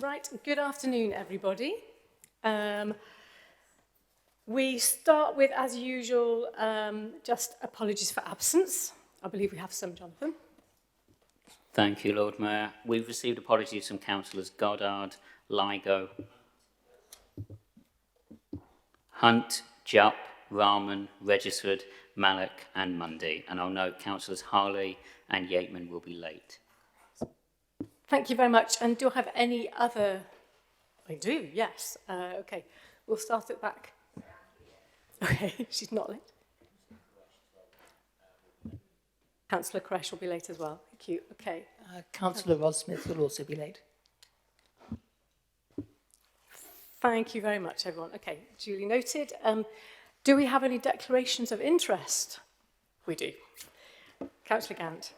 Right, good afternoon, everybody. We start with, as usual, just apologies for absence. I believe we have some, Jonathan. Thank you, Lord Mayor. We've received apologies from councillors Goddard, Ligo, Hunt, Jupp, Rahman, Regisford, Mallock and Mundy. And I'll note councillors Harley and Yateman will be late. Thank you very much. And do I have any other? I do, yes. Okay, we'll start at the back. Okay, she's not late. Councillor Crash will be late as well. Thank you. Okay. Councillor Rod Smith will also be late. Thank you very much, everyone. Okay, duly noted. Do we have any declarations of interest? We do. Councillor Gant.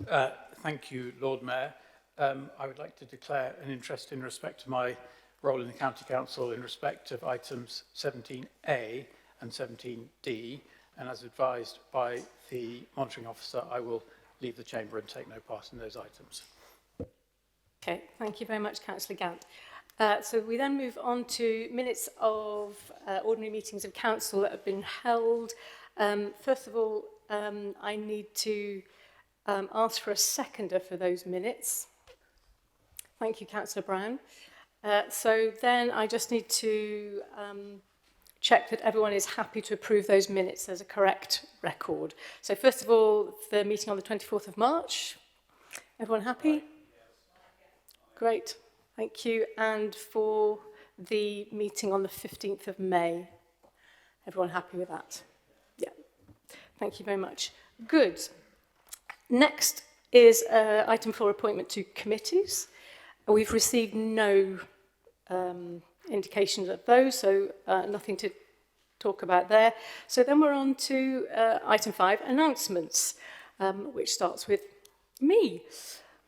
Thank you, Lord Mayor. I would like to declare an interest in respect to my role in the County Council in respect of items 17A and 17D, and as advised by the monitoring officer, I will leave the chamber and take no part in those items. Okay, thank you very much, Councillor Gant. So we then move on to minutes of ordinary meetings of council that have been held. First of all, I need to ask for a seconder for those minutes. Thank you, Councillor Brown. So then I just need to check that everyone is happy to approve those minutes as a correct record. So first of all, the meeting on the 24th of March. Everyone happy? Great, thank you. And for the meeting on the 15th of May. Everyone happy with that? Yeah, thank you very much. Good. Next is item 4, appointment to committees. We've received no indications of those, so nothing to talk about there. So then we're on to item 5, announcements, which starts with me.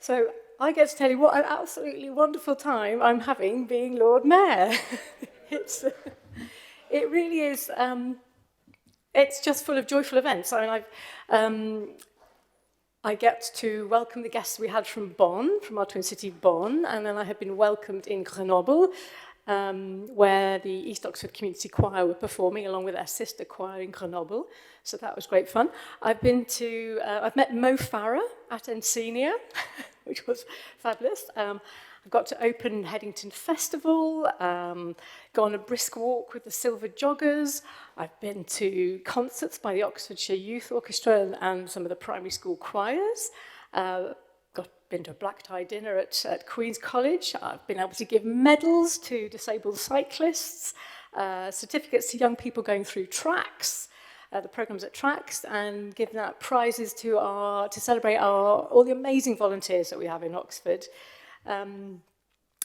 So I get to tell you what an absolutely wonderful time I'm having being Lord Mayor. It really is, it's just full of joyful events. I mean, I get to welcome the guests we had from Bonn, from our twin city Bonn, and then I have been welcomed in Grenoble, where the East Oxford Community Choir were performing along with their sister choir in Grenoble. So that was great fun. I've met Mo Farah at Encenia, which was fabulous. I've got to open Headington Festival, go on a brisk walk with the Silver Joggers. I've been to concerts by the Oxfordshire Youth Orchestra and some of the primary school choirs. Been to a black tie dinner at Queen's College. I've been able to give medals to disabled cyclists, certificates to young people going through tracks, the programmes at tracks, and giving out prizes to celebrate all the amazing volunteers that we have in Oxford.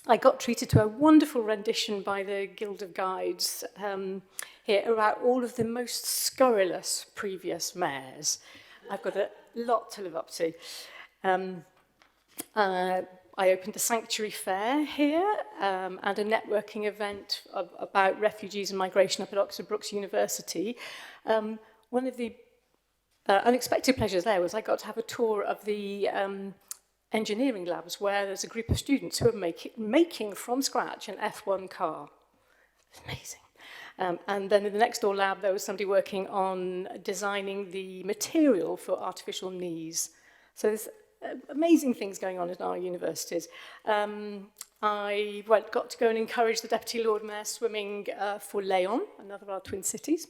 I got treated to a wonderful rendition by the Guild of Guides here about all of the most scurrilous previous mayors. I've got a lot to live up to. I opened a sanctuary fair here and a networking event about refugees and migration up at Oxford Brookes University. One of the unexpected pleasures there was I got to have a tour of the engineering labs where there's a group of students who are making from scratch an F1 car. It's amazing. And then in the next door lab, there was somebody working on designing the material for artificial knees. So there's amazing things going on at our universities. I got to go and encourage the Deputy Lord Mayor swimming for Leon, another of our twin cities,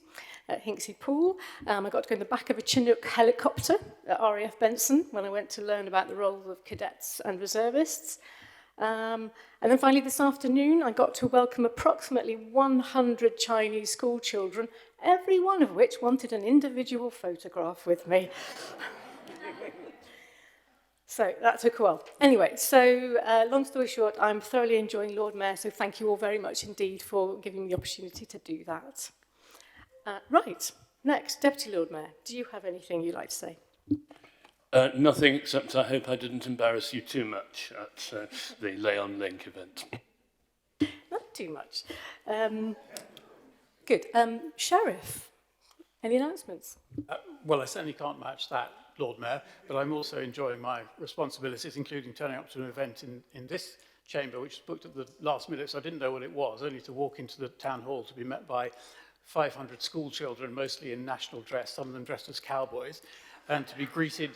at Hinksey Pool. I got to go in the back of a Chinook helicopter at RAF Benson when I went to learn about the role of cadets and reservists. And then finally this afternoon, I got to welcome approximately 100 Chinese school children, every one of which wanted an individual photograph with me. So that took a while. Anyway, so long story short, I'm thoroughly enjoying Lord Mayor, so thank you all very much indeed for giving me the opportunity to do that. Right, next, Deputy Lord Mayor, do you have anything you'd like to say? Nothing, except I hope I didn't embarrass you too much at the Leon Link event. Not too much. Good. Sheriff, any announcements? Well, I certainly can't match that, Lord Mayor, but I'm also enjoying my responsibilities, including turning up to an event in this chamber, which was booked at the last minute, so I didn't know what it was, only to walk into the town hall to be met by 500 school children, mostly in national dress, some of them dressed as cowboys, and to be greeted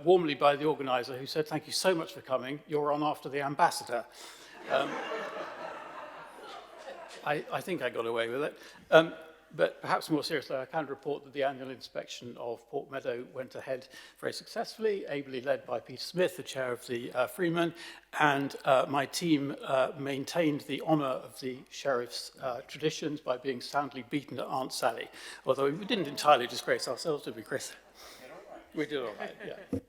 warmly by the organizer, who said, "Thank you so much for coming. You're on after the ambassador." I think I got away with it. But perhaps more seriously, I can report that the annual inspection of Port Meadow went ahead very successfully, ably led by Peter Smith, the chair of the Freeman, and my team maintained the honour of the sheriff's traditions by being soundly beaten at Aunt Sally, although we didn't entirely disgrace ourselves, did we, Chris? We did all right, yeah.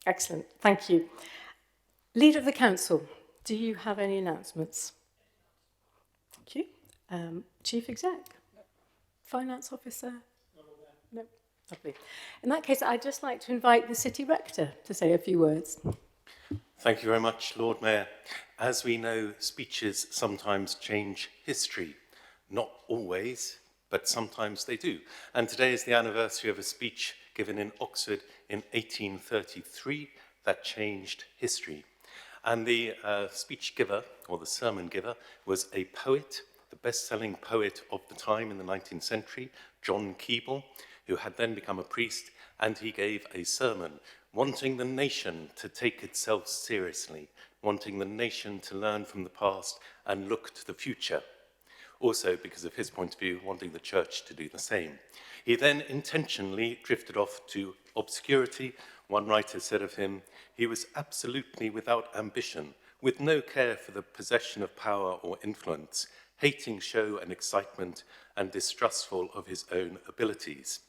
Excellent, thank you. Leader of the Council, do you have any announcements? Thank you. Chief Exec? Finance Officer? No, lovely. In that case, I'd just like to invite the City Rector to say a few words. Thank you very much, Lord Mayor. As we know, speeches sometimes change history. Not always, but sometimes they do. And today is the anniversary of a speech given in Oxford in 1833 that changed history. And the speech giver, or the sermon giver, was a poet, the best-selling poet of the time in the 19th century, John Keble, who had then become a priest, and he gave a sermon wanting the nation to take itself seriously, wanting the nation to learn from the past and look to the future. Also, because of his point of view, wanting the church to do the same. He then intentionally drifted off to obscurity. One writer said of him, he was absolutely without ambition, with no care for the possession of power or influence, hating show and excitement, and distrustful of his own abilities.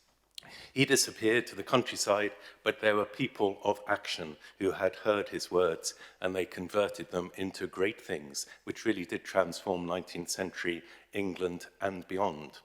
He disappeared to the countryside, but there were people of action who had heard his words, and they converted them into great things, which really did transform 19th century England and beyond.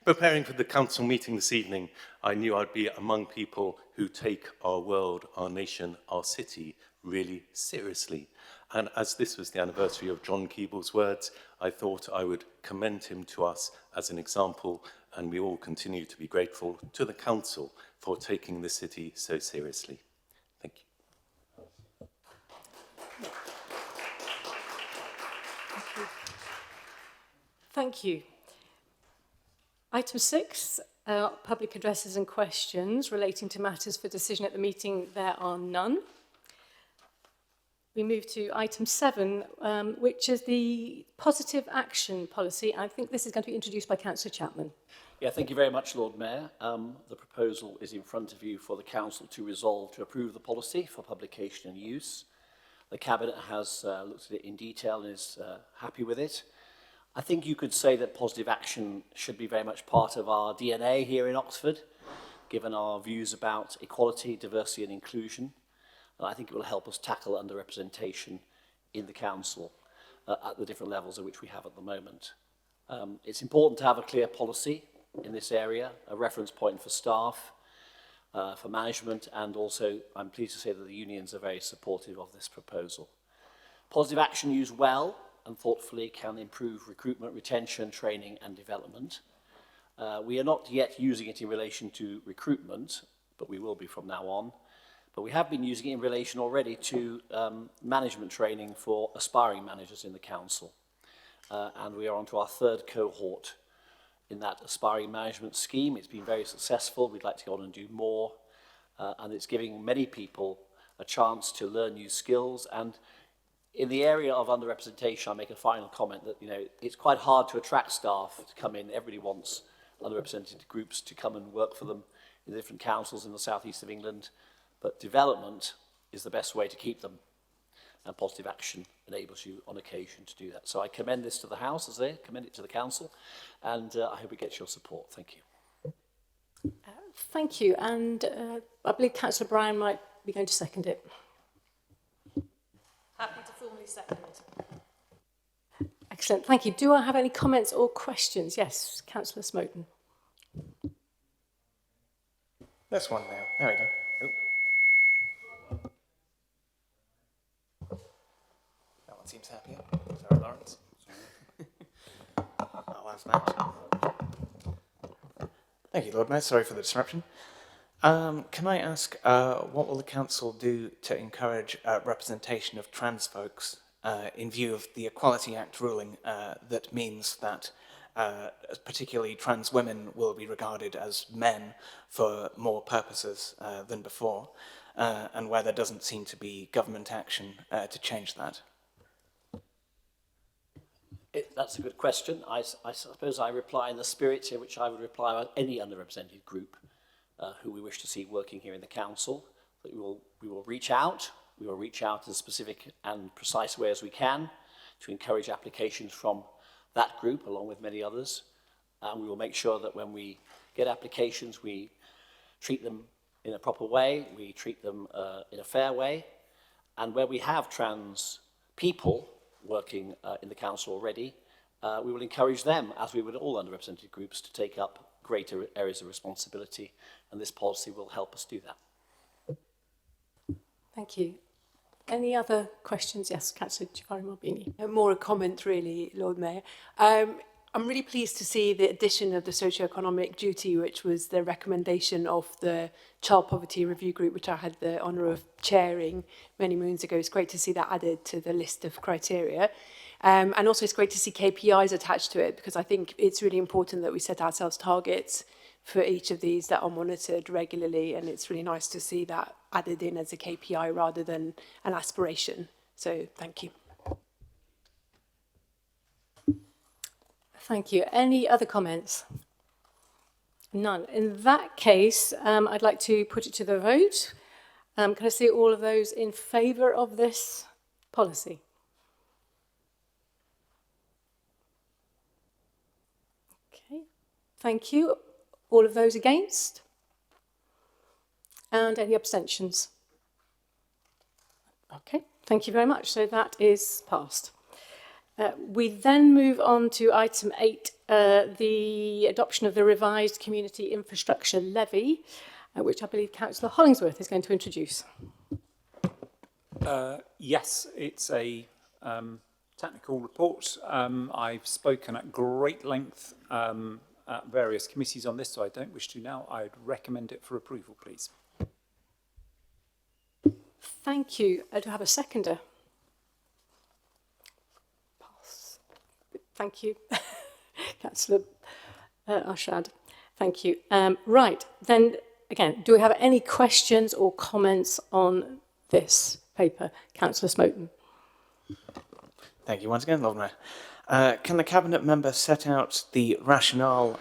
Preparing for the council meeting this evening, I knew I'd be among people who take our world, our nation, our city really seriously. And as this was the anniversary of John Keble's words, I thought I would commend him to us as an example, and we all continue to be grateful to the council for taking the city so seriously. Thank you. Thank you. Item 6, public addresses and questions relating to matters for decision at the meeting. There are none. We move to item 7, which is the positive action policy. I think this is going to be introduced by Councillor Chapman. Yeah, thank you very much, Lord Mayor. The proposal is in front of you for the Council to resolve to approve the policy for publication and use. The Cabinet has looked at it in detail and is happy with it. I think you could say that positive action should be very much part of our DNA here in Oxford, given our views about equality, diversity and inclusion. I think it will help us tackle underrepresentation in the Council at the different levels at which we have at the moment. It's important to have a clear policy in this area, a reference point for staff, for management, and also I'm pleased to say that the unions are very supportive of this proposal. Positive action used well and thoughtfully can improve recruitment, retention, training and development. We are not yet using it in relation to recruitment, but we will be from now on. But we have been using it in relation already to management training for aspiring managers in the council. And we are on to our 3rd cohort in that aspiring management scheme. It's been very successful. We'd like to go on and do more. And it's giving many people a chance to learn new skills. And in the area of underrepresentation, I'll make a final comment that, it's quite hard to attract staff to come in. Everybody wants underrepresented groups to come and work for them in the different councils in the southeast of England. But development is the best way to keep them. And positive action enables you on occasion to do that. So I commend this to the House, as they commend it to the Council, and I hope it gets your support. Thank you. Thank you. And I believe Councillor Bryan might be going to second it. Happy to formally second. Excellent. Thank you. Do I have any comments or questions? Yes, Councillor Smoten. This one now. There we go. That one seems happier. Sorry, Lawrence. Oh, that's nice. Thank you, Lord Mayor. Sorry for the disruption. Can I ask, what will the council do to encourage representation of trans folks in view of the Equality Act ruling that means that particularly trans women will be regarded as men for more purposes than before, and where there doesn't seem to be government action to change that? That's a good question. I suppose I reply in the spirit in which I would reply about any underrepresented group who we wish to see working here in the council. That we will reach out. We will reach out in a specific and precise way as we can to encourage applications from that group, along with many others. And we will make sure that when we get applications, we treat them in a proper way, we treat them in a fair way. And where we have trans people working in the council already, we will encourage them, as we would all underrepresented groups, to take up greater areas of responsibility, and this policy will help us do that. Thank you. Any other questions? Yes, Councillor Jafari Marbini. More a comment, really, Lord Mayor. I'm really pleased to see the addition of the socio-economic duty, which was the recommendation of the Child Poverty Review Group, which I had the honour of chairing many moons ago. It's great to see that added to the list of criteria. And also it's great to see KPIs attached to it, because I think it's really important that we set ourselves targets for each of these that are monitored regularly, and it's really nice to see that added in as a KPI rather than an aspiration. So thank you. Thank you. Any other comments? None. In that case, I'd like to put it to the vote. Can I see all of those in favour of this policy? Okay. Thank you. All of those against? And any abstentions? Okay. Thank you very much. So that is passed. We then move on to item 8, the adoption of the revised community infrastructure levy, which I believe Councillor Hollingsworth is going to introduce. Yes, it's a technical report. I've spoken at great length at various committees on this, so I don't wish to now. I'd recommend it for approval, please. Thank you. Do I have a seconder? Thank you, Councillor Arshad. Thank you. Right, then again, do we have any questions or comments on this paper? Councillor Smoten. Thank you once again, Lord Mayor. Can the Cabinet member set out the rationale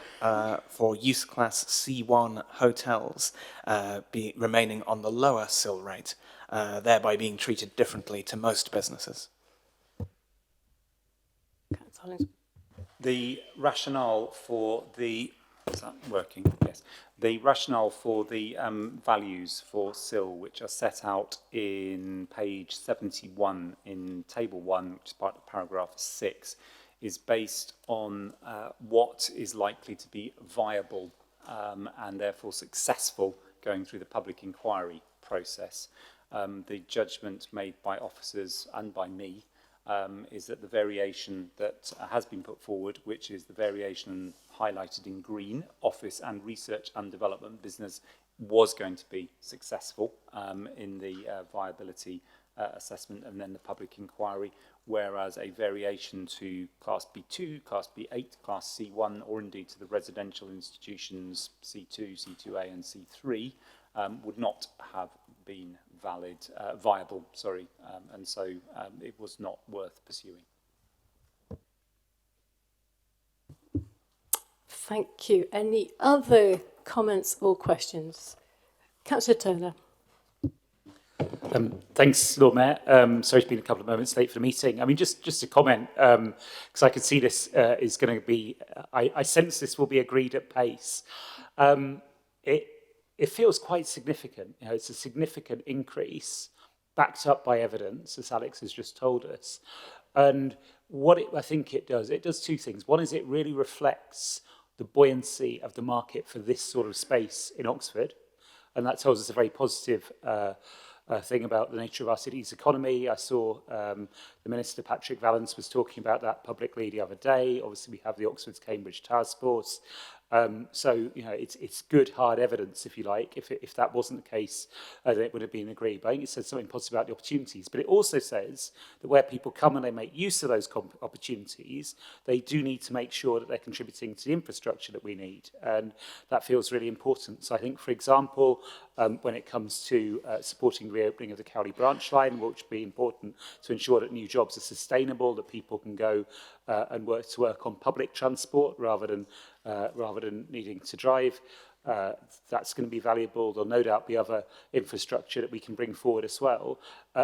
for youth class C1 hotels remaining on the lower SIL rate, thereby being treated differently to most businesses? The rationale for the, is that working? Yes. The rationale for the values for SIL, which are set out in page 71 in table 1, which is part of paragraph 6, is based on what is likely to be viable and therefore successful going through the public inquiry process. The judgment made by officers and by me is that the variation that has been put forward, which is the variation highlighted in green, office and research and development business, was going to be successful in the viability assessment and then the public inquiry, whereas a variation to Class B2, Class B8, Class C1, or indeed to the residential institutions C2, C2A and C3 would not have been viable, and so it was not worth pursuing. Thank you. Any other comments or questions? Councillor Turner. Thanks, Lord Mayor. Sorry to be a couple of moments late for the meeting. I mean, just a comment, because I can see this is going to be, I sense this will be agreed at pace. It feels quite significant. You know, it's a significant increase backed up by evidence, as Alex has just told us. And what I think it does two things. One is it really reflects the buoyancy of the market for this sort of space in Oxford. And that tells us a very positive thing about the nature of our city's economy. I saw the Minister, Patrick Vallance, was talking about that publicly the other day. Obviously, we have the Oxford-Cambridge Task Force. So, you know, it's good, hard evidence, if you like. If that wasn't the case, then it would have been agreed. But I think it says something positive about the opportunities. But it also says that where people come and they make use of those opportunities, they do need to make sure that they're contributing to the infrastructure that we need. And that feels really important. So I think, for example, when it comes to supporting the reopening of the Cowley branch line, which would be important to ensure that new jobs are sustainable, that people can go and work on public transport rather than needing to drive. That's going to be valuable. There'll no doubt be other infrastructure that we can bring forward as well.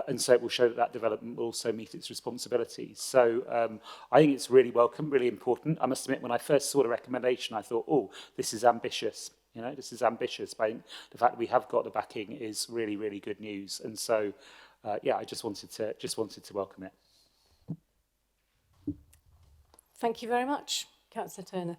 And so it will show that that development will also meet its responsibilities. So I think it's really welcome, really important. I must admit, when I first saw the recommendation, I thought, oh, this is ambitious. You know, this is ambitious. But I think the fact that we have got the backing is really, really good news. And so, yeah, I just wanted to welcome it. Thank you very much, Councillor Turner.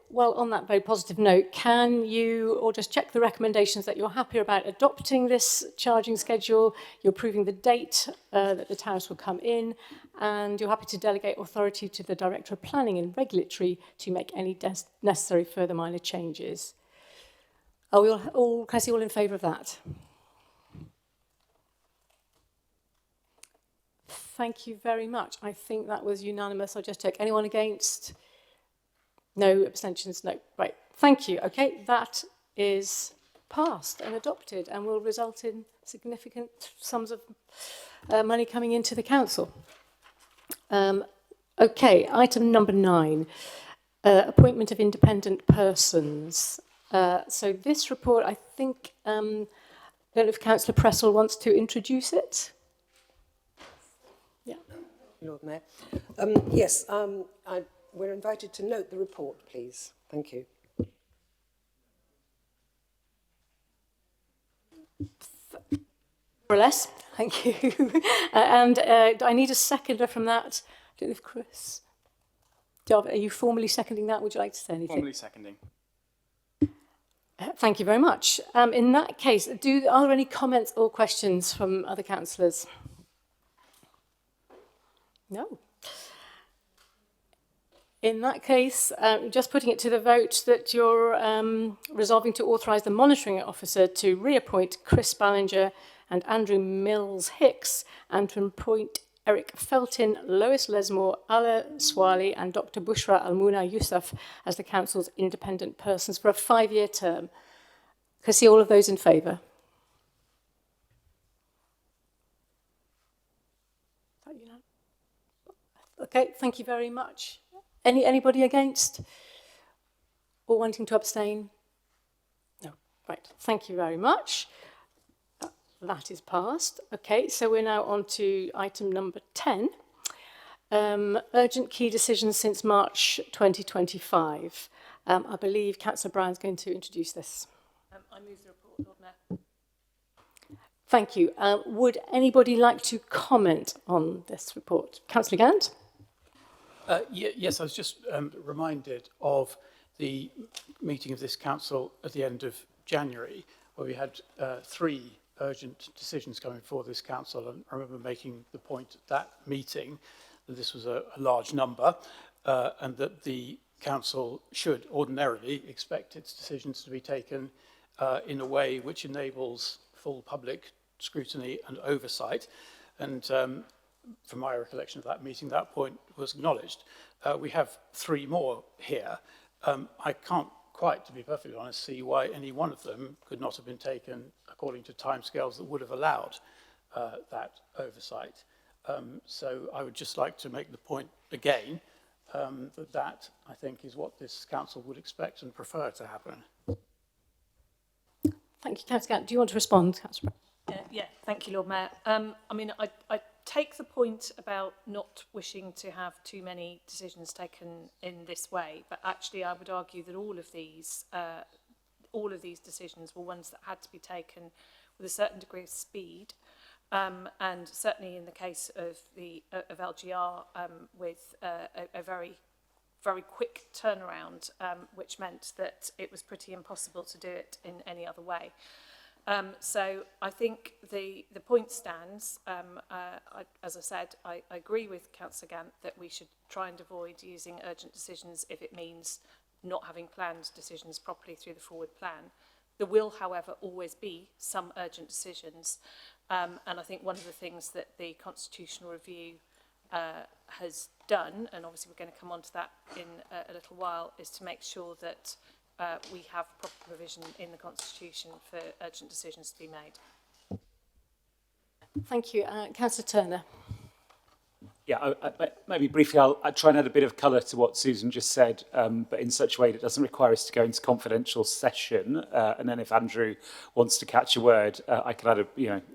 Well, on that very positive note, can you all just check the recommendations that you're happy about adopting this charging schedule, you're approving the date that the tariffs will come in, and you're happy to delegate authority to the Director of Planning and Regulatory to make any necessary further minor changes? Are we all can I see all in favour of that? Thank you very much. I think that was unanimous. I'll just check. Anyone against? No abstentions? No. Right. Thank you. Okay, that is passed and adopted and will result in significant sums of money coming into the council. Okay, item number 9, appointment of independent persons. So this report, I think, I don't know if Councillor Pressel wants to introduce it. Yeah. Lord Mayor. Yes, we're invited to note the report, please. Thank you. More or less, thank you. And I need a seconder from that. I don't know if Chris... Are you formally seconding that? Would you like to say anything? Formally seconding. Thank you very much. In that case, are there any comments or questions from other councillors? No. In that case, just putting it to the vote that you're resolving to authorise the monitoring officer to reappoint Chris Ballinger and Andrew Mills-Hicks and to appoint Eric Felton, Lois Lesmore, Ala Swali and Dr Bushra Almuna Yousaf as the council's independent persons for a 5-year term. Can I see all of those in favour? Okay, thank you very much. Anybody against or wanting to abstain? No. Right, thank you very much. That is passed. Okay, so we're now on to item number 10. Urgent key decisions since March 2025. I believe Councillor Brown's going to introduce this. I move the report, Lord Mayor. Thank you. Would anybody like to comment on this report? Councillor Gant? Yes, I was just reminded of the meeting of this council at the end of January, where we had 3 urgent decisions coming before this council, and I remember making the point at that meeting that this was a large number and that the council should ordinarily expect its decisions to be taken in a way which enables full public scrutiny and oversight. And from my recollection of that meeting, that point was acknowledged. We have 3 more here. I can't quite, to be perfectly honest, see why any one of them could not have been taken according to timescales that would have allowed that oversight. So I would just like to make the point again that I think is what this council would expect and prefer to happen. Thank you, Councillor Gant. Do you want to respond, Councillor? Yeah, thank you, Lord Mayor. I mean, I take the point about not wishing to have too many decisions taken in this way, but actually I would argue that all of these decisions were ones that had to be taken with a certain degree of speed, and certainly in the case of LGR with a very quick turnaround, which meant that it was pretty impossible to do it in any other way. So I think the point stands. As I said, I agree with Councillor Gant that we should try and avoid using urgent decisions if it means not having planned decisions properly through the forward plan. There will, however, always be some urgent decisions. And I think one of the things that the Constitutional Review has done, and obviously we're going to come on to that in a little while, is to make sure that we have proper provision in the Constitution for urgent decisions to be made. Thank you. Councillor Turner. Yeah, maybe briefly, I'll try and add a bit of colour to what Susan just said, but in such a way that doesn't require us to go into confidential session. And then if Andrew wants to catch a word, I can add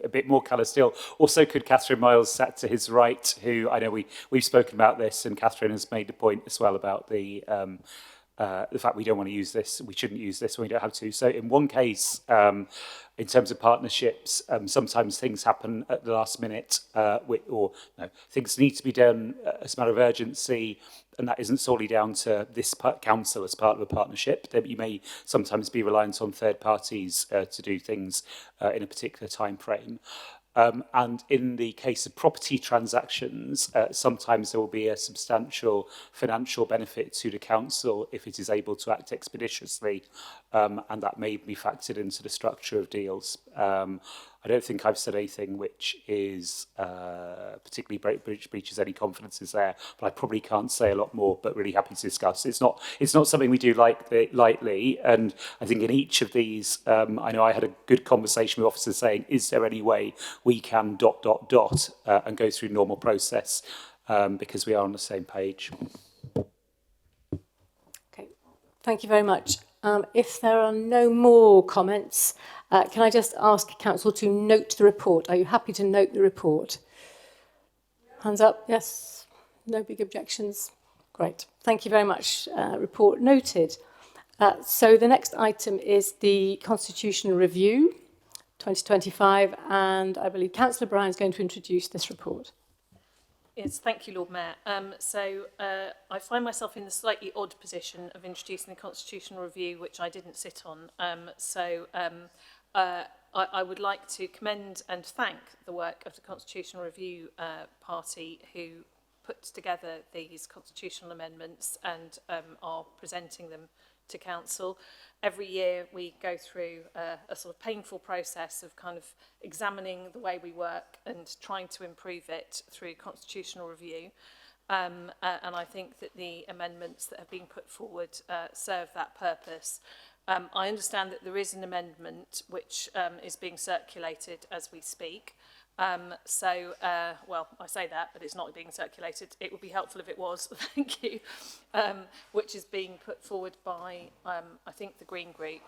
a bit more colour still. Also, could Catherine Miles sat to his right, who I know we've spoken about this, and Catherine has made the point as well about the fact we don't want to use this, we shouldn't use this when we don't have to. So in one case, in terms of partnerships, sometimes things happen at the last minute, things need to be done as a matter of urgency, and that isn't solely down to this council as part of a partnership. That you may sometimes be reliant on third parties to do things in a particular time frame. And in the case of property transactions, sometimes there will be a substantial financial benefit to the council if it is able to act expeditiously, and that may be factored into the structure of deals. I don't think I've said anything which is particularly breaches any confidences there, but I probably can't say a lot more, but really happy to discuss. It's not something we do lightly, and I think in each of these, I know I had a good conversation with officers saying, is there any way we can ... and go through normal process, because we are on the same page. Okay, thank you very much. If there are no more comments, can I just ask Council to note the report? Are you happy to note the report? Hands up, yes. No big objections? Great. Thank you very much. Report noted. So the next item is the Constitutional Review 2025, and I believe Councillor Brown is going to introduce this report. Yes, thank you, Lord Mayor. I find myself in the slightly odd position of introducing the Constitutional Review, which I didn't sit on. I would like to commend and thank the work of the Constitutional Review Party, who put together these constitutional amendments and are presenting them to Council. Every year we go through a sort of painful process of kind of examining the way we work and trying to improve it through constitutional review. And I think that the amendments that have been put forward serve that purpose. I understand that there is an amendment which is being circulated as we speak. Well, I say that, but it's not being circulated. It would be helpful if it was, thank you, which is being put forward by, I think, the Green Group,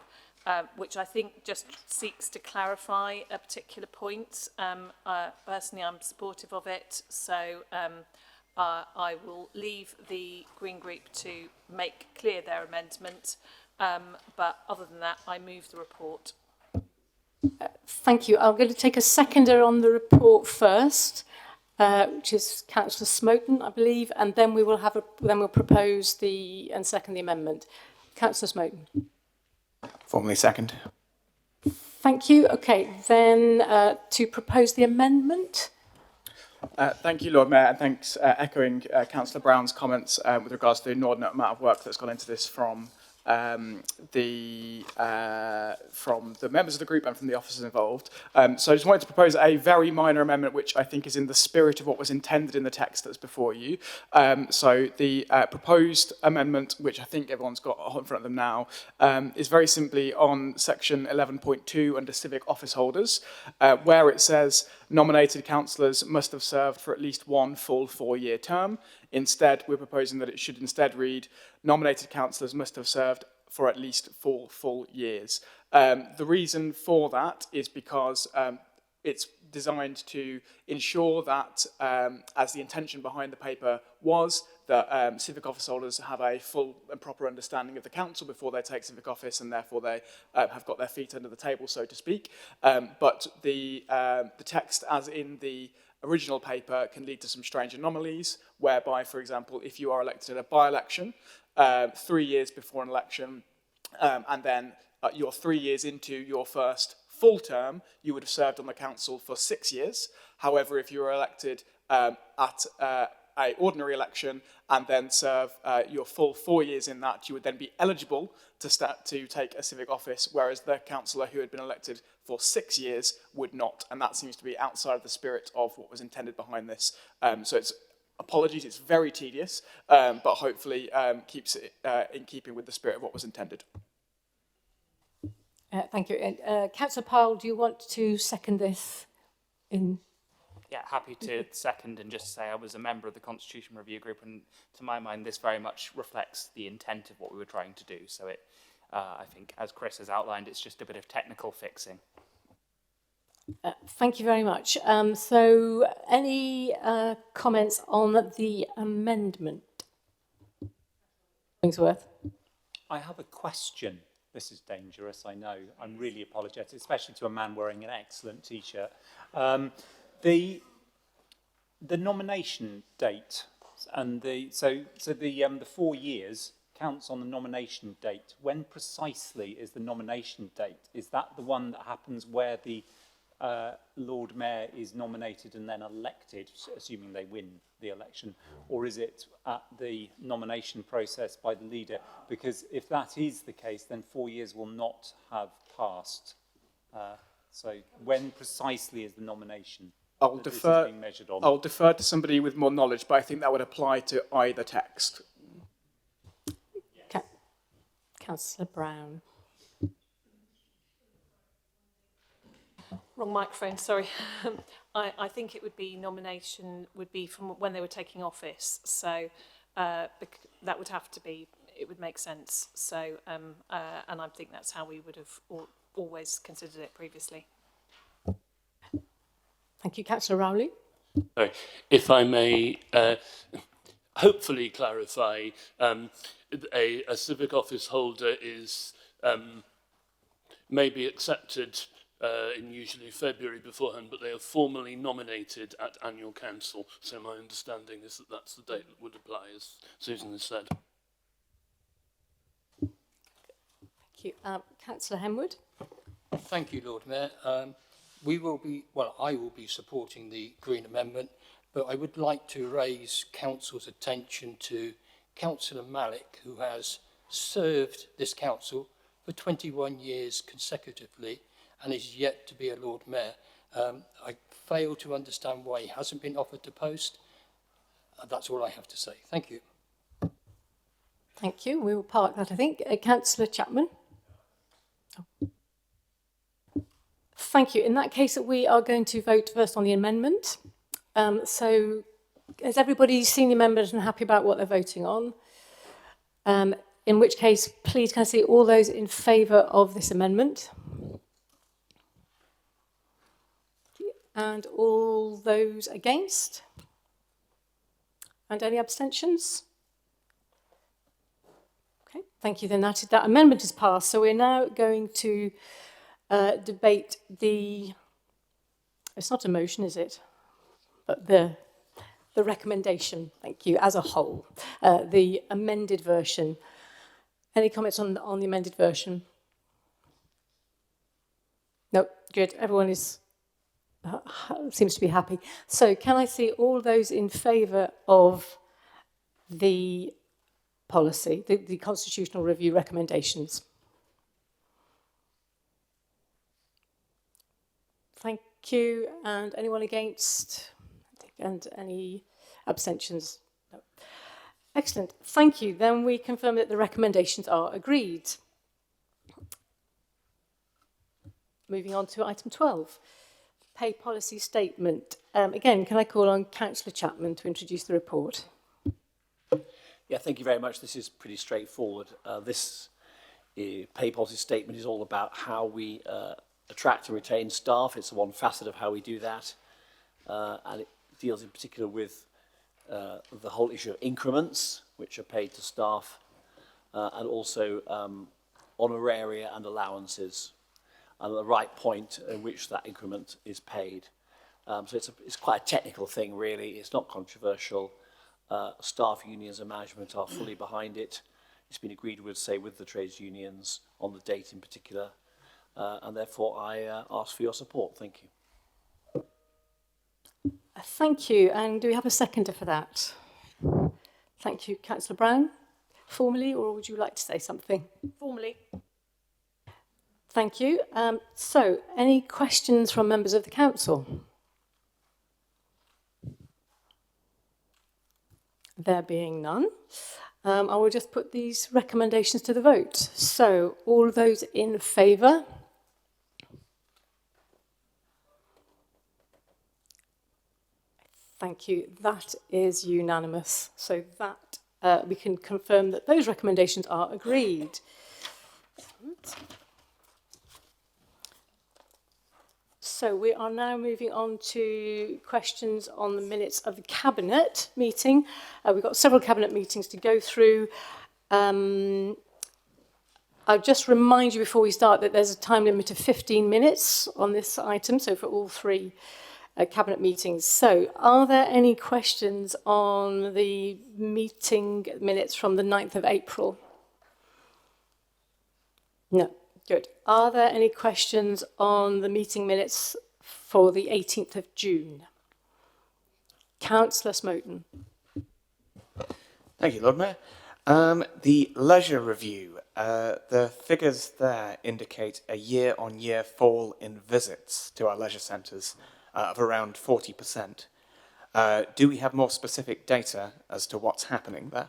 which I think just seeks to clarify a particular point. Personally, I'm supportive of it, so I will leave the Green Group to make clear their amendment, but other than that, I move the report. Thank you. I'm going to take a seconder on the report first, which is Councillor Smoten, I believe, and then we'll propose and second the amendment. Councillor Smoten. Formally second. Thank you. Okay, then to propose the amendment. Thank you, Lord Mayor, and thanks, echoing Councillor Brown's comments with regards to the inordinate amount of work that's gone into this from the members of the group and from the officers involved. So I just wanted to propose a very minor amendment which I think is in the spirit of what was intended in the text that's before you. So the proposed amendment, which I think everyone's got in front of them now, is very simply on section 11.2 under civic office holders, where it says nominated councillors must have served for at least one full 4-year term. Instead, we're proposing that it should instead read, nominated councillors must have served for at least 4 full years. The reason for that is because it's designed to ensure that, as the intention behind the paper was, that civic office holders have a full and proper understanding of the council before they take civic office, and therefore they have got their feet under the table, so to speak. But the text, as in the original paper, can lead to some strange anomalies, whereby, for example, if you are elected in a by-election 3 years before an election, and then you're 3 years into your first full term, you would have served on the council for 6 years. However, if you were elected a ordinary election and then serve your full 4 years in that, you would then be eligible to take a civic office, whereas the councillor who had been elected for 6 years would not. And that seems to be outside of the spirit of what was intended behind this. So apologies, it's very tedious, but hopefully keeps it in keeping with the spirit of what was intended. Thank you. And Councillor Powell, do you want to second this? Yeah, happy to second and just say I was a member of the Constitution Review Group, and to my mind this very much reflects the intent of what we were trying to do. So I think, as Chris has outlined, it's just a bit of technical fixing. Thank you very much. So any comments on the amendment? Kingsworth. I have a question. This is dangerous, I know. I'm really apologetic, especially to a man wearing an excellent T-shirt. The nomination date and the 4 years counts on the nomination date. When precisely is the nomination date? Is that the one that happens where the Lord Mayor is nominated and then elected, assuming they win the election, or is it at the nomination process by the leader? Because if that is the case, then 4 years will not have passed. So when precisely is the nomination? I'll defer to somebody with more knowledge, but I think that would apply to either text. Councillor Brown. Wrong microphone, sorry. I think it would be nomination would be from when they were taking office. So that would have to be, it would make sense. So, and I think that's how we would have always considered it previously. Thank you. Councillor Rowley. Sorry, if I may hopefully clarify, a civic office holder is may be accepted in usually February beforehand, but they are formally nominated at annual council. So my understanding is that that's the date that would apply, as Susan has said. Thank you. Councillor Henwood. Thank you, Lord Mayor. I will be supporting the Green Amendment, but I would like to raise Council's attention to Councillor Malik, who has served this council for 21 years consecutively and is yet to be a Lord Mayor. I fail to understand why he hasn't been offered the post. That's all I have to say. Thank you. Thank you. We will park that, I think. Councillor Chapman. Oh. Thank you. In that case, we are going to vote first on the amendment. So has everybody seen the amendment and happy about what they're voting on? In which case, please can I see all those in favour of this amendment? And all those against? And any abstentions? Okay, thank you. Then that amendment is passed. So we're now going to debate it's not a motion, is it? But the recommendation, thank you, as a whole, the amended version. Any comments on the amended version? No, good. Everyone seems to be happy. So can I see all those in favour of the policy, the constitutional review recommendations? Thank you. And anyone against? And any abstentions? No. Excellent. Thank you. Then we confirm that the recommendations are agreed. Moving on to item 12, pay policy statement. Again, can I call on Councillor Chapman to introduce the report? Yeah, thank you very much. This is pretty straightforward. This pay policy statement is all about how we attract and retain staff. It's one facet of how we do that. And it deals in particular with the whole issue of increments, which are paid to staff, and also honoraria and allowances, and the right point at which that increment is paid. So it's quite a technical thing, really. It's not controversial. Staff unions and management are fully behind it. It's been agreed with, say, with the trades unions on the date in particular. And therefore, I ask for your support. Thank you. Thank you. And do we have a seconder for that? Thank you. Councillor Brown, formally, or would you like to say something? Formally. Thank you. So, any questions from members of the council? There being none, I will just put these recommendations to the vote. So, all those in favour? Thank you. That is unanimous. So that we can confirm that those recommendations are agreed. So we are now moving on to questions on the minutes of the Cabinet meeting. We've got several Cabinet meetings to go through. I'll just remind you before we start that there's a time limit of 15 minutes on this item, so for all three Cabinet meetings. So are there any questions on the meeting minutes from the 9th of April? No. Good. Are there any questions on the meeting minutes for the 18th of June? Councillor Smoten. Thank you, Lord Mayor. The leisure review, the figures there indicate a year-on-year fall in visits to our leisure centres of around 40%. Do we have more specific data as to what's happening there?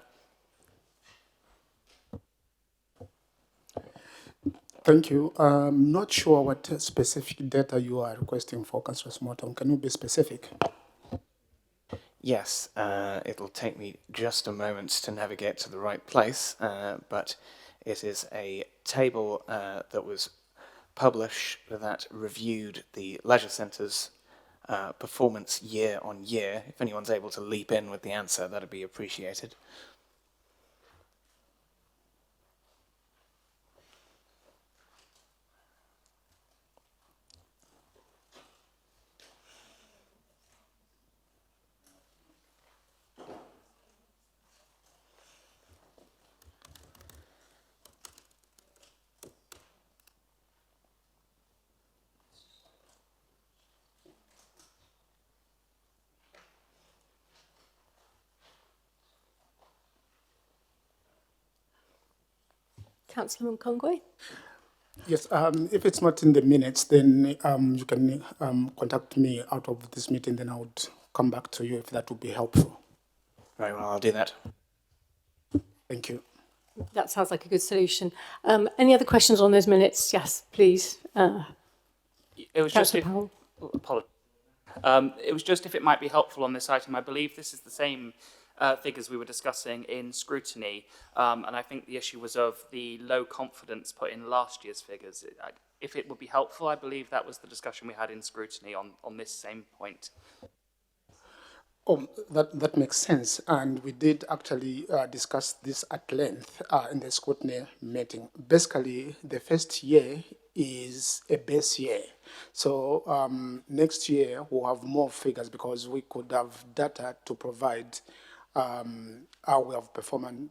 Thank you. I'm not sure what specific data you are requesting for, Councillor Smoten. Can you be specific? Yes, it'll take me just a moment to navigate to the right place, but it is a table that was published that reviewed the leisure centres' performance year on year. If anyone's able to leap in with the answer, that'd be appreciated. Councillor Mkongwe. Yes, if it's not in the minutes, then you can contact me out of this meeting, then I would come back to you if that would be helpful. Very well, I'll do that. Thank you. That sounds like a good solution. Any other questions on those minutes? Yes, please. It was just if, it was just if it might be helpful on this item. I believe this is the same figures we were discussing in scrutiny, and I think the issue was of the low confidence put in last year's figures. If it would be helpful, I believe that was the discussion we had in scrutiny on this same point. Oh, that makes sense, and we did actually discuss this at length in the scrutiny meeting. Basically, the first year is a base year, so next year we'll have more figures because we could have data to provide how we have performed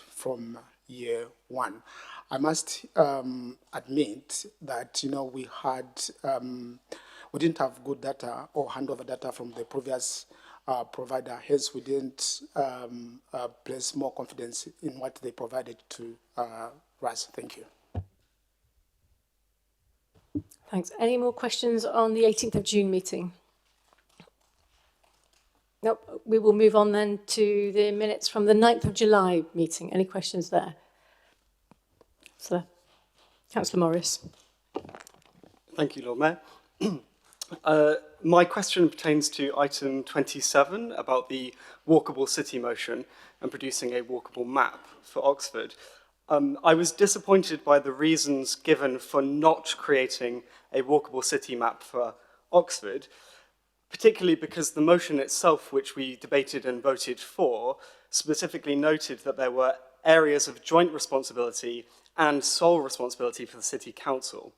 from year one. I must admit that we didn't have good data or handover data from the previous provider. Hence, we didn't place more confidence in what they provided to us. Thank you. Thanks. Any more questions on the 18th of June meeting? Nope. We will move on then to the minutes from the 9th of July meeting. Any questions there? So, Councillor Morris. Thank you, Lord Mayor. My question pertains to item 27 about the walkable city motion and producing a walkable map for Oxford. I was disappointed by the reasons given for not creating a walkable city map for Oxford, particularly because the motion itself, which we debated and voted for, specifically noted that there were areas of joint responsibility and sole responsibility for the City Council.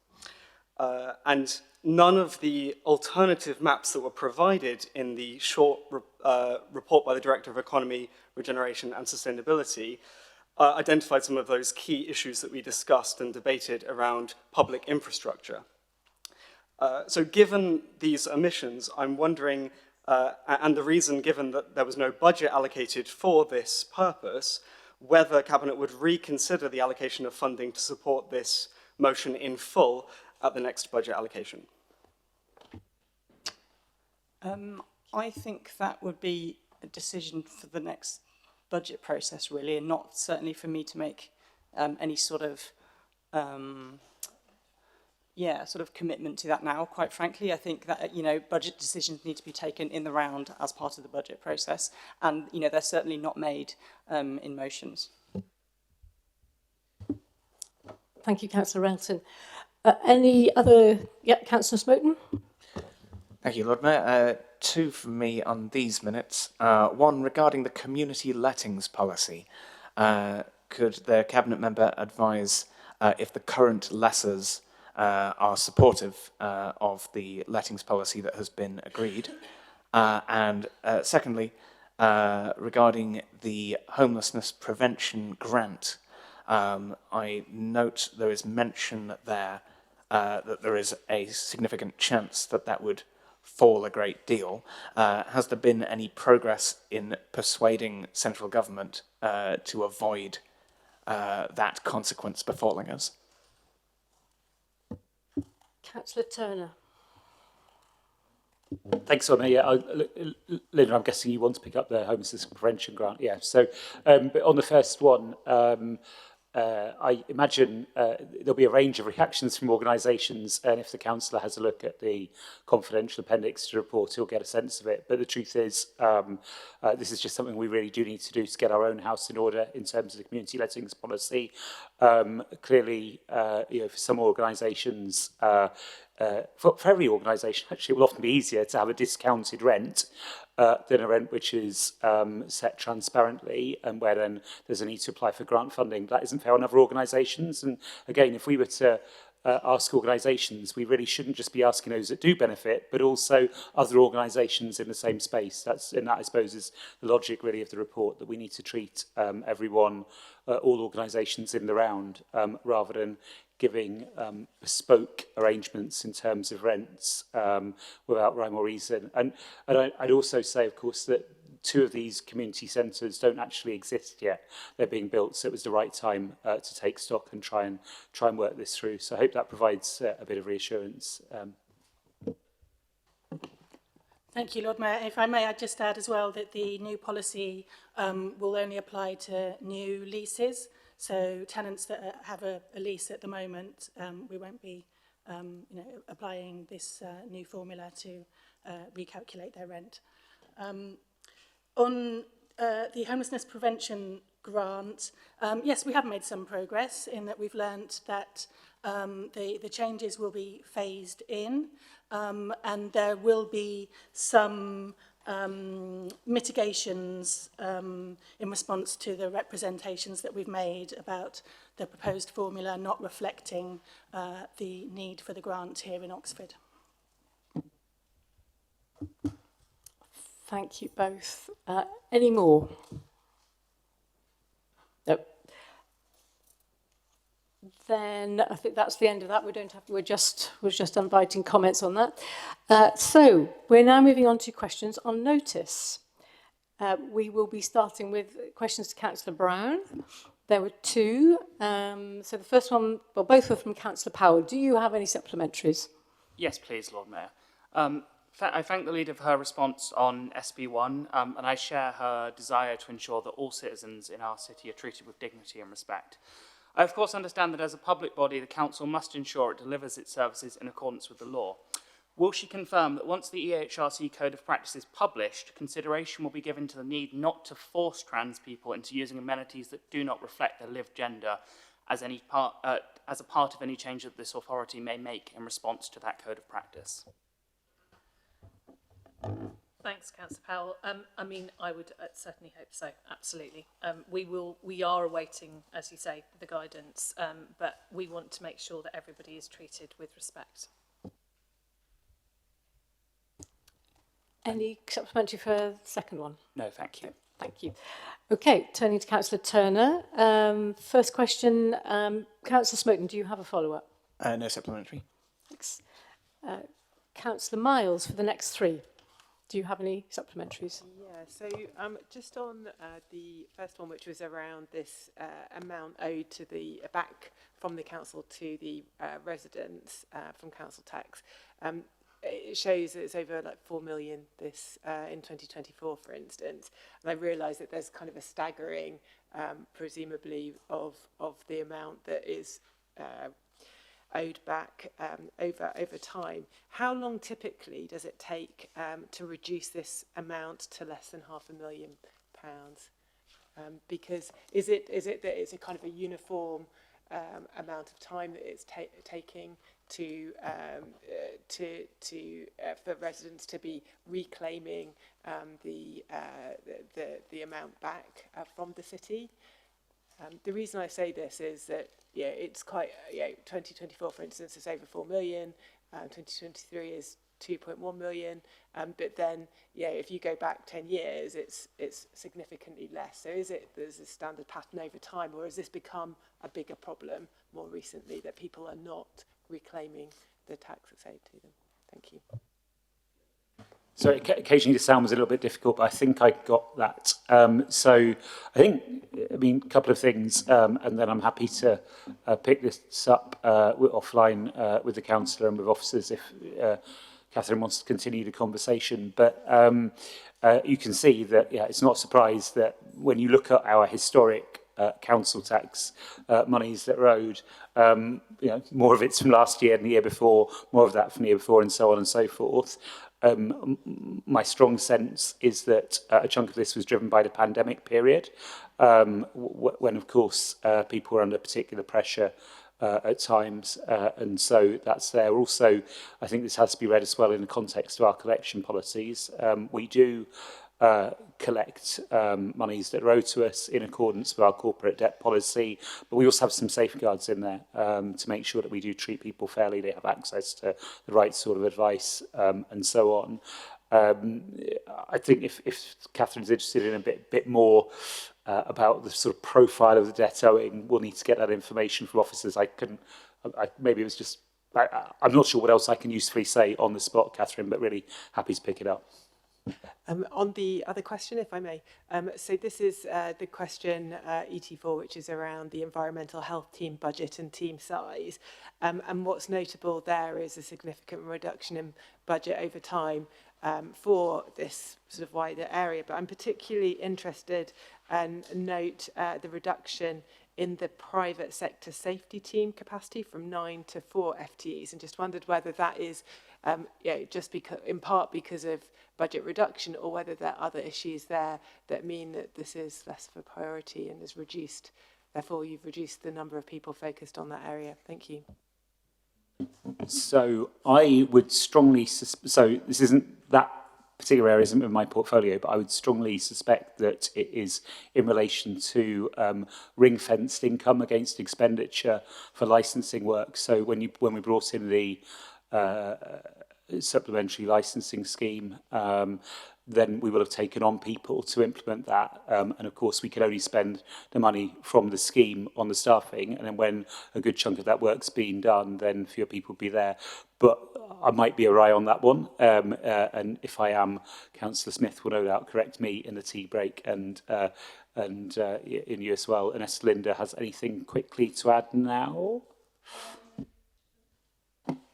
And none of the alternative maps that were provided in the short report by the Director of Economy, Regeneration and Sustainability identified some of those key issues that we discussed and debated around public infrastructure. So given these omissions, I'm wondering and the reason given that there was no budget allocated for this purpose, whether Cabinet would reconsider the allocation of funding to support this motion in full at the next budget allocation. I think that would be a decision for the next budget process, really, and not certainly for me to make any sort of commitment to that now. Quite frankly, I think that budget decisions need to be taken in the round as part of the budget process, and they're certainly not made in motions. Thank you, Councillor Relton. Any other? Yeah, Councillor Smoten. Thank you, Lord Mayor. Two from me on these minutes. One regarding the community lettings policy. Could the Cabinet member advise if the current lessors are supportive of the lettings policy that has been agreed? And secondly, regarding the homelessness prevention grant, I note there is mention there that there is a significant chance that that would fall a great deal. Has there been any progress in persuading central government to avoid that consequence befalling us? Councillor Turner. Thanks, Sonia. Yeah, Linda, I'm guessing you want to pick up the homelessness prevention grant. Yeah, so but on the first one, I imagine there'll be a range of reactions from organisations, and if the councillor has a look at the confidential appendix to the report, he'll get a sense of it. But the truth is, this is just something we really do need to do to get our own house in order in terms of the community lettings policy. Clearly, for some organisations, for every organisation, actually, it will often be easier to have a discounted rent than a rent which is set transparently, and where then there's a need to apply for grant funding. That isn't fair on other organisations. And again, if we were to ask organisations, we really shouldn't just be asking those that do benefit, but also other organisations in the same space. And that, I suppose, is the logic really of the report, that we need to treat everyone, all organisations in the round, rather than giving bespoke arrangements in terms of rents without rhyme or reason. And I'd also say, of course, that 2 of these community centres don't actually exist yet. They're being built, so it was the right time to take stock and try and work this through. So I hope that provides a bit of reassurance. Thank you, Lord Mayor. If I may, I'd just add as well that the new policy will only apply to new leases. So tenants that have a lease at the moment, we won't be applying this new formula to recalculate their rent. On the homelessness prevention grant, yes, we have made some progress in that we've learnt that the changes will be phased in, and there will be some mitigations in response to the representations that we've made about the proposed formula not reflecting the need for the grant here in Oxford. Thank you both. Any more? Nope. Then I think that's the end of that. We're just inviting comments on that. So we're now moving on to questions on notice. We will be starting with questions to Councillor Brown. There were 2. So the first one, well, both were from Councillor Powell. Do you have any supplementaries? Yes, please, Lord Mayor. I thank the leader for her response on SB1, and I share her desire to ensure that all citizens in our city are treated with dignity and respect. I, of course, understand that as a public body, the Council must ensure it delivers its services in accordance with the law. Will she confirm that once the EHRC Code of Practice is published, consideration will be given to the need not to force trans people into using amenities that do not reflect their lived gender as a part of any change that this authority may make in response to that Code of Practice? Thanks, Councillor Powell. I mean, I would certainly hope so, absolutely. We are awaiting, as you say, the guidance, but we want to make sure that everybody is treated with respect. Any supplementary for the second one? No, thank you. Thank you. Okay, turning to Councillor Turner. First question, Councillor Smoten, do you have a follow-up? No supplementary. Thanks. Councillor Miles for the next 3. Do you have any supplementaries? Yeah, so just on the first one, which was around this amount owed to the back from the council to the residents from council tax, it shows that it's over like 4 million this in 2024, for instance. And I realise that there's kind of a staggering, presumably, of the amount that is owed back over time. How long typically does it take to reduce this amount to less than £500,000? Because is it that it's a kind of a uniform amount of time that it's taking for residents to be reclaiming the amount back from the city? The reason I say this is that it's quite 2024, for instance, is over 4 million. 2023 is 2.1 million. But then, if you go back 10 years, it's significantly less. So there's a standard pattern over time, or has this become a bigger problem more recently that people are not reclaiming the tax that's owed to them? Thank you. So occasionally the sound was a little bit difficult, but I think I got that. So I mean, a couple of things, and then I'm happy to pick this up offline with the councillor and with officers if Catherine wants to continue the conversation. But you can see that, it's not a surprise that when you look at our historic council tax monies that are owed, more of it's from last year and the year before, more of that from the year before, and so on and so forth. My strong sense is that a chunk of this was driven by the pandemic period, when, of course, people were under particular pressure at times, and so that's there. Also, I think this has to be read as well in the context of our collection policies. We do collect monies that are owed to us in accordance with our corporate debt policy, but we also have some safeguards in there to make sure that we do treat people fairly, they have access to the right sort of advice, and so on. I think if Catherine's interested in a bit more about the sort of profile of the debt owing, we'll need to get that information from officers. Maybe it was just, I'm not sure what else I can usefully say on the spot, Catherine, but really happy to pick it up. On the other question, if I may, so this is the question ET4, which is around the environmental health team budget and team size. And what's notable there is a significant reduction in budget over time for this sort of wider area. But I'm particularly interested and note the reduction in the private sector safety team capacity from 9 to 4 FTEs, and just wondered whether that is just in part because of budget reduction, or whether there are other issues there that mean that this is less of a priority and is reduced. Therefore, you've reduced the number of people focused on that area. Thank you. So I would strongly, so this isn't, that particular area isn't in my portfolio, but I would strongly suspect that it is in relation to ring-fenced income against expenditure for licensing work. So when we brought in the supplementary licensing scheme, then we will have taken on people to implement that. And of course, we can only spend the money from the scheme on the staffing. And then when a good chunk of that work's been done, then fewer people will be there. But I might be awry on that one. And if I am, Councillor Smith will no doubt correct me in the tea break and in you as well. Unless Linda has anything quickly to add now.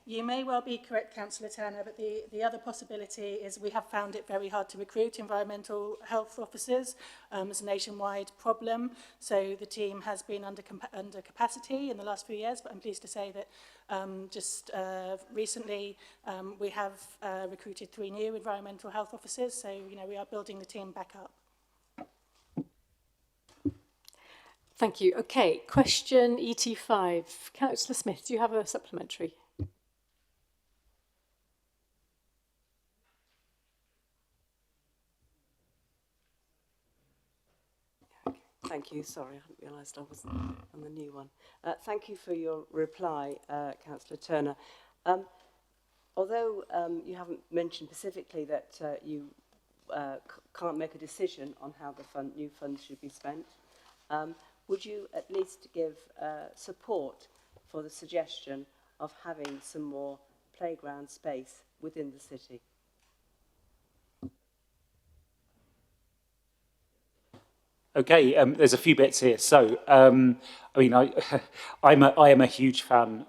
You may well be correct, Councillor Turner, but the other possibility is we have found it very hard to recruit environmental health officers. It's a nationwide problem, so the team has been under capacity in the last few years, but I'm pleased to say that just recently we have recruited 3 new environmental health officers, so we are building the team back up. Thank you. Okay, question ET5. Councillor Smith, do you have a supplementary? Thank you. Sorry, I hadn't realised I wasn't on the new one. Thank you for your reply, Councillor Turner. Although you haven't mentioned specifically that you can't make a decision on how the new funds should be spent, would you at least give support for the suggestion of having some more playground space within the city? Okay, there's a few bits here. So, I mean, I am a huge fan,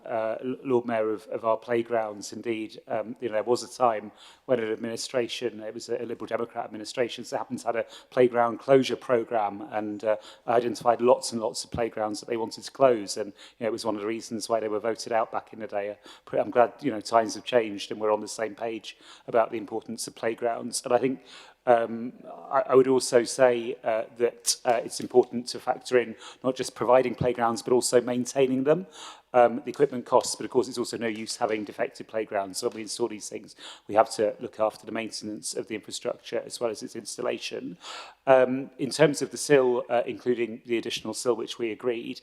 Lord Mayor, of our playgrounds. Indeed, you know, there was a time when an administration, it was a Liberal Democrat administration, so happened to have a playground closure programme, and identified lots and lots of playgrounds that they wanted to close, and you know, it was one of the reasons why they were voted out back in the day. I'm glad, you know, times have changed and we're on the same page about the importance of playgrounds. And I think I would also say that it's important to factor in not just providing playgrounds, but also maintaining them. The equipment costs, but of course it's also no use having defective playgrounds. So when we install these things, we have to look after the maintenance of the infrastructure as well as its installation. In terms of the SIL, including the additional SIL which we agreed,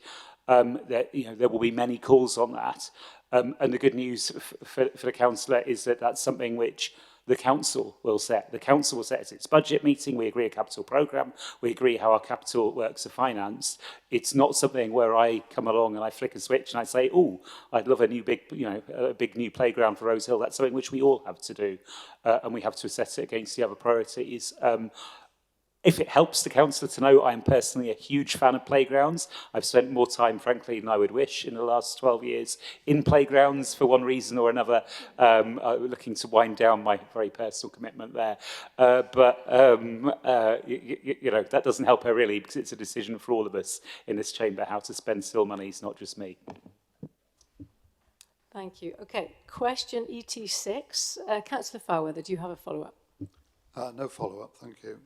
that, you know, there will be many calls on that. And the good news for the councillor is that that's something which the council will set. The council will set at its budget meeting. We agree a capital programme. We agree how our capital works are financed. It's not something where I come along and I flick a switch and I say, oh, I'd love a new big, you know, a big new playground for Rose Hill. That's something which we all have to do. And we have to assess it against the other priorities. If it helps the councillor to know, I am personally a huge fan of playgrounds. I've spent more time, frankly, than I would wish in the last 12 years in playgrounds for one reason or another, looking to wind down my very personal commitment there. You know, that doesn't help her really, because it's a decision for all of us in this chamber how to spend SIL monies, not just me. Thank you. Okay, question ET6. Councillor Fairweather, do you have a follow-up? No follow-up, thank you.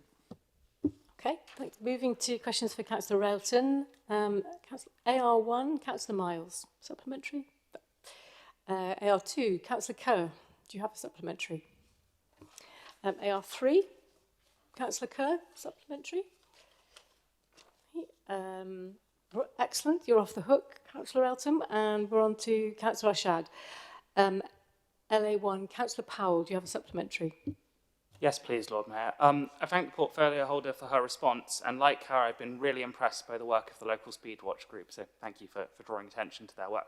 Okay, thanks. Moving to questions for Councillor Railton. AR1, Councillor Miles, supplementary. AR2, Councillor Kerr, do you have a supplementary? AR3, Councillor Kerr, supplementary. Excellent, you're off the hook, Councillor Eltham, and we're on to Councillor Ashad. LA1, Councillor Powell, do you have a supplementary? Yes, please, Lord Mayor. I thank the portfolio holder for her response, and like her, I've been really impressed by the work of the local Speed Watch group, so thank you for drawing attention to their work.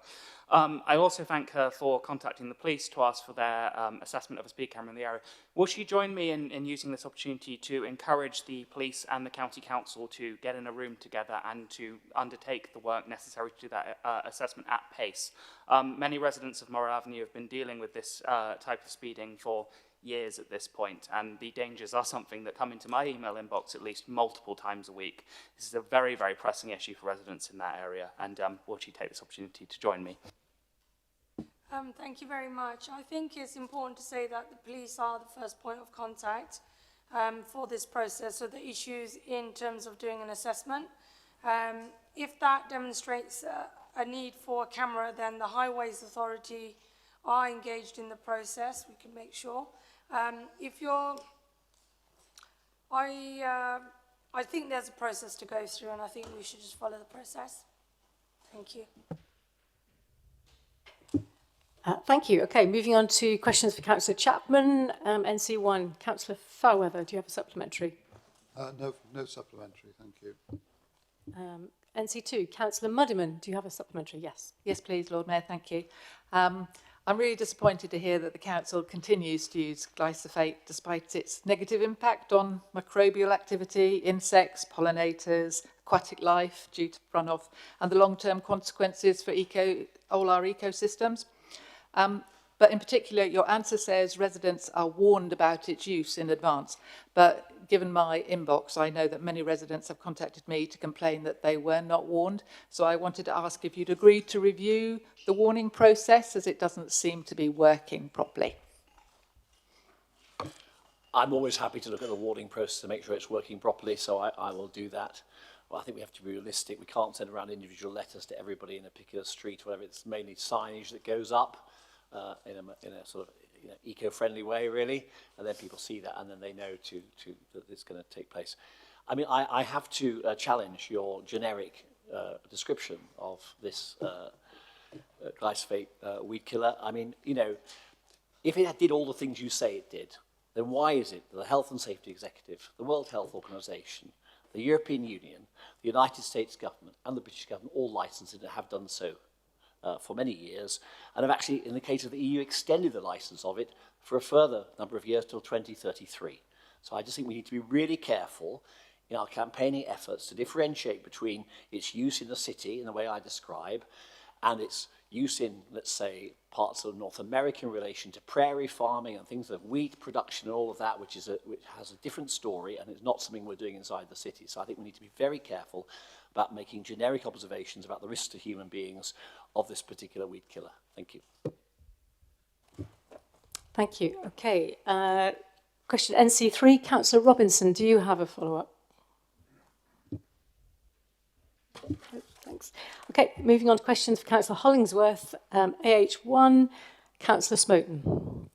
I also thank her for contacting the police to ask for their assessment of a speed camera in the area. Will she join me in using this opportunity to encourage the police and the county council to get in a room together and to undertake the work necessary to do that assessment at pace? Many residents of Morrill Avenue have been dealing with this type of speeding for years at this point, and the dangers are something that come into my email inbox at least multiple times a week. This is a very, very pressing issue for residents in that area, and will she take this opportunity to join me? Thank you very much. I think it's important to say that the police are the first point of contact for this process, so the issues in terms of doing an assessment. If that demonstrates a need for a camera, then the Highways Authority are engaged in the process. We can make sure. I think there's a process to go through, and I think we should just follow the process. Thank you. Thank you. Okay, moving on to questions for Councillor Chapman. NC1, Councillor Fairweather, do you have a supplementary? No supplementary, thank you. NC2, Councillor Muddiman, do you have a supplementary? Yes. Yes, please, Lord Mayor, thank you. I'm really disappointed to hear that the council continues to use glyphosate despite its negative impact on microbial activity, insects, pollinators, aquatic life due to runoff, and the long-term consequences for all our ecosystems. But in particular, your answer says residents are warned about its use in advance. But given my inbox, I know that many residents have contacted me to complain that they were not warned. So I wanted to ask if you'd agreed to review the warning process, as it doesn't seem to be working properly. I'm always happy to look at the warning process to make sure it's working properly, so I will do that. Well, I think we have to be realistic. We can't send around individual letters to everybody in a particular street, whatever. It's mainly signage that goes up in a sort of eco-friendly way, really, and then people see that and then they know that it's going to take place. I mean, I have to challenge your generic description of this glyphosate weed killer. I mean, you know, if it did all the things you say it did, then why is it that the Health and Safety Executive, the World Health Organization, the European Union, the United States government and the British government all licensed it and have done so for many years, and have actually, in the case of the EU, extended the license of it for a further number of years till 2033. So I just think we need to be really careful in our campaigning efforts to differentiate between its use in the city, in the way I describe, and its use in, let's say, parts of North America in relation to prairie farming and things like wheat production and all of that, which has a different story, and it's not something we're doing inside the city. So I think we need to be very careful about making generic observations about the risks to human beings of this particular weed killer. Thank you. Thank you. Okay. Question NC3, Councillor Robinson, do you have a follow-up? No, thanks. Okay, moving on to questions for Councillor Hollingsworth. AH1, Councillor Smoten,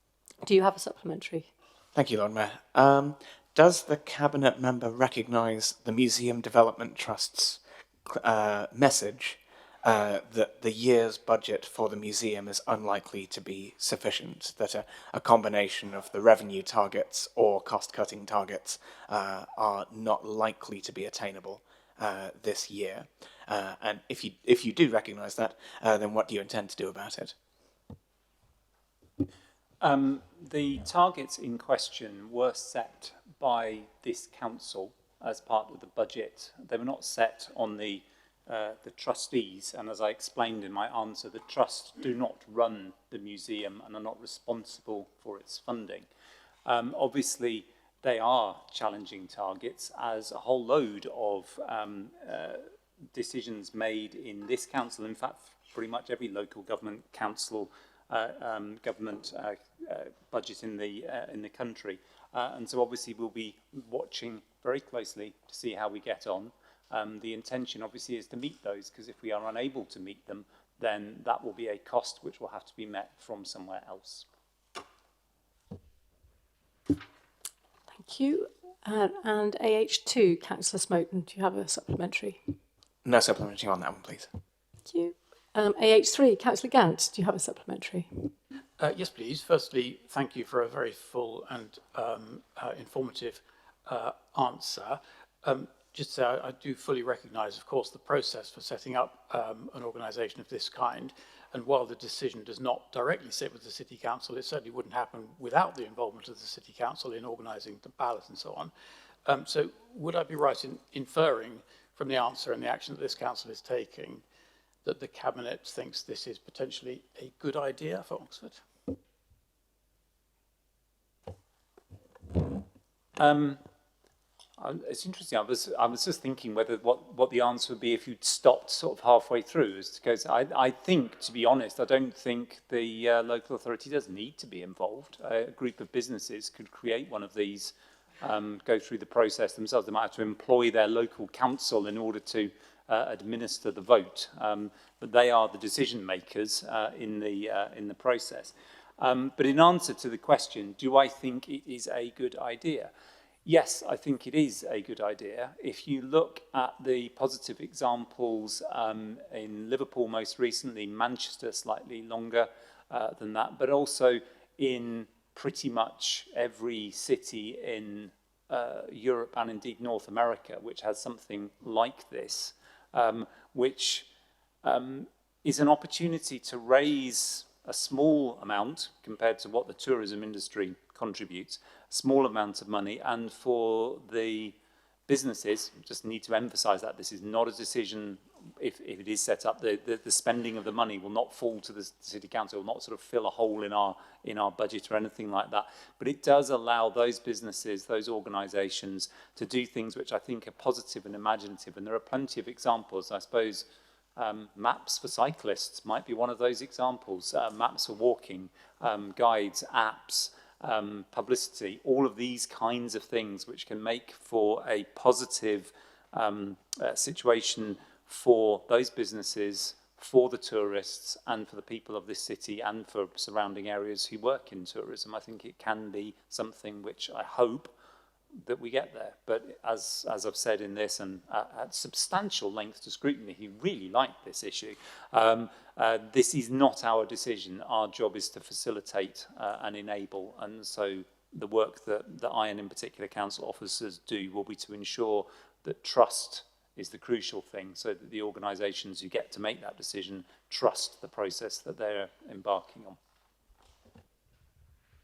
do you have a supplementary? Thank you, Lord Mayor. Does the Cabinet member recognise the Museum Development Trust's message that the year's budget for the museum is unlikely to be sufficient, that a combination of the revenue targets or cost-cutting targets are not likely to be attainable this year? And if you do recognise that, then what do you intend to do about it? The targets in question were set by this council as part of the budget. They were not set on the trustees, and as I explained in my answer, the trusts do not run the museum and are not responsible for its funding. Obviously, they are challenging targets, as a whole load of decisions made in this council, in fact, pretty much every local government council government budget in the country, and so obviously we'll be watching very closely to see how we get on. The intention obviously is to meet those, because if we are unable to meet them, then that will be a cost which will have to be met from somewhere else. Thank you. And AH2, Councillor Smoten, do you have a supplementary? No supplementary on that one, please. Thank you. AH3, Councillor Gant, do you have a supplementary? Yes, please. Firstly, thank you for a very full and informative answer. Just to say, I do fully recognise, of course, the process for setting up an organisation of this kind. And while the decision does not directly sit with the City Council, it certainly wouldn't happen without the involvement of the City Council in organising the ballot and so on. So would I be right in inferring from the answer and the action that this council is taking that the Cabinet thinks this is potentially a good idea for Oxford? It's interesting. I was just thinking whether what the answer would be if you'd stopped sort of halfway through, because I think, to be honest, I don't think the local authority does need to be involved. A group of businesses could create one of these, go through the process themselves. They might have to employ their local council in order to administer the vote, but they are the decision makers in the process. But in answer to the question, do I think it is a good idea? Yes, I think it is a good idea. If you look at the positive examples in Liverpool most recently, Manchester slightly longer than that, but also in pretty much every city in Europe and indeed North America, which has something like this, which is an opportunity to raise a small amount compared to what the tourism industry contributes, a small amount of money, and for the businesses, just need to emphasize that this is not a decision, if it is set up, the spending of the money will not fall to the City Council, will not sort of fill a hole in our budget or anything like that, but it does allow those businesses, those organisations to do things which I think are positive and imaginative, and there are plenty of examples. I suppose maps for cyclists might be one of those examples, maps for walking, guides, apps, publicity, all of these kinds of things which can make for a positive situation for those businesses, for the tourists, and for the people of this city, and for surrounding areas who work in tourism. I think it can be something which I hope that we get there. But as I've said in this, and at substantial length to scrutiny, he really liked this issue. This is not our decision. Our job is to facilitate and enable. And so the work that I and in particular council officers do will be to ensure that trust is the crucial thing, so that the organisations who get to make that decision trust the process that they're embarking on.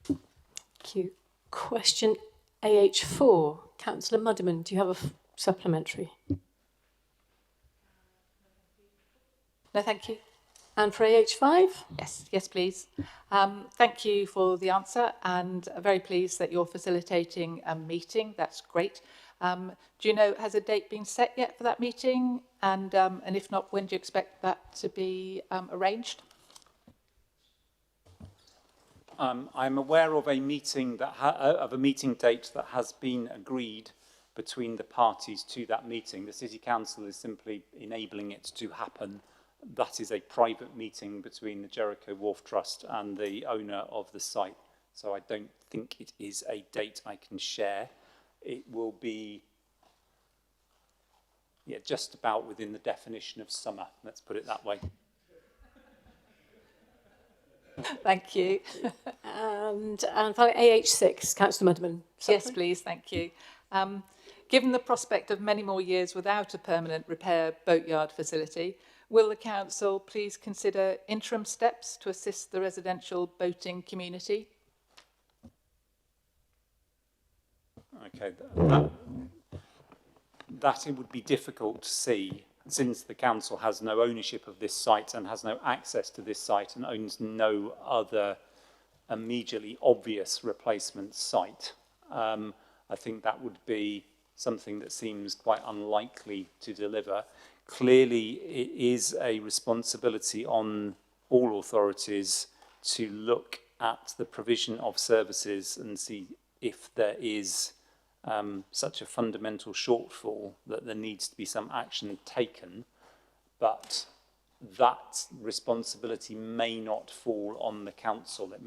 Thank you. Question AH4, Councillor Muddiman, do you have a supplementary? No, thank you. And for AH5? Yes, please. Thank you for the answer, and I'm very pleased that you're facilitating a meeting. That's great. Do you know, has a date been set yet for that meeting? And if not, when do you expect that to be arranged? I'm aware of a meeting of a meeting date that has been agreed between the parties to that meeting. The City Council is simply enabling it to happen. That is a private meeting between the Jericho Wharf Trust and the owner of the site. So I don't think it is a date I can share. It will be just about within the definition of summer, let's put it that way. Thank you. And finally, AH6, Councillor Muddiman. Yes, please, thank you. Given the prospect of many more years without a permanent repair boatyard facility, will the council please consider interim steps to assist the residential boating community? Okay, that it would be difficult to see, since the council has no ownership of this site and has no access to this site and owns no other immediately obvious replacement site. I think that would be something that seems quite unlikely to deliver. Clearly, it is a responsibility on all authorities to look at the provision of services and see if there is such a fundamental shortfall that there needs to be some action taken, but that responsibility may not fall on the council. It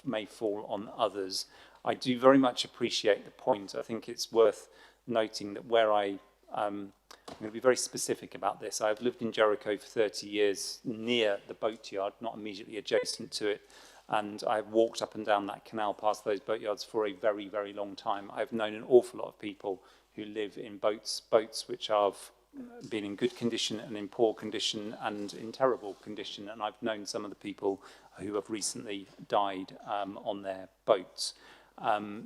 may fall on others. I do very much appreciate the point. I think it's worth noting that where I'm going to be very specific about this. I've lived in Jericho for 30 years near the boatyard, not immediately adjacent to it. And I've walked up and down that canal past those boatyards for a very, very long time. I've known an awful lot of people who live in boats which have been in good condition and in poor condition and in terrible condition. And I've known some of the people who have recently died on their boats.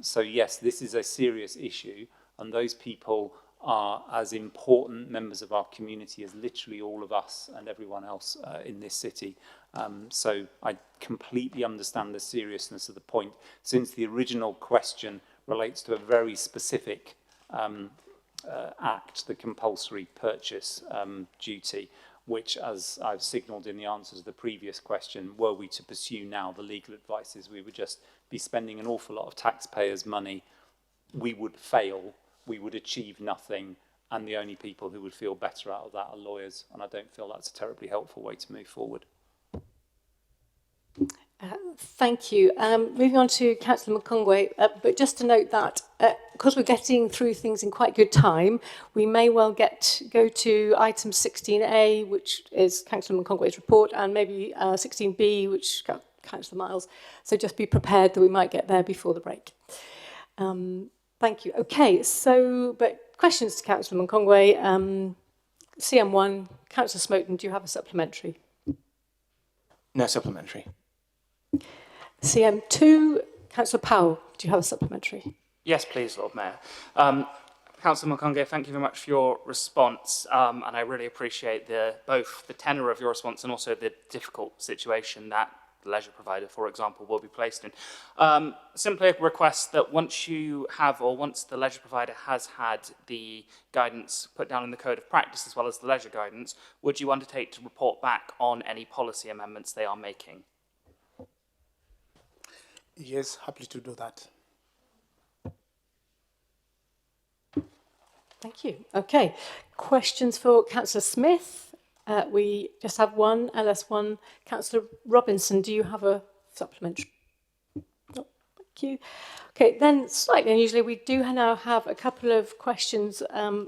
So yes, this is a serious issue, and those people are as important members of our community as literally all of us and everyone else in this city. So I completely understand the seriousness of the point, since the original question relates to a very specific act, the compulsory purchase duty, which, as I've signalled in the answer to the previous question, were we to pursue now, the legal advice is we would just be spending an awful lot of taxpayers' money. We would fail, we would achieve nothing, and the only people who would feel better out of that are lawyers, and I don't feel that's a terribly helpful way to move forward. Thank you. Moving on to Councillor Mukongwe, but just to note that because we're getting through things in quite good time, we may well go to item 16A, which is Councillor Mukongwe's report, and maybe 16B, which Councillor Miles. So just be prepared that we might get there before the break. Thank you. Okay, so, but questions to Councillor Mukongwe. CM1, Councillor Smoten, do you have a supplementary? No supplementary. CM2, Councillor Powell, do you have a supplementary? Yes, please, Lord Mayor. Councillor Mukongwe, thank you very much for your response, and I really appreciate both the tenor of your response and also the difficult situation that the leisure provider, for example, will be placed in. Simply a request that once the leisure provider has had the guidance put down in the Code of Practice as well as the leisure guidance, would you undertake to report back on any policy amendments they are making? Yes, happy to do that. Thank you. Okay, questions for Councillor Smith? We just have one, LS1. Councillor Robinson, do you have a supplementary? No, thank you. Okay, then slightly unusually, we do now have a couple of questions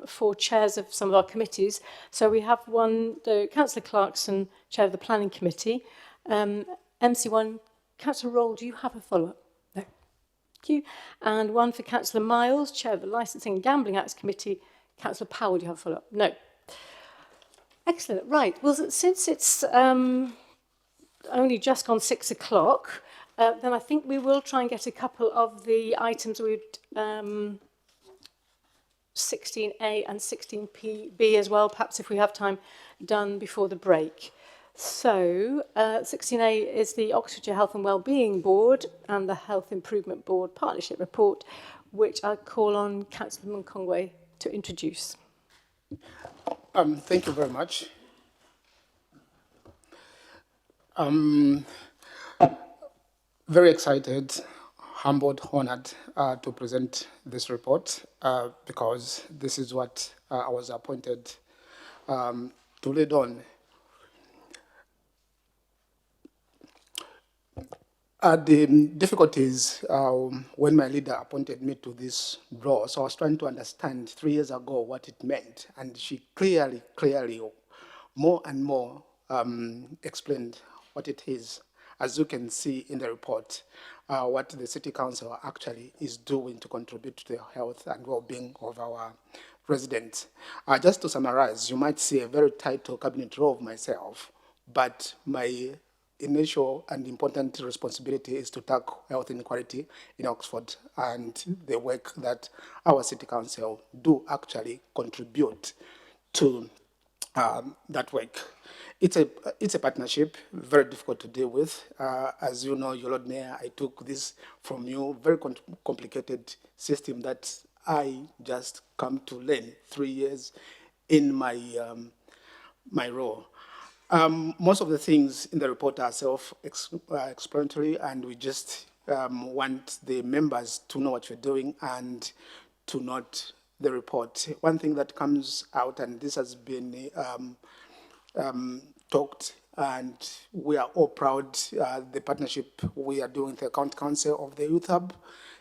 for chairs of some of our committees. So we have one, Councillor Clarkson, Chair of the Planning Committee. MC1, Councillor Roll, do you have a follow-up? No. Thank you. And one for Councillor Miles, Chair of the Licensing and Gambling Acts Committee. Councillor Powell, do you have a follow-up? No. Excellent. Right. Well, since it's only just gone 6 o'clock, then I think we will try and get a couple of the items we would 16A and 16B as well, perhaps if we have time, done before the break. So 16A is the Oxfordshire Health and Wellbeing Board and the Health Improvement Board Partnership Report, which I'll call on Councillor Mukongwe to introduce. Thank you very much. Very excited, humbled, honored to present this report because this is what I was appointed to lead on. The difficulties when my leader appointed me to this role, so I was trying to understand 3 years ago what it meant, and she clearly, more and more explained what it is. As you can see in the report, what the City Council actually is doing to contribute to the health and well-being of our residents. Just to summarize, you might see a very title cabinet role of myself, but my initial and important responsibility is to tackle health inequality in Oxford, and the work that our City Council do actually contribute to that work. It's a partnership, very difficult to deal with. As you know, your Lord Mayor, I took this from you, very complicated system that I just come to learn 3 years in my my role. Most of the things in the report are self-explanatory, and we just want the members to know what you're doing and to note the report. One thing that comes out, and this has been talked, and we are all proud, the partnership we are doing with the County Council of the Youth Hub.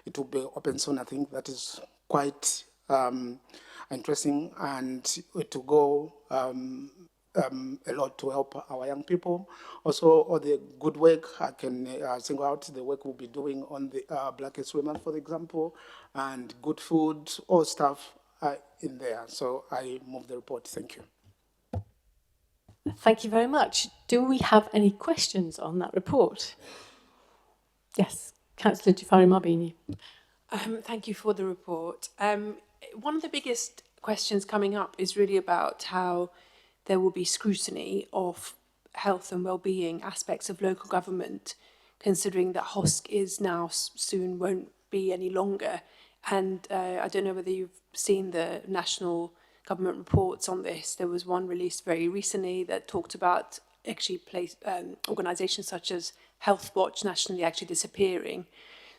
It will be open soon. I think that is quite interesting, and it will go a lot to help our young people. Also, all the good work I can single out, the work we'll be doing on the Black History Month, for example, and good food, all stuff in there. So I move the report. Thank you. Thank you very much. Do we have any questions on that report? Yes, Councillor Jafari Marbini. Thank you for the report. One of the biggest questions coming up is really about how there will be scrutiny of health and well-being aspects of local government, considering that HOSC is now soon won't be any longer. And I don't know whether you've seen the national government reports on this. There was one released very recently that talked about actually organisations such as Health Watch nationally actually disappearing.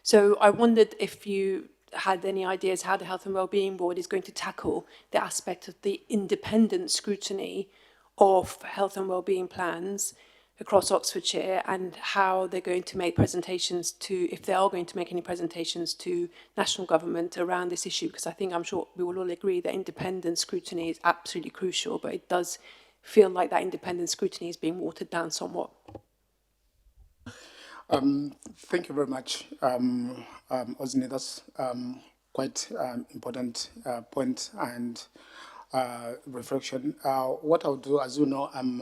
So I wondered if you had any ideas how the Health and Wellbeing Board is going to tackle the aspect of the independent scrutiny of health and wellbeing plans across Oxfordshire, and how they're going to make presentations to, if they are going to make any presentations to national government around this issue, because I'm sure we will all agree that independent scrutiny is absolutely crucial, but it does feel like that independent scrutiny is being watered down somewhat. Thank you very much, Osni. That's quite important point and reflection. What I'll do, as you know, I'm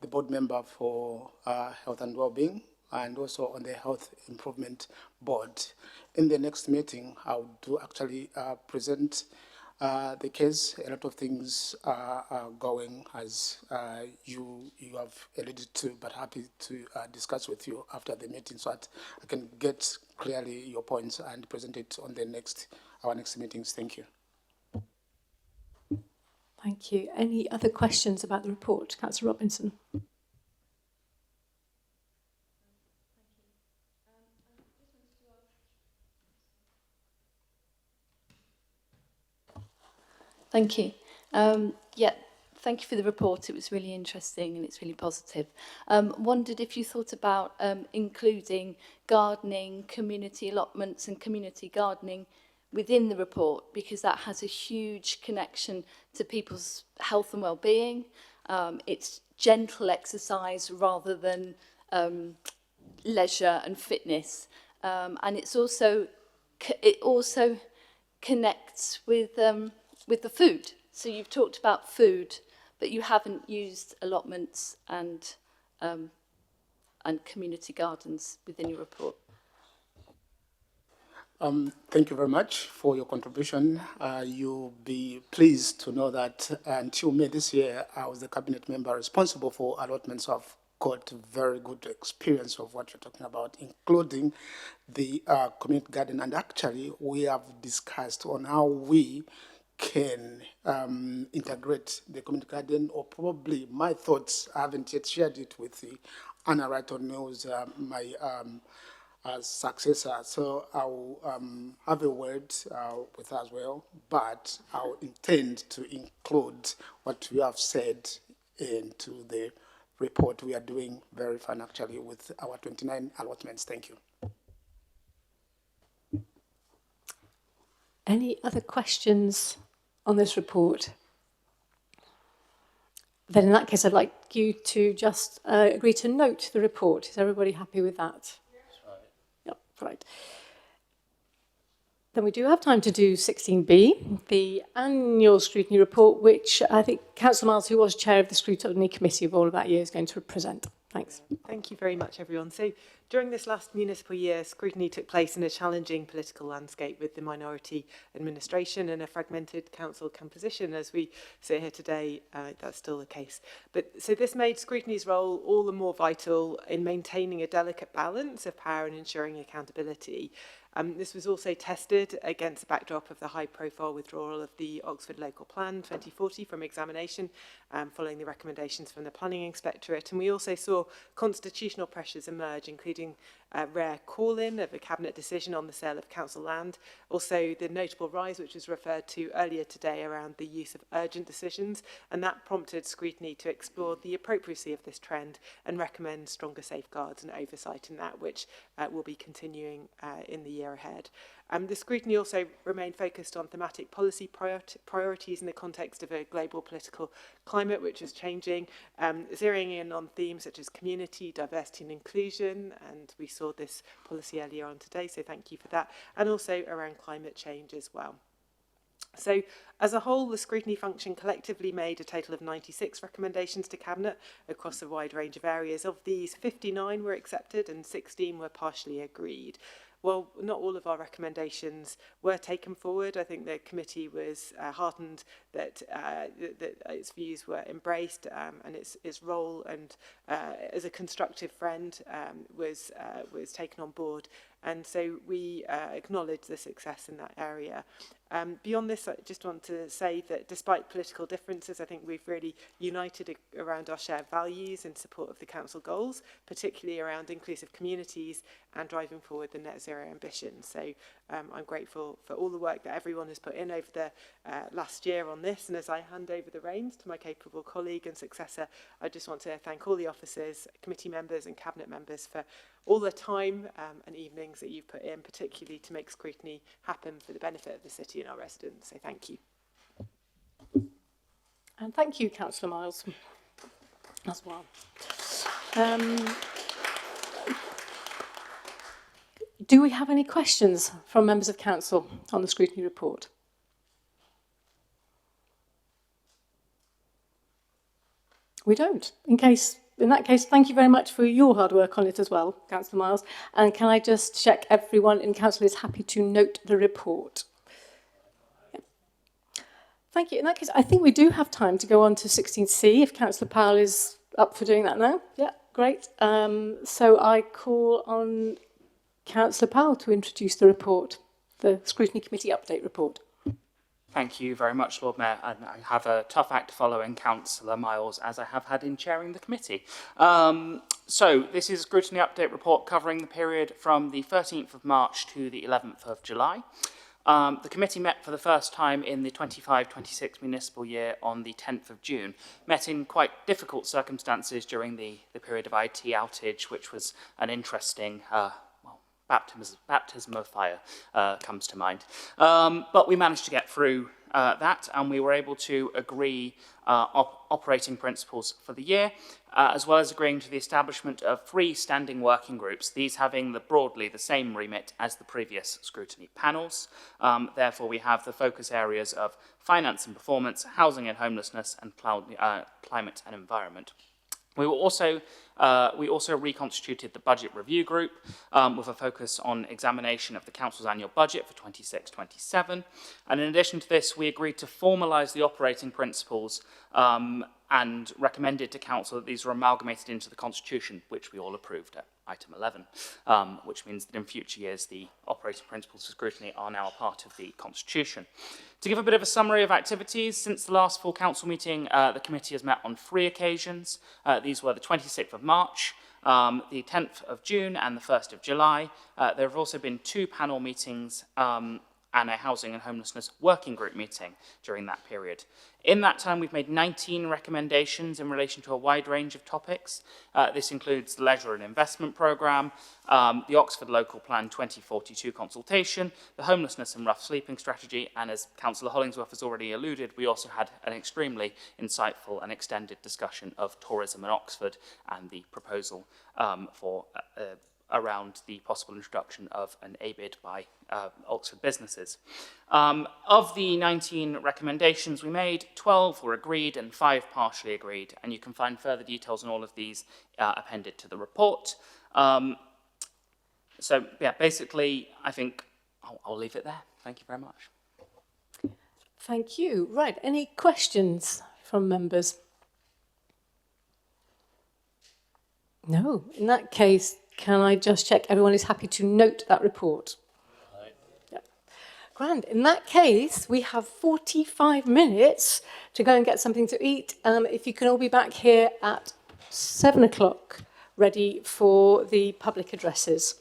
the board member for Health and Wellbeing, and also on the Health Improvement Board. In the next meeting, I'll do actually present the case. A lot of things are going as you have alluded to, but happy to discuss with you after the meeting so that I can get clearly your points and present it on the our next meetings. Thank you. Thank you. Any other questions about the report? Councillor Robinson. Thank you. Thank you for the report. It was really interesting and it's really positive. Wondered if you thought about including gardening, community allotments and community gardening within the report, because that has a huge connection to people's health and well-being. It's gentle exercise rather than leisure and fitness, and it also connects with the food. So you've talked about food, but you haven't used allotments and community gardens within your report. Thank you very much for your contribution. You'll be pleased to know that until May this year, I was the cabinet member responsible for allotments. So I've got very good experience of what you're talking about, including the community garden. And actually, we have discussed on how we can integrate the community garden, or probably my thoughts. I haven't yet shared it with the Anna Wrighton, who's my successor. So I'll have a word with her as well, but I'll intend to include what you have said into the report. We are doing very fine actually with our 29 allotments. Thank you. Any other questions on this report? Then in that case, I'd like you to just agree to note the report. Is everybody happy with that? Yep, right. Then we do have time to do 16B, the annual scrutiny report, which I think Councillor Miles, who was chair of the scrutiny committee of all of that year, is going to present. Thanks. Thank you very much, everyone. So during this last municipal year, scrutiny took place in a challenging political landscape with the minority administration and a fragmented council composition. As we sit here today, that's still the case. So this made scrutiny's role all the more vital in maintaining a delicate balance of power and ensuring accountability. This was also tested against the backdrop of the high-profile withdrawal of the Oxford Local Plan 2040 from examination, following the recommendations from the Planning Inspectorate. And we also saw constitutional pressures emerge, including a rare call-in of a cabinet decision on the sale of council land. Also, the notable rise, which was referred to earlier today, around the use of urgent decisions, and that prompted scrutiny to explore the appropriacy of this trend and recommend stronger safeguards and oversight in that, which will be continuing in the year ahead. The scrutiny also remained focused on thematic policy priorities in the context of a global political climate which is changing, zeroing in on themes such as community, diversity and inclusion, and we saw this policy earlier on today, so thank you for that, and also around climate change as well. So, as a whole, the scrutiny function collectively made a total of 96 recommendations to Cabinet across a wide range of areas. Of these, 59 were accepted and 16 were partially agreed. Well, not all of our recommendations were taken forward. I think the committee was heartened that, that its views were embraced and its role and as a constructive friend was taken on board. And so we acknowledge the success in that area. Beyond this, I just want to say that despite political differences, I think we've really united around our shared values in support of the council goals, particularly around inclusive communities and driving forward the net zero ambition. So I'm grateful for all the work that everyone has put in over the last year on this. And as I hand over the reins to my capable colleague and successor, I just want to thank all the officers, committee members and cabinet members for all the time and evenings that you've put in, particularly to make scrutiny happen for the benefit of the city and our residents. So thank you. And thank you, Councillor Miles, as well. Do we have any questions from members of council on the scrutiny report? We don't. In that case, thank you very much for your hard work on it as well, Councillor Miles. And can I just check everyone in council is happy to note the report? Yeah. Thank you. In that case, I think we do have time to go on to 16C, if Councillor Powell is up for doing that now. Yeah, great. So I call on Councillor Powell to introduce the report, the Scrutiny Committee Update Report. Thank you very much, Lord Mayor. And I have a tough act to follow in Councillor Miles, as I have had in chairing the committee. So this is a Scrutiny Update Report covering the period from the 13th of March to the 11th of July. The committee met for the first time in the 25-26 municipal year on the 10th of June, met in quite difficult circumstances during the period of IT outage, which was an interesting baptism of fire comes to mind. But we managed to get through that, and we were able to agree operating principles for the year, as well as agreeing to the establishment of 3 standing working groups, these having broadly the same remit as the previous scrutiny panels. Therefore, we have the focus areas of finance and performance, housing and homelessness, and climate and environment. We also reconstituted the budget review group with a focus on examination of the council's annual budget for 26-27. And in addition to this, we agreed to formalise the operating principles and recommended to council that these were amalgamated into the constitution, which we all approved at item 11, which means that in future years the operating principles of scrutiny are now a part of the constitution. To give a bit of a summary of activities, since the last full council meeting, the committee has met on 3 occasions. These were the 26th of March, the 10th of June and the 1st of July. There have also been 2 panel meetings and a housing and homelessness working group meeting during that period. In that time, we've made 19 recommendations in relation to a wide range of topics. This includes the Leisure and Investment Programme, the Oxford Local Plan 2042 consultation, the Homelessness and Rough Sleeping Strategy, and as Councillor Hollingsworth has already alluded, we also had an extremely insightful and extended discussion of tourism in Oxford and the proposal for around the possible introduction of an ABID by Oxford businesses. Of the 19 recommendations we made, 12 were agreed and 5 partially agreed, and you can find further details on all of these appended to the report. So, yeah, basically, I think I'll leave it there. Thank you very much. Thank you. Right, any questions from members? No, in that case, can I just check everyone is happy to note that report? Right. Yep. Grand. In that case, we have 45 minutes to go and get something to eat. If you can all be back here at 7 o'clock, ready for the public addresses.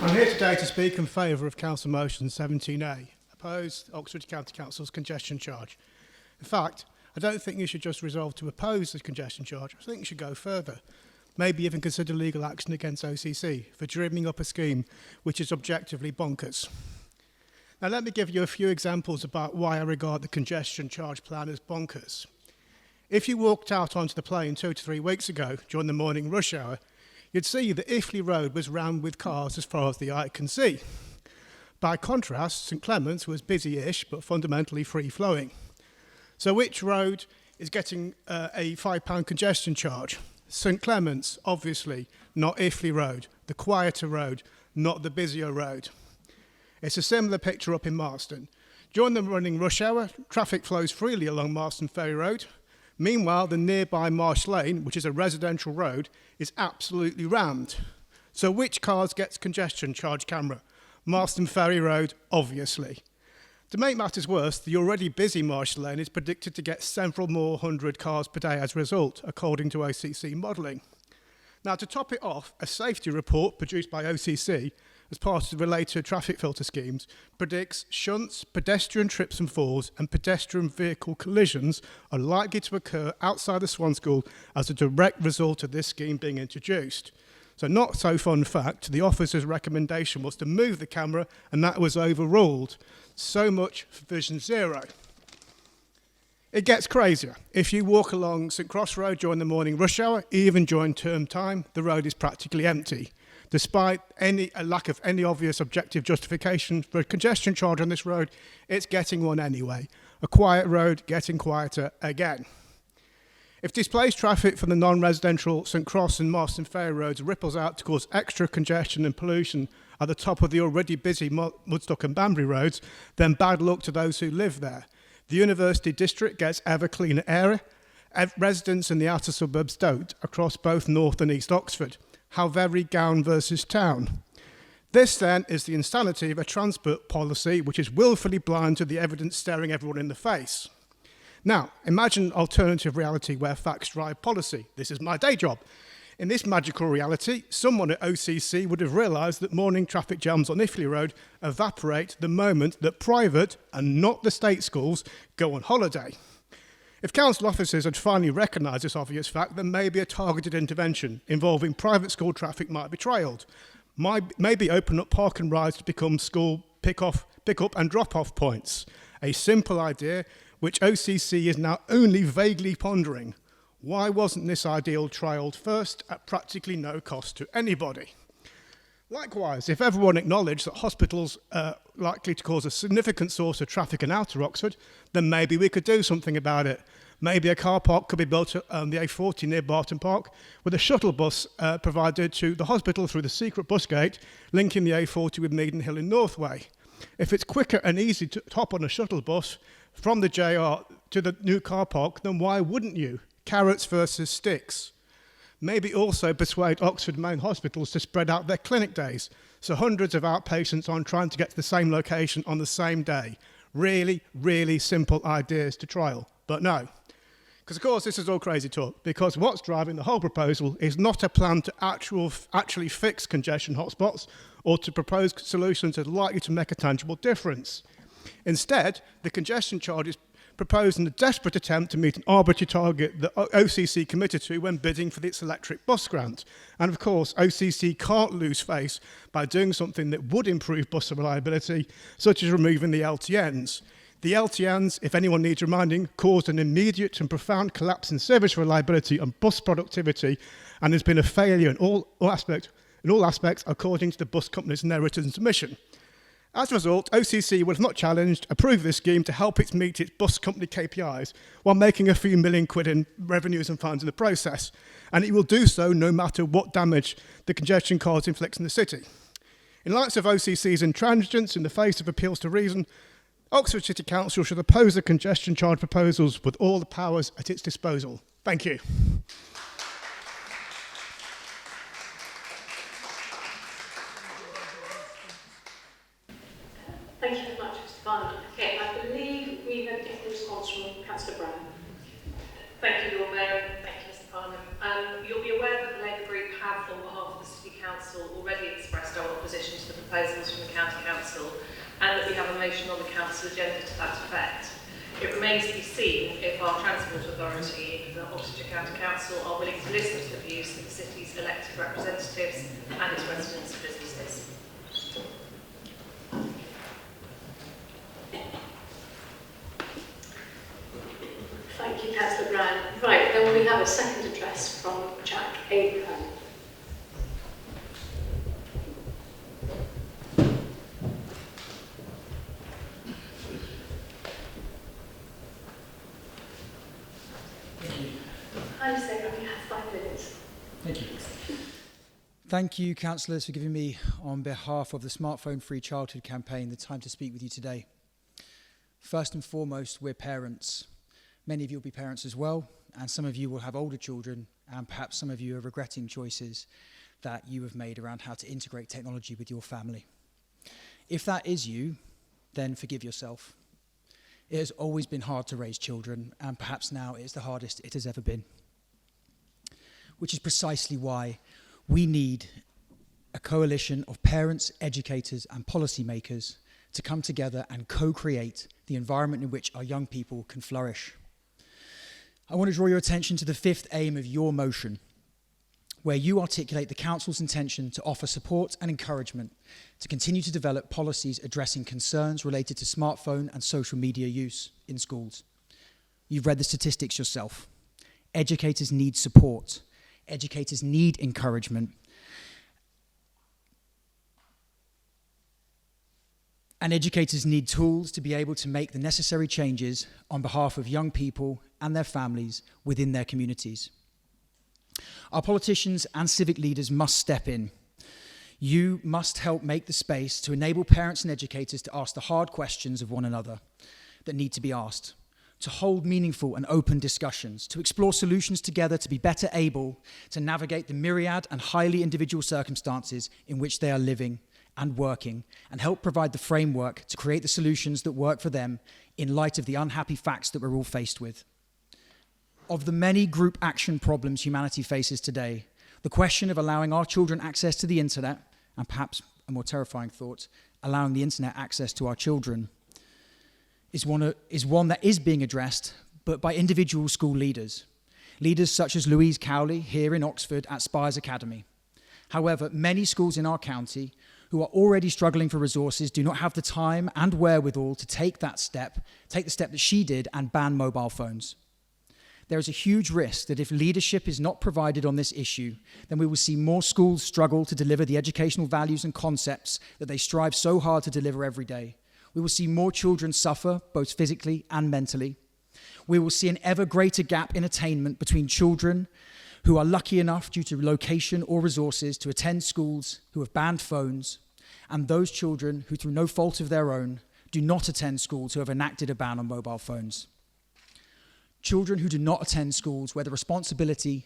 I'm here today to speak in favour of Council Motion 17A, oppose Oxford County Council's congestion charge. In fact, I don't think you should just resolve to oppose the congestion charge. I think you should go further. Maybe even consider legal action against OCC for dreaming up a scheme which is objectively bonkers. Now let me give you a few examples about why I regard the congestion charge plan as bonkers. If you walked out onto the plain 2 to 3 weeks ago during the morning rush hour, you'd see that Iffley Road was rammed with cars as far as the eye can see. By contrast, St Clement's was busy-ish but fundamentally free-flowing. So which road is getting a £5 congestion charge? St Clement's, obviously, not Iffley Road, the quieter road, not the busier road. It's a similar picture up in Marston. During the running rush hour, traffic flows freely along Marston Ferry Road. Meanwhile, the nearby Marsh Lane, which is a residential road, is absolutely rammed. So which cars gets congestion charge camera? Marston Ferry Road, obviously. To make matters worse, the already busy Marsh Lane is predicted to get several more hundred cars per day as a result, according to OCC modelling. Now, to top it off, a safety report produced by OCC as part of the related traffic filter schemes predicts shunts, pedestrian trips and falls and pedestrian vehicle collisions are likely to occur outside the Swan School as a direct result of this scheme being introduced. So not so fun fact, the officer's recommendation was to move the camera and that was overruled. So much for Vision Zero. It gets crazier. If you walk along St Cross Road during the morning rush hour, even during term time, the road is practically empty. Despite a lack of any obvious objective justification for a congestion charge on this road, it's getting one anyway. A quiet road getting quieter again. If displaced traffic from the non-residential St Cross and Marston Ferry roads ripples out to cause extra congestion and pollution at the top of the already busy Woodstock and Banbury roads, then bad luck to those who live there. The University District gets ever cleaner air. Residents in the outer suburbs don't, across both North and East Oxford. How very Gown versus Town. This, then, is the insanity of a transport policy which is willfully blind to the evidence staring everyone in the face. Now, imagine an alternative reality where facts drive policy. This is my day job. In this magical reality, someone at OCC would have realised that morning traffic jams on Iffley Road evaporate the moment that private, and not the state schools, go on holiday. If council officers had finally recognised this obvious fact, then maybe a targeted intervention involving private school traffic might be trailed. Maybe open up park and rides to become school pick up and drop off points. A simple idea which OCC is now only vaguely pondering. Why wasn't this ideal trialled first at practically no cost to anybody? Likewise, if everyone acknowledged that hospitals are likely to cause a significant source of traffic in outer Oxford, then maybe we could do something about it. Maybe a car park could be built on the A40 near Barton Park with a shuttle bus provided to the hospital through the secret bus gate linking the A40 with Meaden Hill in Northway. If it's quicker and easy to hop on a shuttle bus from the JR to the new car park, then why wouldn't you? Carrots versus sticks. Maybe also persuade Oxford main hospitals to spread out their clinic days, so hundreds of outpatients aren't trying to get to the same location on the same day. Really, really simple ideas to trial, but no. Because of course this is all crazy talk, because what's driving the whole proposal is not a plan to actually fix congestion hotspots or to propose solutions that are likely to make a tangible difference. Instead, the congestion charge is proposed in a desperate attempt to meet an arbitrary target that OCC committed to when bidding for its electric bus grant. And of course, OCC can't lose face by doing something that would improve bus reliability, such as removing the LTNs. The LTNs, if anyone needs reminding, caused an immediate and profound collapse in service reliability and bus productivity, and has been a failure in all aspects according to the bus company's narrative mission. As a result, OCC will have not challenged, approved this scheme to help it meet its bus company KPIs while making a few million quid in revenues and funds in the process. And it will do so no matter what damage the congestion cause inflicts in the city. In light of OCC's intransigence in the face of appeals to reason, Oxford City Council should oppose the congestion charge proposals with all the powers at its disposal. Thank you. Thank you very much, Mr. Barnum. Okay, I believe we have a response from Councillor Brown. Thank you, Lord Mayor, and thank you, Mr. Barnum. You'll be aware that the Labour Group have, on behalf of the City Council, already expressed our opposition to the proposals from the County Council, and that we have a motion on the Council agenda to that effect. It remains to be seen if our Transport Authority, the Oxfordshire County Council, are willing to listen to the views of the city's elected representatives and its residents and businesses. Thank you, Councillor Brown. Right, then we have a second address from Jack Abraham. Hi, Mr. Abraham, you have 5 minutes. Thank you. Thank you, councillors, for giving me, on behalf of the Smartphone Free Childhood campaign, the time to speak with you today. First and foremost, we're parents. Many of you will be parents as well, and some of you will have older children, and perhaps some of you are regretting choices that you have made around how to integrate technology with your family. If that is you, then forgive yourself. It has always been hard to raise children, and perhaps now it is the hardest it has ever been. Which is precisely why we need a coalition of parents, educators, and policymakers to come together and co-create the environment in which our young people can flourish. I want to draw your attention to the 5th aim of your motion, where you articulate the Council's intention to offer support and encouragement to continue to develop policies addressing concerns related to smartphone and social media use in schools. You've read the statistics yourself. Educators need support. Educators need encouragement. And educators need tools to be able to make the necessary changes on behalf of young people and their families within their communities. Our politicians and civic leaders must step in. You must help make the space to enable parents and educators to ask the hard questions of one another that need to be asked, to hold meaningful and open discussions, to explore solutions together to be better able to navigate the myriad and highly individual circumstances in which they are living and working, and help provide the framework to create the solutions that work for them in light of the unhappy facts that we're all faced with. Of the many group action problems humanity faces today, the question of allowing our children access to the internet, and perhaps a more terrifying thought, allowing the internet access to our children, is one that is being addressed, but by individual school leaders. Leaders such as Louise Cowley here in Oxford at Spires Academy. However, many schools in our county who are already struggling for resources do not have the time and wherewithal to take the step that she did and ban mobile phones. There is a huge risk that if leadership is not provided on this issue, then we will see more schools struggle to deliver the educational values and concepts that they strive so hard to deliver every day. We will see more children suffer, both physically and mentally. We will see an ever greater gap in attainment between children who are lucky enough due to location or resources to attend schools who have banned phones, and those children who, through no fault of their own, do not attend schools who have enacted a ban on mobile phones. Children who do not attend schools where the responsibility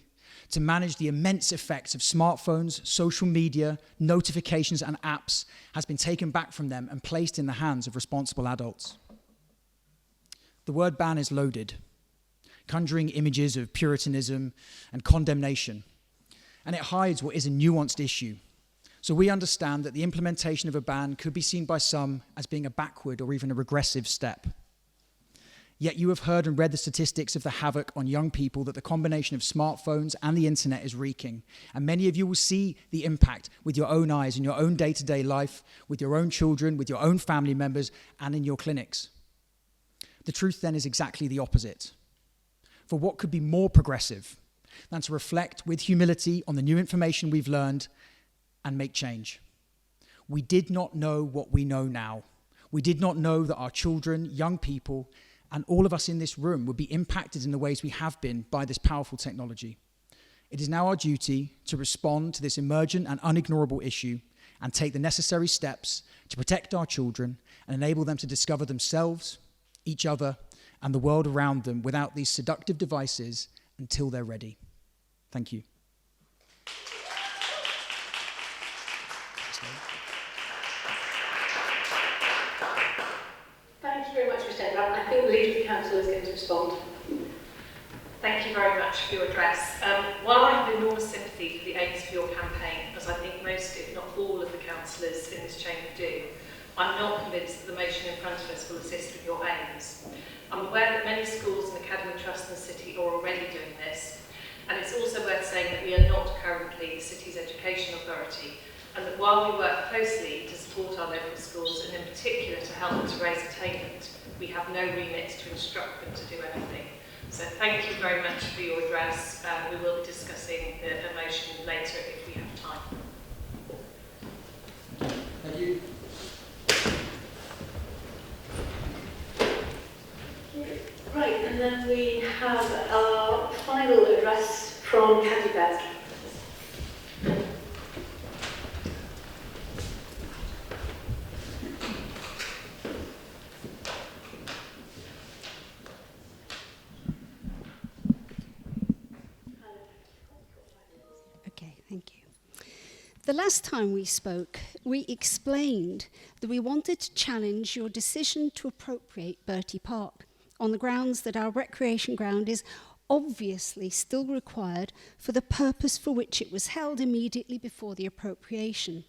to manage the immense effects of smartphones, social media, notifications, and apps has been taken back from them and placed in the hands of responsible adults. The word ban is loaded, conjuring images of Puritanism and condemnation, and it hides what is a nuanced issue. So we understand that the implementation of a ban could be seen by some as being a backward or even a regressive step. Yet you have heard and read the statistics of the havoc on young people that the combination of smartphones and the internet is wreaking. And many of you will see the impact with your own eyes in your own day-to-day life, with your own children, with your own family members, and in your clinics. The truth then is exactly the opposite. For what could be more progressive than to reflect with humility on the new information we've learned and make change? We did not know what we know now. We did not know that our children, young people, and all of us in this room would be impacted in the ways we have been by this powerful technology. It is now our duty to respond to this emergent and unignorable issue and take the necessary steps to protect our children and enable them to discover themselves, each other, and the world around them without these seductive devices until they're ready. Thank you. Thank you very much, Mr. Edward. I think the Leader of the Council is going to respond. Thank you very much for your address. While I have enormous sympathy for the aims for your campaign, as I think most, if not all, of the councillors in this chamber do, I'm not convinced that the motion in front of us will assist with your aims. I'm aware that many schools and academy trusts in the city are already doing this, and it's also worth saying that we are not currently the city's education authority, and that while we work closely to support our local schools, and in particular to help them to raise attainment, we have no remit to instruct them to do anything. So thank you very much for your address. We will be discussing the motion later if we have time. Thank you. Right, and then we have our final address from Cathy Beth. Okay, thank you. The last time we spoke, we explained that we wanted to challenge your decision to appropriate Bertie Park on the grounds that our recreation ground is obviously still required for the purpose for which it was held immediately before the appropriation.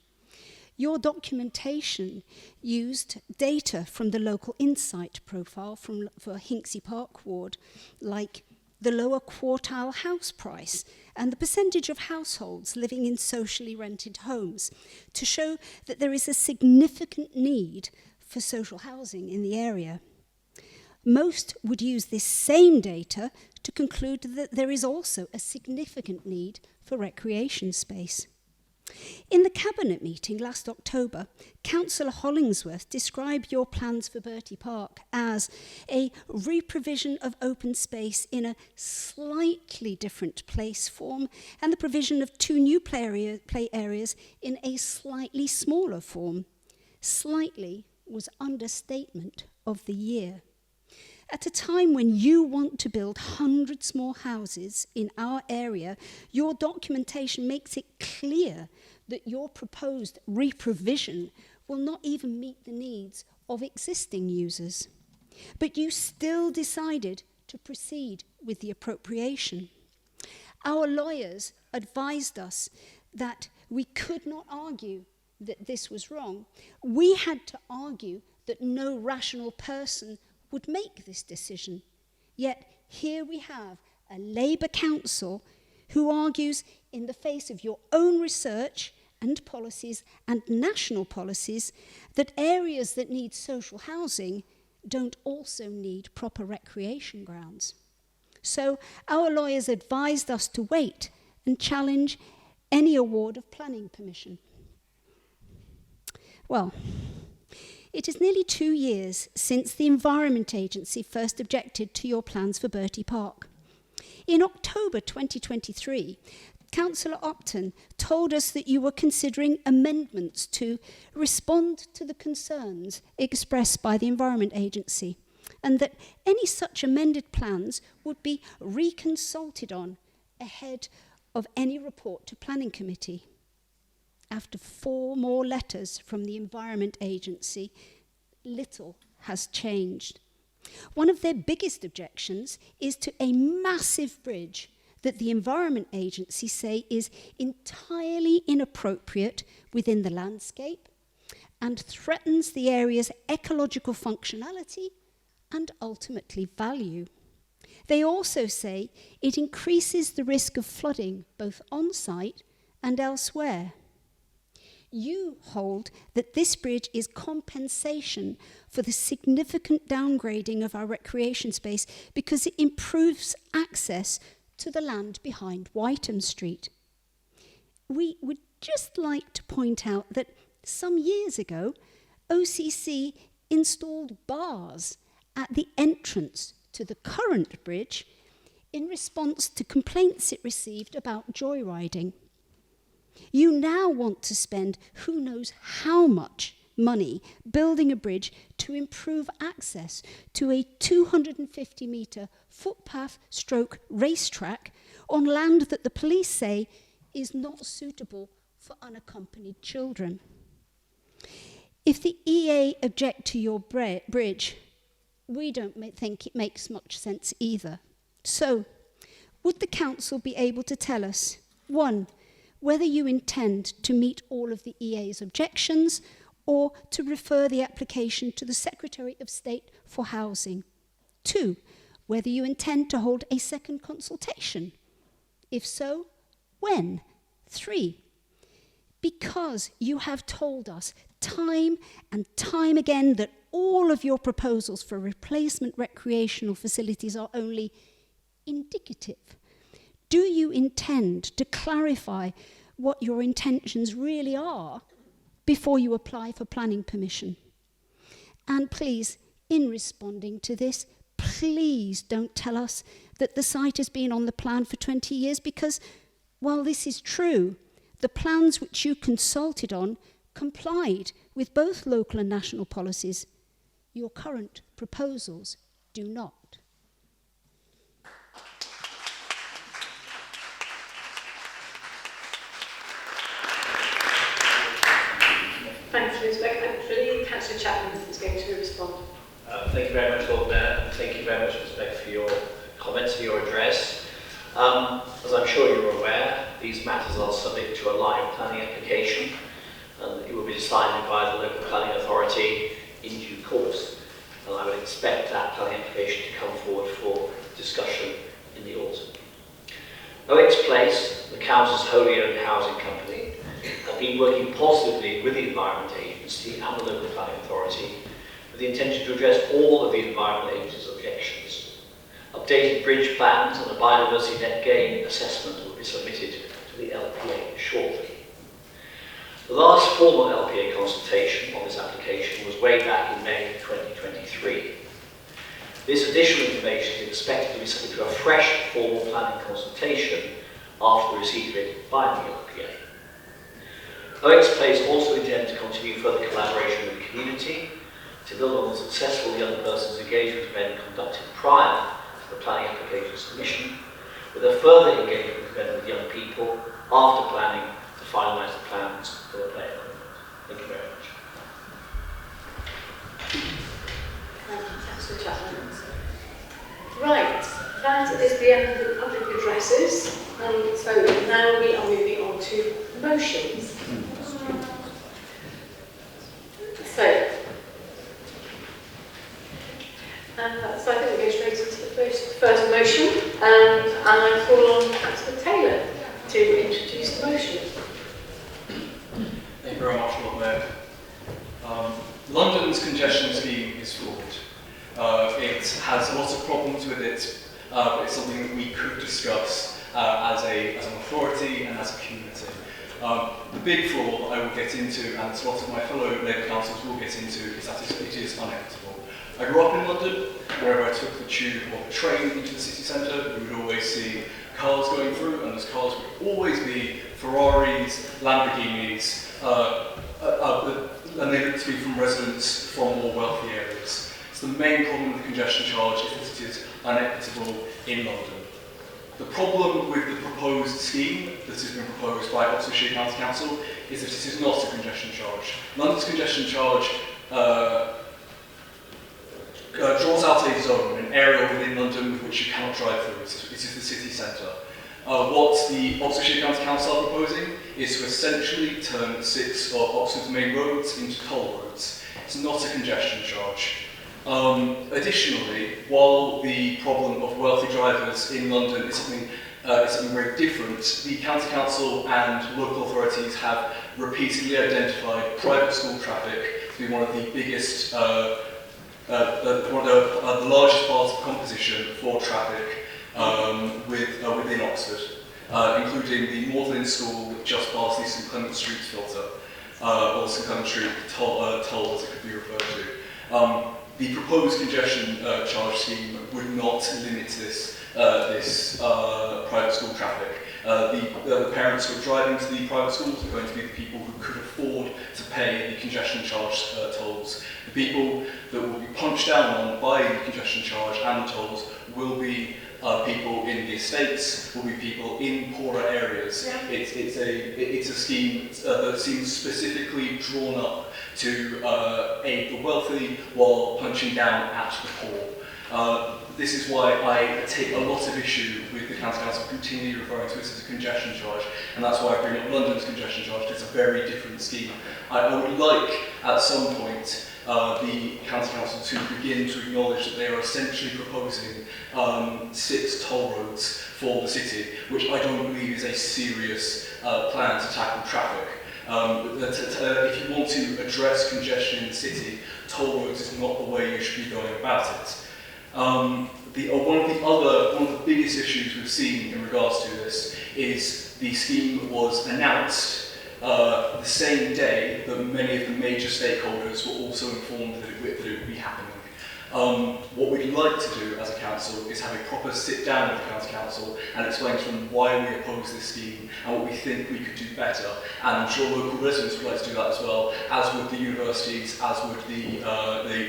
Your documentation used data from the local insight profile for Hinksey Park Ward, like the lower quartile house price and the percentage of households living in socially rented homes, to show that there is a significant need for social housing in the area. Most would use this same data to conclude that there is also a significant need for recreation space. In the Cabinet meeting last October, Councillor Hollingsworth described your plans for Bertie Park as a reprovision of open space in a slightly different place form and the provision of 2 new play areas in a slightly smaller form. Slightly was understatement of the year. At a time when you want to build hundreds more houses in our area, your documentation makes it clear that your proposed reprovision will not even meet the needs of existing users. But you still decided to proceed with the appropriation. Our lawyers advised us that we could not argue that this was wrong. We had to argue that no rational person would make this decision. Yet here we have a Labour council who argues in the face of your own research and policies and national policies that areas that need social housing don't also need proper recreation grounds. So our lawyers advised us to wait and challenge any award of planning permission. Well, it is nearly 2 years since the Environment Agency first objected to your plans for Bertie Park. In October 2023, Councillor Upton told us that you were considering amendments to respond to the concerns expressed by the Environment Agency, and that any such amended plans would be reconsulted on ahead of any report to Planning Committee. After 4 more letters from the Environment Agency, little has changed. One of their biggest objections is to a massive bridge that the Environment Agency say is entirely inappropriate within the landscape and threatens the area's ecological functionality and ultimately value. They also say it increases the risk of flooding both on-site and elsewhere. You hold that this bridge is compensation for the significant downgrading of our recreation space because it improves access to the land behind Whiteham Street. We would just like to point out that some years ago, OCC installed bars at the entrance to the current bridge in response to complaints it received about joyriding. You now want to spend who knows how much money building a bridge to improve access to a 250-metre footpath stroke racetrack on land that the police say is not suitable for unaccompanied children. If the EA object to your bridge, we don't think it makes much sense either. So, would the council be able to tell us, 1, whether you intend to meet all of the EA's objections or to refer the application to the Secretary of State for Housing? 2, whether you intend to hold a second consultation? If so, when? 3, because you have told us time and time again that all of your proposals for replacement recreational facilities are only indicative. Do you intend to clarify what your intentions really are before you apply for planning permission? And please, in responding to this, please don't tell us that the site has been on the plan for 20 years because, while this is true, the plans which you consulted on complied with both local and national policies. Your current proposals do not. Thanks, Ms. Beck. Actually, Councillor Chapman is going to respond. Thank you very much, Lord Mayor, and thank you very much, Ms. Beck, for your comments, for your address. As I'm sure you're aware, these matters are subject to a live planning application, and it will be decided by the local planning authority in due course. And I would expect that planning application to come forward for discussion in the autumn. OX Place, the council's wholly owned housing company, have been working positively with the Environment Agency and the local planning authority with the intention to address all of the Environment Agency's objections. Updated bridge plans and a biodiversity net gain assessment will be submitted to the LPA shortly. The last formal LPA consultation on this application was way back in May 2023. This additional information is expected to be subject to a fresh formal planning consultation after the receipt of it by the LPA. OX Place also intends to continue further collaboration with the community to build on the successful young persons engagement event conducted prior to the planning application submission, with a further engagement event with young people after planning to finalise the plans for the play equipment. Thank you very much. Thank you, Councillor Chapman. Right, that is the end of the public addresses, and so now we are moving on to motions. So I think we go straight into the first motion, and I call on Councillor Taylor to introduce the motion. Thank you very much, Lord Mayor. London's congestion scheme is flawed. It has a lot of problems with it, but it's something that we could discuss as an authority and as a community. The big flaw that I will get into, and a lot of my fellow Labour councillors will get into, is that it is unequitable. I grew up in London. Wherever I took the tube or the train into the city centre, we would always see cars going through, and those cars would always be Ferraris, Lamborghinis, and they look to be from residents from more wealthy areas. So the main problem with the congestion charge is that it is unequitable in London. The problem with the proposed scheme that has been proposed by Oxfordshire County Council is that it is not a congestion charge. London's congestion charge draws out a zone, an area within London with which you cannot drive through. It is the city centre. What the Oxfordshire County Council are proposing is to essentially turn 6 of Oxford's main roads into toll roads. It's not a congestion charge. Additionally, while the problem of wealthy drivers in London is something very different, the County Council and local authorities have repeatedly identified private school traffic to be one of the biggest, one of the largest parts of composition for traffic within Oxford, including the Northern School just past the St Clement Street filter, or St Clement Street toll as it could be referred to. The proposed congestion charge scheme would not limit this private school traffic. The parents who are driving to the private schools are going to be the people who could afford to pay the congestion charge tolls. The people that will be punched down on by the congestion charge and the tolls will be people in the estates, will be people in poorer areas. Yeah. It's a scheme that seems specifically drawn up to aid the wealthy while punching down at the poor. This is why I take a lot of issue with the County Council continually referring to it as a congestion charge, and that's why I bring up London's congestion charge. It's a very different scheme. I would like, at some point, the County Council to begin to acknowledge that they are essentially proposing 6 toll roads for the city, which I don't believe is a serious plan to tackle traffic. If you want to address congestion in the city, toll roads is not the way you should be going about it. One of the biggest issues we've seen in regards to this is the scheme was announced the same day that many of the major stakeholders were also informed that it would be happening. What we'd like to do as a council is have a proper sit down with the County Council and explain to them why we oppose this scheme and what we think we could do better. And I'm sure local residents would like to do that as well, as would the universities, as would the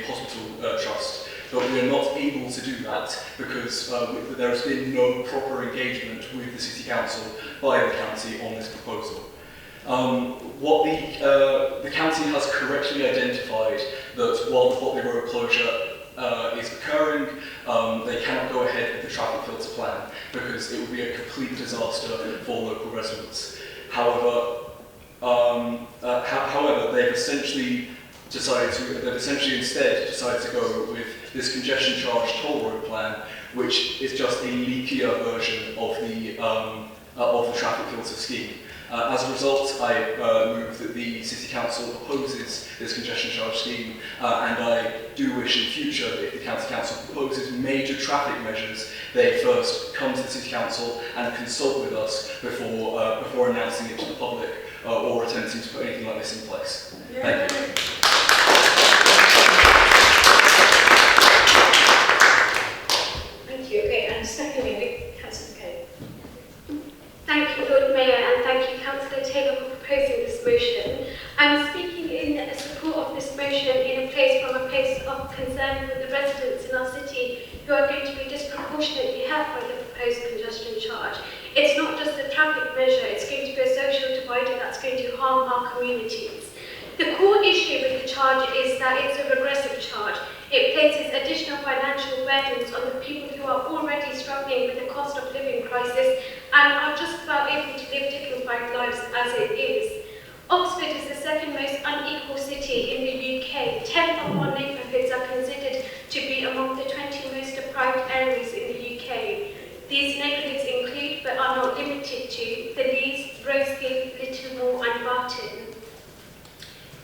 hospital trust. But we are not able to do that because there has been no proper engagement with the City Council by the county on this proposal. The county has correctly identified that while the Botley Road closure is occurring, they cannot go ahead with the traffic filter plan because it would be a complete disaster for local residents. However, they've essentially instead decided to go with this congestion charge toll road plan, which is just a leakier version of the traffic filter scheme. As a result, I move that the City Council opposes this congestion charge scheme, and I do wish in future that if the County Council proposes major traffic measures, they first come to the City Council and consult with us before announcing it to the public or attempting to put anything like this in place. Thank you. Thank you. Okay, and secondly, Councillor Kay. Thank you, Lord Mayor, and thank you, Councillor Taylor, for proposing this motion. I'm speaking in support of this motion from a place of concern with the residents in our city who are going to be disproportionately hurt by the proposed congestion charge. It's not just a traffic measure, it's going to be a social divider that's going to harm our communities. The core issue with the charge is that it's a regressive charge. It places additional financial burdens on the people who are already struggling with the cost of living crisis and are just about able to live dignified lives as it is. Oxford is the second most unequal city in the UK. 10 of our neighbourhoods are considered to be among the 20 most deprived areas in the UK. These neighbourhoods include, but are not limited to, the Lees, Rosehill, Littlemore and Barton.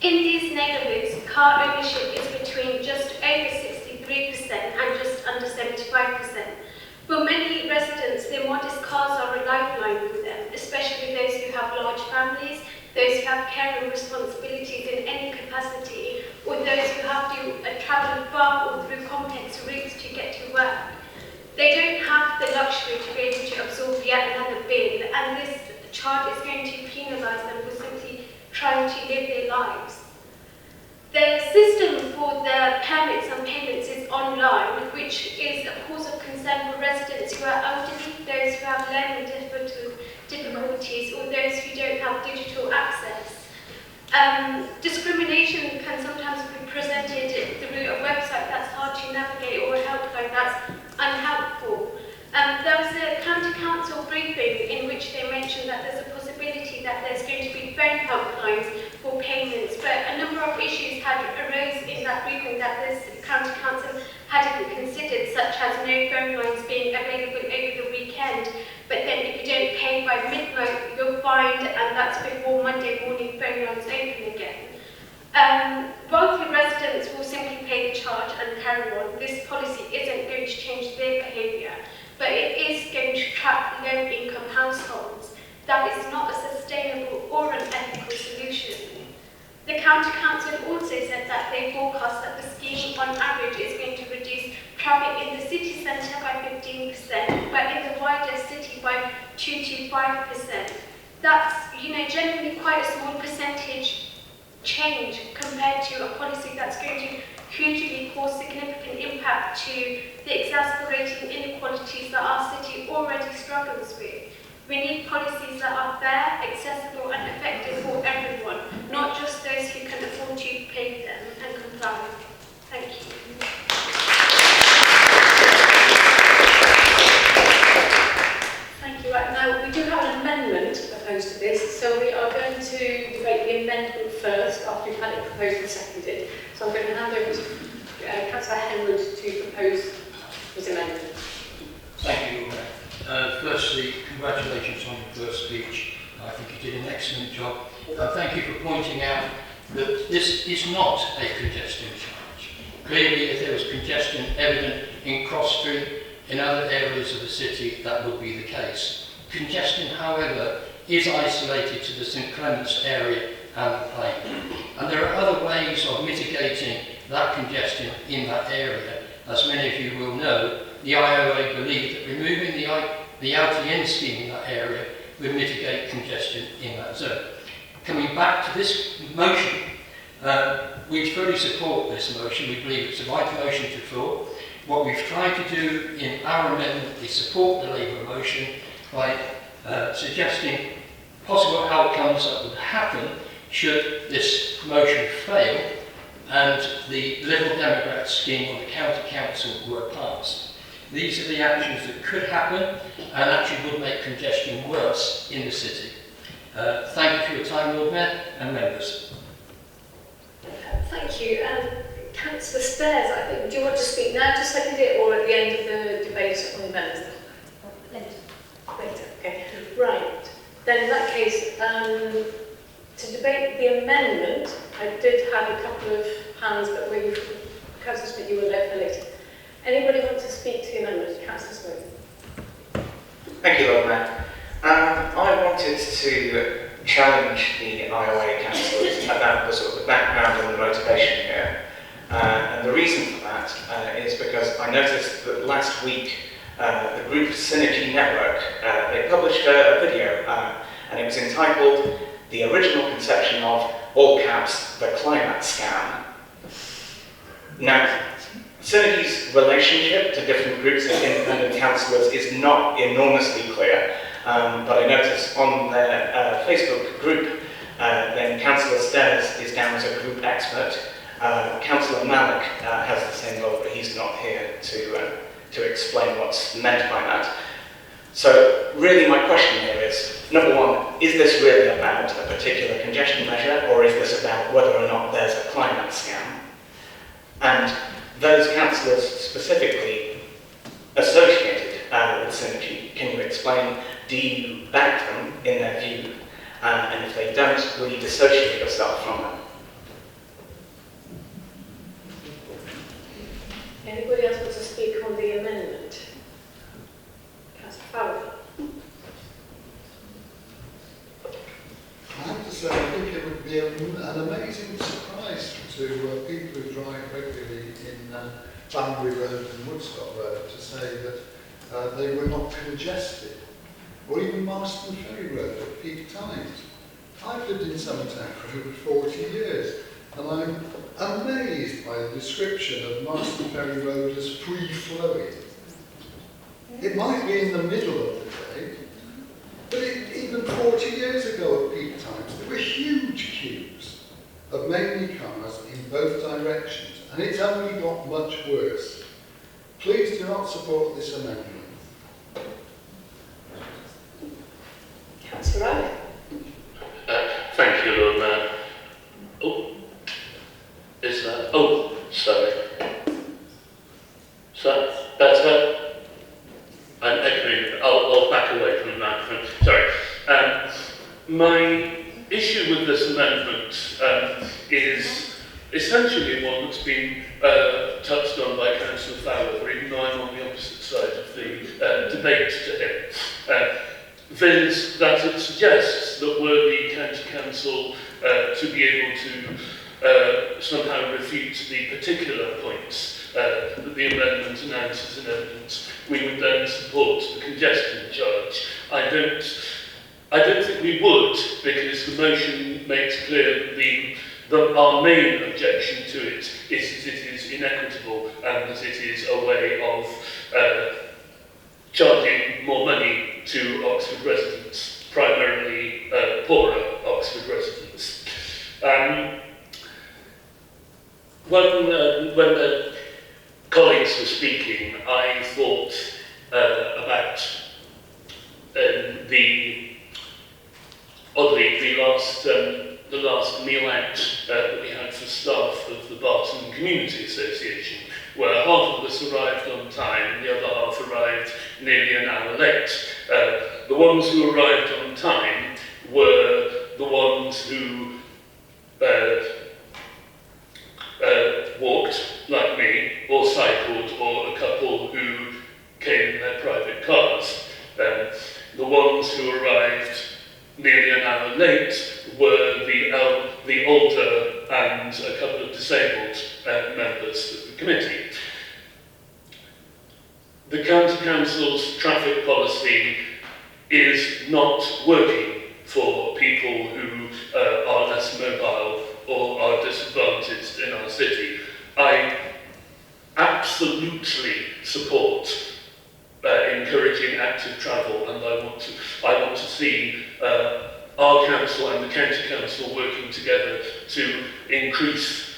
In these neighbourhoods, car ownership is between just over 63% and just under 75%. For many residents, their modest cars are a lifeline for them, especially those who have large families, those who have caring responsibilities in any capacity, or those who have to travel far or through complex routes to get to work. They don't have the luxury to be able to absorb yet another bill, and this charge is going to penalise them for simply trying to live their lives. The system for the permits and payments is online, which is a cause of concern for residents who are elderly, those who have learning difficulties, or those who don't have digital access. Discrimination can sometimes be presented through a website that's hard to navigate or a helpline that's unhelpful. There was a county council briefing in which they mentioned that there's a possibility that there's going to be phone helplines for payments, but a number of issues had arose in that briefing that this county council hadn't considered, such as no phone lines being available over the weekend, but then if you don't pay by midnight, you're fined, and that's before Monday morning phone lines open again. Wealthy residents will simply pay the charge and carry on. This policy isn't going to change their behaviour, but it is going to trap low-income households. That is not a sustainable or an ethical solution. The County Council also said that they forecast that the scheme on average is going to reduce traffic in the city centre by 15%, but in the wider city by 2 to 5%. That's, generally quite a small percentage change compared to a policy that's going to hugely cause significant impact to the exasperating inequalities that our city already struggles with. We need policies that are fair, accessible and effective for everyone, not just those who can afford to pay them and comply. Thank you. Thank you. Right, now, we do have an amendment opposed to this, so we are going to debate the amendment first after we've had it proposed and seconded. So I'm going to hand over to Councillor Henwood to propose his amendment. Thank you, firstly, congratulations on your first speech. I think you did an excellent job. Thank you for pointing out that this is not a congestion charge. Clearly, if there was congestion evident in Cross Street, in other areas of the city, that would be the case. Congestion, however, is isolated to the St Clement's area and the Plain. And there are other ways of mitigating that congestion in that area. As many of you will know, the IOA believe that removing the outer-in scheme in that area would mitigate congestion in that zone. Coming back to this motion, we fully support this motion. We believe it's a right motion to floor. What we've tried to do in our amendment is support the Labour motion by suggesting possible outcomes that would happen should this motion fail and the Liberal Democrat scheme on the County Council were passed. These are the actions that could happen and actually would make congestion worse in the city. Thank you for your time, Lord Mayor and members. Thank you. Councillor Spares, I think, do you want to speak now to second it or at the end of the debate on the amendments? Later. Okay. Right. then in that case, to debate the amendment, I did have a couple of hands, but were you, Councillor Smith, you were there for later. Anybody want to speak to the amendment? Councillor Smith. Thank you, Lord Mayor. I wanted to challenge the IOA councillors about the sort of the background and the motivation here. And the reason for that is because I noticed that last week the group Synergy Network, they published a video and it was entitled The Original Conception of, all caps, the Climate Scam. Now, Synergy's relationship to different groups of independent councillors is not enormously clear, but I noticed on their Facebook group, then Councillor Stairs is down as a group expert. Councillor Malik has the same role, but he's not here to explain what's meant by that. So really my question here is, number one, is this really about a particular congestion measure, or is this about whether or not there's a climate scam? And those councillors specifically associated with Synergy, can you explain, do you back them in their view? And if they don't, will you dissociate yourself from them? Anybody else want to speak on the amendment? Councillor Fowler. I have to say, I think it would be an amazing surprise to people who drive regularly in Banbury Road and Woodstock Road to say that they were not congested, or even Marston Ferry Road at peak times. I've lived in Summertown for over 40 years, and I'm amazed by the description of Marston Ferry Road as free-flowing. It might be in the middle of the day, but even 40 years ago at peak times, there were huge queues of mainly cars in both directions, and it's only got much worse. Please do not support this amendment. Councillor Riley. Thank you, Lord Mayor. Oh, is that? Oh, sorry. So, better? I'm echoing. I'll back away from the microphone. Sorry. My issue with this amendment is essentially one that's been touched on by Councillor Fowler, even though I'm on the opposite side of the debate to him. Viz, that it suggests that were the County Council to be able to somehow refute the particular points that the amendment announces in evidence, we would then support the congestion charge. I don't think we would, because the motion makes clear that our main objection to it is that it is inequitable and that it is a way of charging more money to Oxford residents, primarily poorer Oxford residents. When the colleagues were speaking, I thought about the last meal out that we had for staff of the Barton Community Association, where half of us arrived on time and the other half arrived nearly an hour late. The ones who arrived on time were the ones who walked, like me, or cycled, or a couple who came in their private cars. The ones who arrived nearly an hour late were the older and a couple of disabled members of the committee. The County Council's traffic policy is not working for people who are less mobile or are disadvantaged in our city. I absolutely support encouraging active travel, and I want to see our council and the county council working together to increase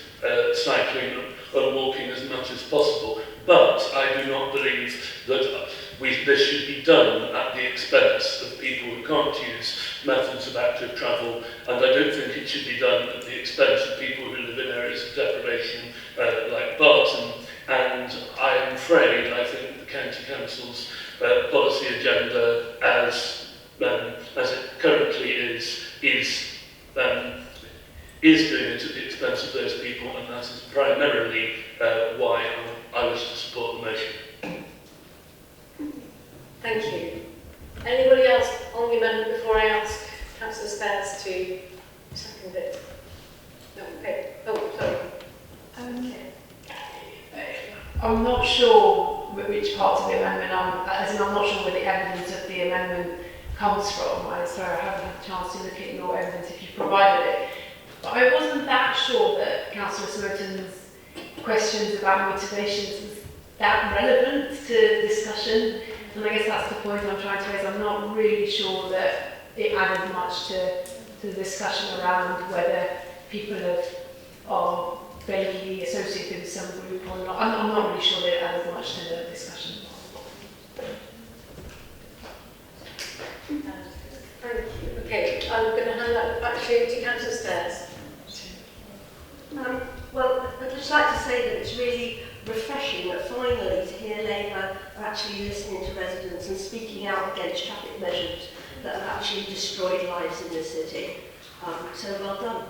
cycling and walking as much as possible. But I do not believe that this should be done at the expense of people who can't use methods of active travel, and I don't think it should be done at the expense of people who live in areas of deprivation like Barton. And I am afraid, I think the County Council's policy agenda as it currently ultimately is doing it at the expense of those people, and that is primarily why I was to support the motion. Thank you. Anybody else on the amendment before I ask Councillor Spares to second it? No, okay. Oh, sorry. I'm not sure which parts of the amendment as in I'm not sure where the evidence of the amendment comes from. So I haven't had a chance to look at your evidence if you provided it. But I wasn't that sure that Councillor Smoton's questions about motivations was that relevant to discussion. And I guess that's the point I'm trying to raise. I'm not really sure that it added much to the discussion around whether people are vaguely associated with some group or not. I'm not really sure that it added much to the discussion. Thank you. Okay, I'm going to hand that back to Councillor Spares. Well, I'd just like to say that it's really refreshing that finally to hear Labour are actually listening to residents and speaking out against traffic measures that have actually destroyed lives in the city. So well done.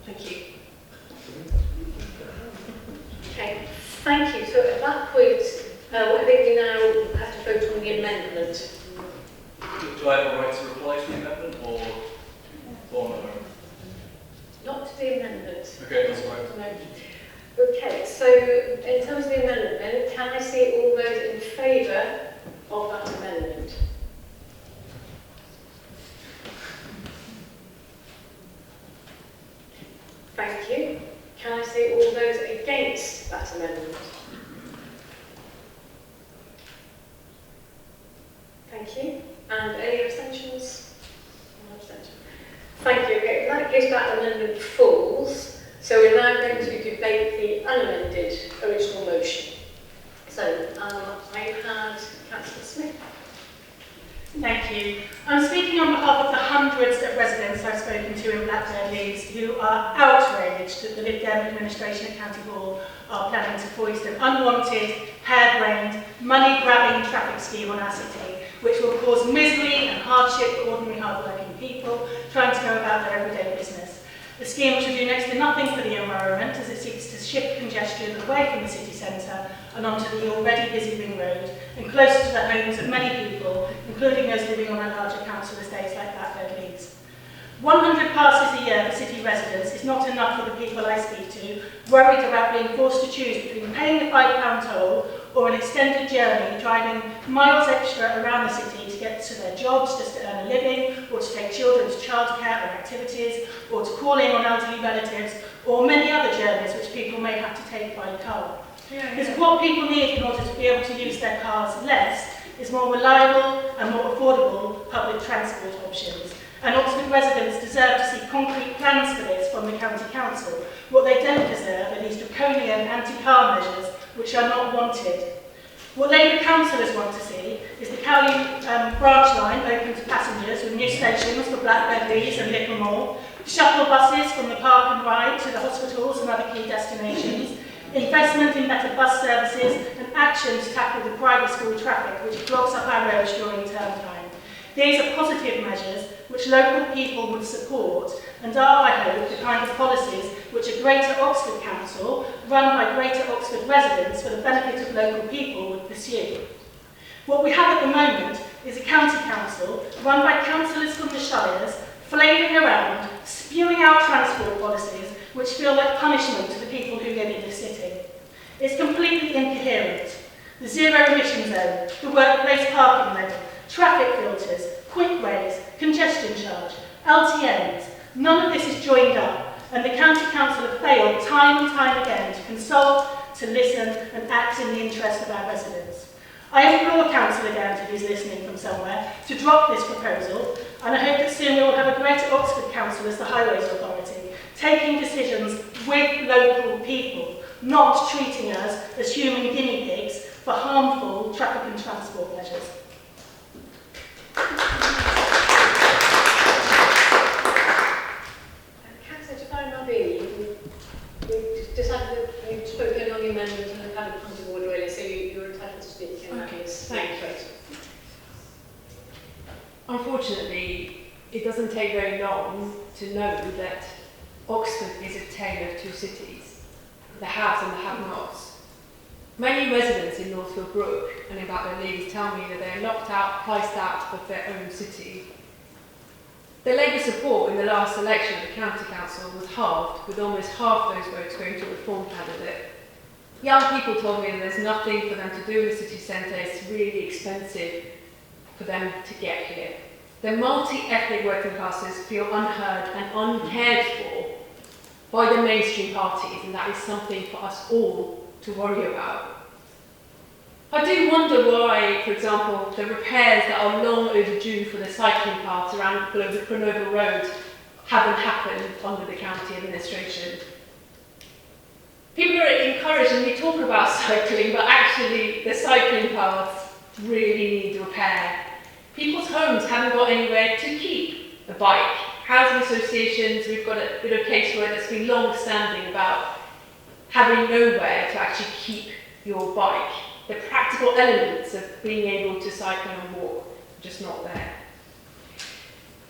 Thank you. Okay, thank you. So at that point, I think we now have to vote on the amendment. Do I have a right to reply to the amendment or no? Not to the amendment. Okay, that's fine. No. Okay, so in terms of the amendment, can I see all those in favour of that amendment? Thank you. Can I see all those against that amendment? Thank you. And any abstentions? No abstention. Thank you. Okay, in that case, that amendment falls. So we're now going to debate the unamended original motion. So I had Councillor Smith. Thank you. I'm speaking on behalf of the hundreds of residents I've spoken to in Blackbird Leys who are outraged that the Lib Dem administration at County Hall are planning to foist an unwanted, harebrained, money-grabbing traffic scheme on our city, which will cause misery and hardship for ordinary hard-working people trying to go about their everyday business. The scheme which will do next to nothing for the environment as it seeks to shift congestion away from the city centre and onto the already busy ring road and closer to the homes of many people, including those living on our larger council estates like Blackbird Leys. 100 passes a year for city residents is not enough for the people I speak to, worried about being forced to choose between paying the £5 toll or an extended journey, driving miles extra around the city to get to their jobs just to earn a living, or to take children to childcare or activities, or to call in on elderly relatives, or many other journeys which people may have to take by car. Because what people need in order to be able to use their cars less is more reliable and more affordable public transport options. And Oxford residents deserve to see concrete plans for this from the County Council. What they don't deserve are these draconian anti-car measures which are not wanted. What Labour councillors want to see is the Cowley branch line open to passengers with new stations for Blackbird Leys and Littlemore, shuttle buses from the park and ride to the hospitals and other key destinations, investment in better bus services, and action to tackle the private school traffic which blocks up our roads during term time. These are positive measures which local people would support and are, I hope, the kind of policies which a Greater Oxford Council, run by Greater Oxford residents for the benefit of local people, would pursue. What we have at the moment is a county council run by councillors from the shires, flailing around, spewing out transport policies which feel like punishment to the people who live in the city. It's completely incoherent. The zero emission zone, the workplace parking levy, traffic filters, quick ways, congestion charge, LTNs, none of this is joined up, and the County Council have failed time and time again to consult, to listen and act in the interest of our residents. I implore Councillor Downton, who's listening from somewhere, to drop this proposal, and I hope that soon we will have a Greater Oxford Council as the Highways Authority, taking decisions with local people, not treating us as human guinea pigs for harmful traffic and transport measures. Councillor Jafari-Nabini, we decided that you spoke only on the amendment and the kind of point of order earlier, so you're entitled to speak in that case. Thank you. Unfortunately, it doesn't take very long to know that Oxford is a tale of two cities, the haves and the have-nots. Many residents in Northfield Brook and in Blackburn Leys tell me that they are locked out, priced out of their own city. The Labour support in the last election of the County Council was halved, with almost half those votes going to a Reform candidate. Young people told me that there's nothing for them to do in the city centre, it's really expensive for them to get here. The multi-ethnic working classes feel unheard and uncared for by the mainstream parties, and that is something for us all to worry about. I do wonder why, for example, the repairs that are long overdue for the cycling paths around Grenoble Road haven't happened under the county administration. People are encouraged, and we talk about cycling, but actually the cycling paths really need repair. People's homes haven't got anywhere to keep a bike. Housing associations, we've got a bit of casework that's been long-standing about having nowhere to actually keep your bike. The practical elements of being able to cycle and walk are just not there.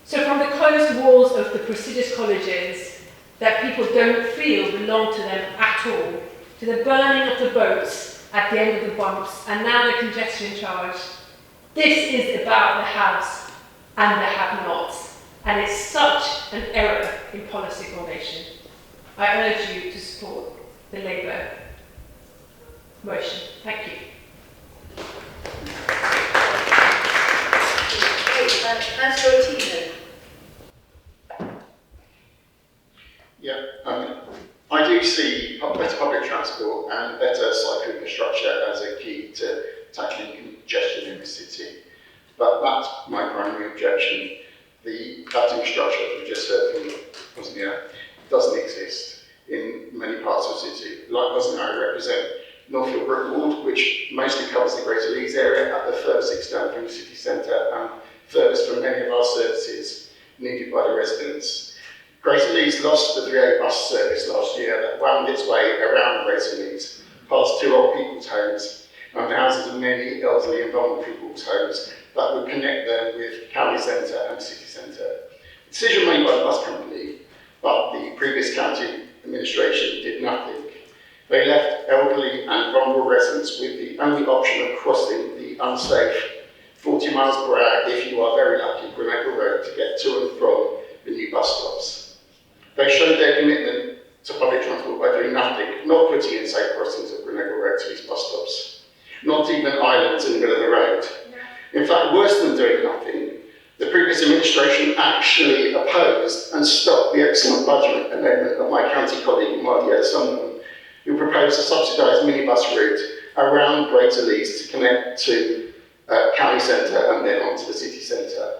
So from the closed walls of the prestigious colleges that people don't feel belong to them at all, to the burning of the boats at the end of the bumps, and now the congestion charge, this is about the haves and the have-nots, and it's such an error in policy formation. I urge you to support the Labour motion. Thank you. Councillor Tino. Yeah, I do see better public transport and better cycle infrastructure as a key to tackling congestion in the city. But that's my primary objection. That infrastructure, as we just heard from Bosnia, doesn't exist in many parts of the city. Like Bosnia, I represent Northfield Brook Ward, which mostly covers the Greater Leeds area at the furthest extent from the city centre and furthest from many of our services needed by the residents. Greater Leeds lost the 3A bus service last year that wound its way around Greater Leeds, past 2 old people's homes and the houses of many elderly and vulnerable people's homes that would connect them with county centre and city centre. The decision made by the bus company, but the previous county administration did nothing. They left elderly and vulnerable residents with the only option of crossing the unsafe 40 miles per hour, if you are very lucky, Grenoble Road to get to and from the new bus stops. They showed their commitment to public transport by doing nothing, not putting in safe crossings of Grenoble Road to these bus stops, not even islands in the middle of the road. In fact, worse than doing nothing, the previous administration actually opposed and stopped the excellent budget amendment of my county colleague, Mardia Sunderland, who proposed a subsidised minibus route around Greater Leeds to connect to county centre and then onto the city centre.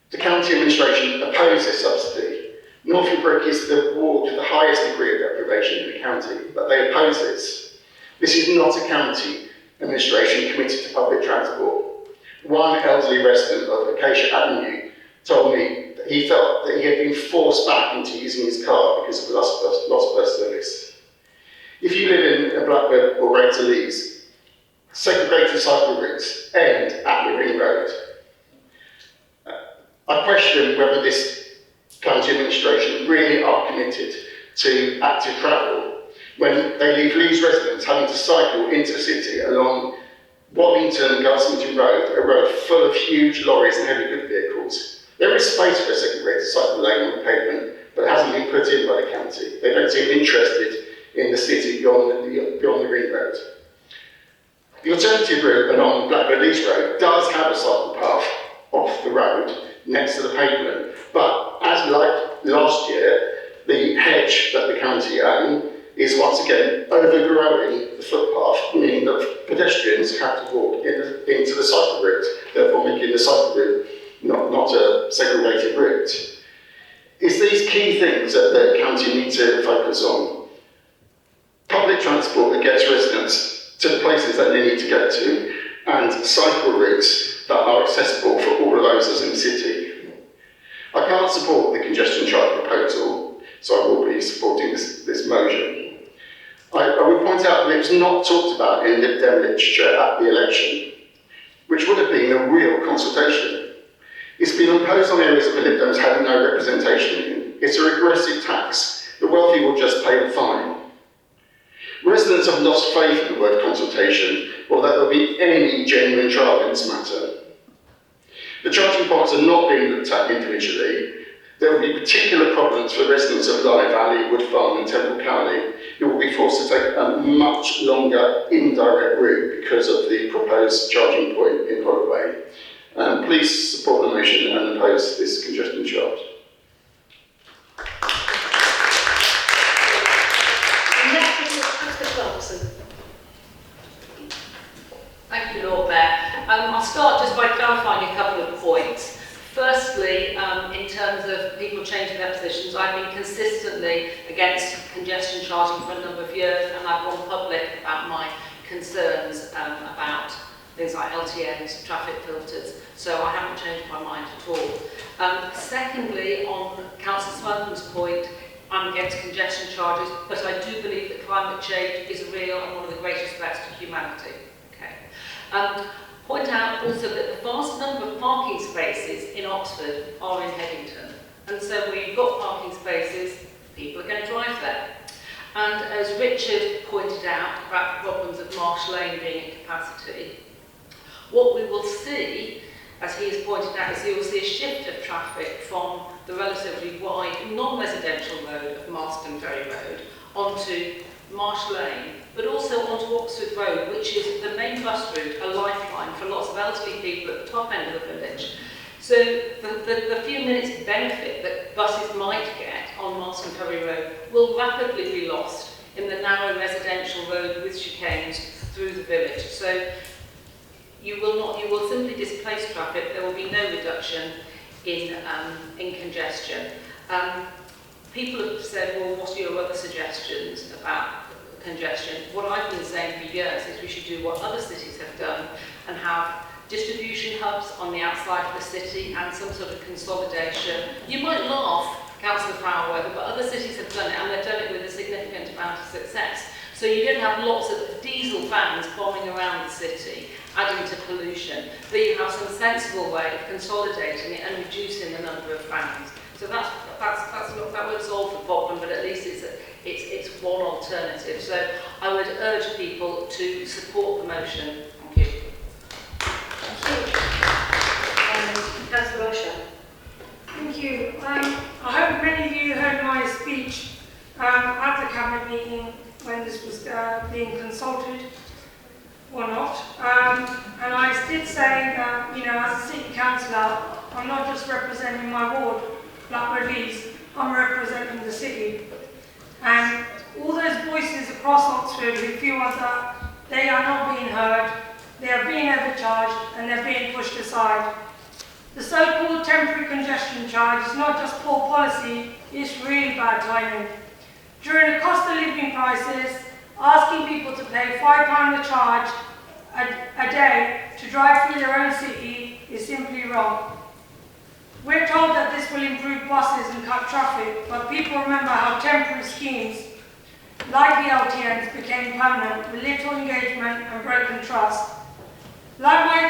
The county administration opposed this subsidy. Northfield Brook is the ward with the highest degree of deprivation in the county, but they oppose this. This is not a county administration committed to public transport. One elderly resident of Acacia Avenue told me that he felt that he had been forced back into using his car because of the lost bus service. If you live in Blackburn or Greater Leeds, segregated cycle routes end at the Ring Road. I question whether this county administration really are committed to active travel when they leave Leeds residents having to cycle into the city along Waddington and Garsington Road, a road full of huge lorries and heavy goods vehicles. There is space for a segregated cycle lane on the pavement, but it hasn't been put in by the county. They don't seem interested in the city beyond the Ring Road. The alternative route along Blackburn Leeds Road does have a cycle path off the road next to the pavement, but as like last year, the hedge that the county own is once again overgrowing the footpath, meaning that pedestrians have to walk into the cycle route, therefore making the cycle route not a segregated route. It's these key things that the county need to focus on. Public transport that gets residents to the places that they need to get to, and cycle routes that are accessible for all of those in the city. I can't support the congestion charge proposal, so I will be supporting this motion. I would point out that it was not talked about in Lib Dem literature at the election, which would have been a real consultation. It's been imposed on areas no representation in. It's a regressive tax. The wealthy will just pay the fine. Residents have lost faith in the word consultation, or that there will be any genuine trial in this matter. The charging points are not being looked at individually. There will be particular problems for residents of Lyre Valley, Wood Farm and Temple County, who will be forced to take a much longer indirect route because of the proposed charging point in Holloway. Please support the motion and oppose this congestion charge. Thank you, Lord Mayor. I'll start just by clarifying a couple of points. Firstly, in terms of people changing their positions, I've been consistently against congestion charging for a number of years, and I've gone public about my concerns about things like LTNs, traffic filters, so I haven't changed my mind at all. Secondly, on Councillor Swinburne's point, I'm against congestion charges, but I do believe that climate change is real and one of the greatest threats to humanity. Point out also that the vast number of parking spaces in Oxford are in Headington. And so where you've got parking spaces, people are going to drive there. And as Richard pointed out about the problems of Marsh Lane being at capacity, what we will see, as he has pointed out, is you will see a shift of traffic from the relatively wide non-residential road of Marston Ferry Road onto Marsh Lane, but also onto Oxford Road, which is the main bus route, a lifeline for lots of elderly people at the top end of the village. So the few minutes benefit that buses might get on Marston Ferry Road will rapidly be lost in the narrow residential road with chicanes through the village. So you will simply displace traffic. There will be no reduction in congestion. People have said, well, what are your other suggestions about congestion? What I've been saying for years is we should do what other cities have done and have distribution hubs on the outside of the city and some sort of consolidation. You might laugh, Councillor Fowler, but other cities have done it, and they've done it with a significant amount of success. So you don't have lots of diesel vans bombing around the city, adding to pollution, but you have some sensible way of consolidating it and reducing the number of vans. So that won't solve the problem, but at least it's one alternative. So I would urge people to support the motion. Thank you. Councillor Russia. Thank you. I hope many of you heard my speech at the Cabinet meeting when this was being consulted, or not. And I did say that, you know, as a city councillor, I'm not just representing my ward, Blackburn Leeds, I'm representing the city. And all those voices across Oxford who feel that they are not being heard, they are being overcharged, and they're being pushed aside. The so-called temporary congestion charge is not just poor policy, it's really bad timing. During the cost of living crisis, asking people to pay £5 a charge a day to drive through their own city is simply wrong. We're told that this will improve buses and cut traffic, but people remember how temporary schemes like the LTNs became permanent with little engagement and broken trust. Like my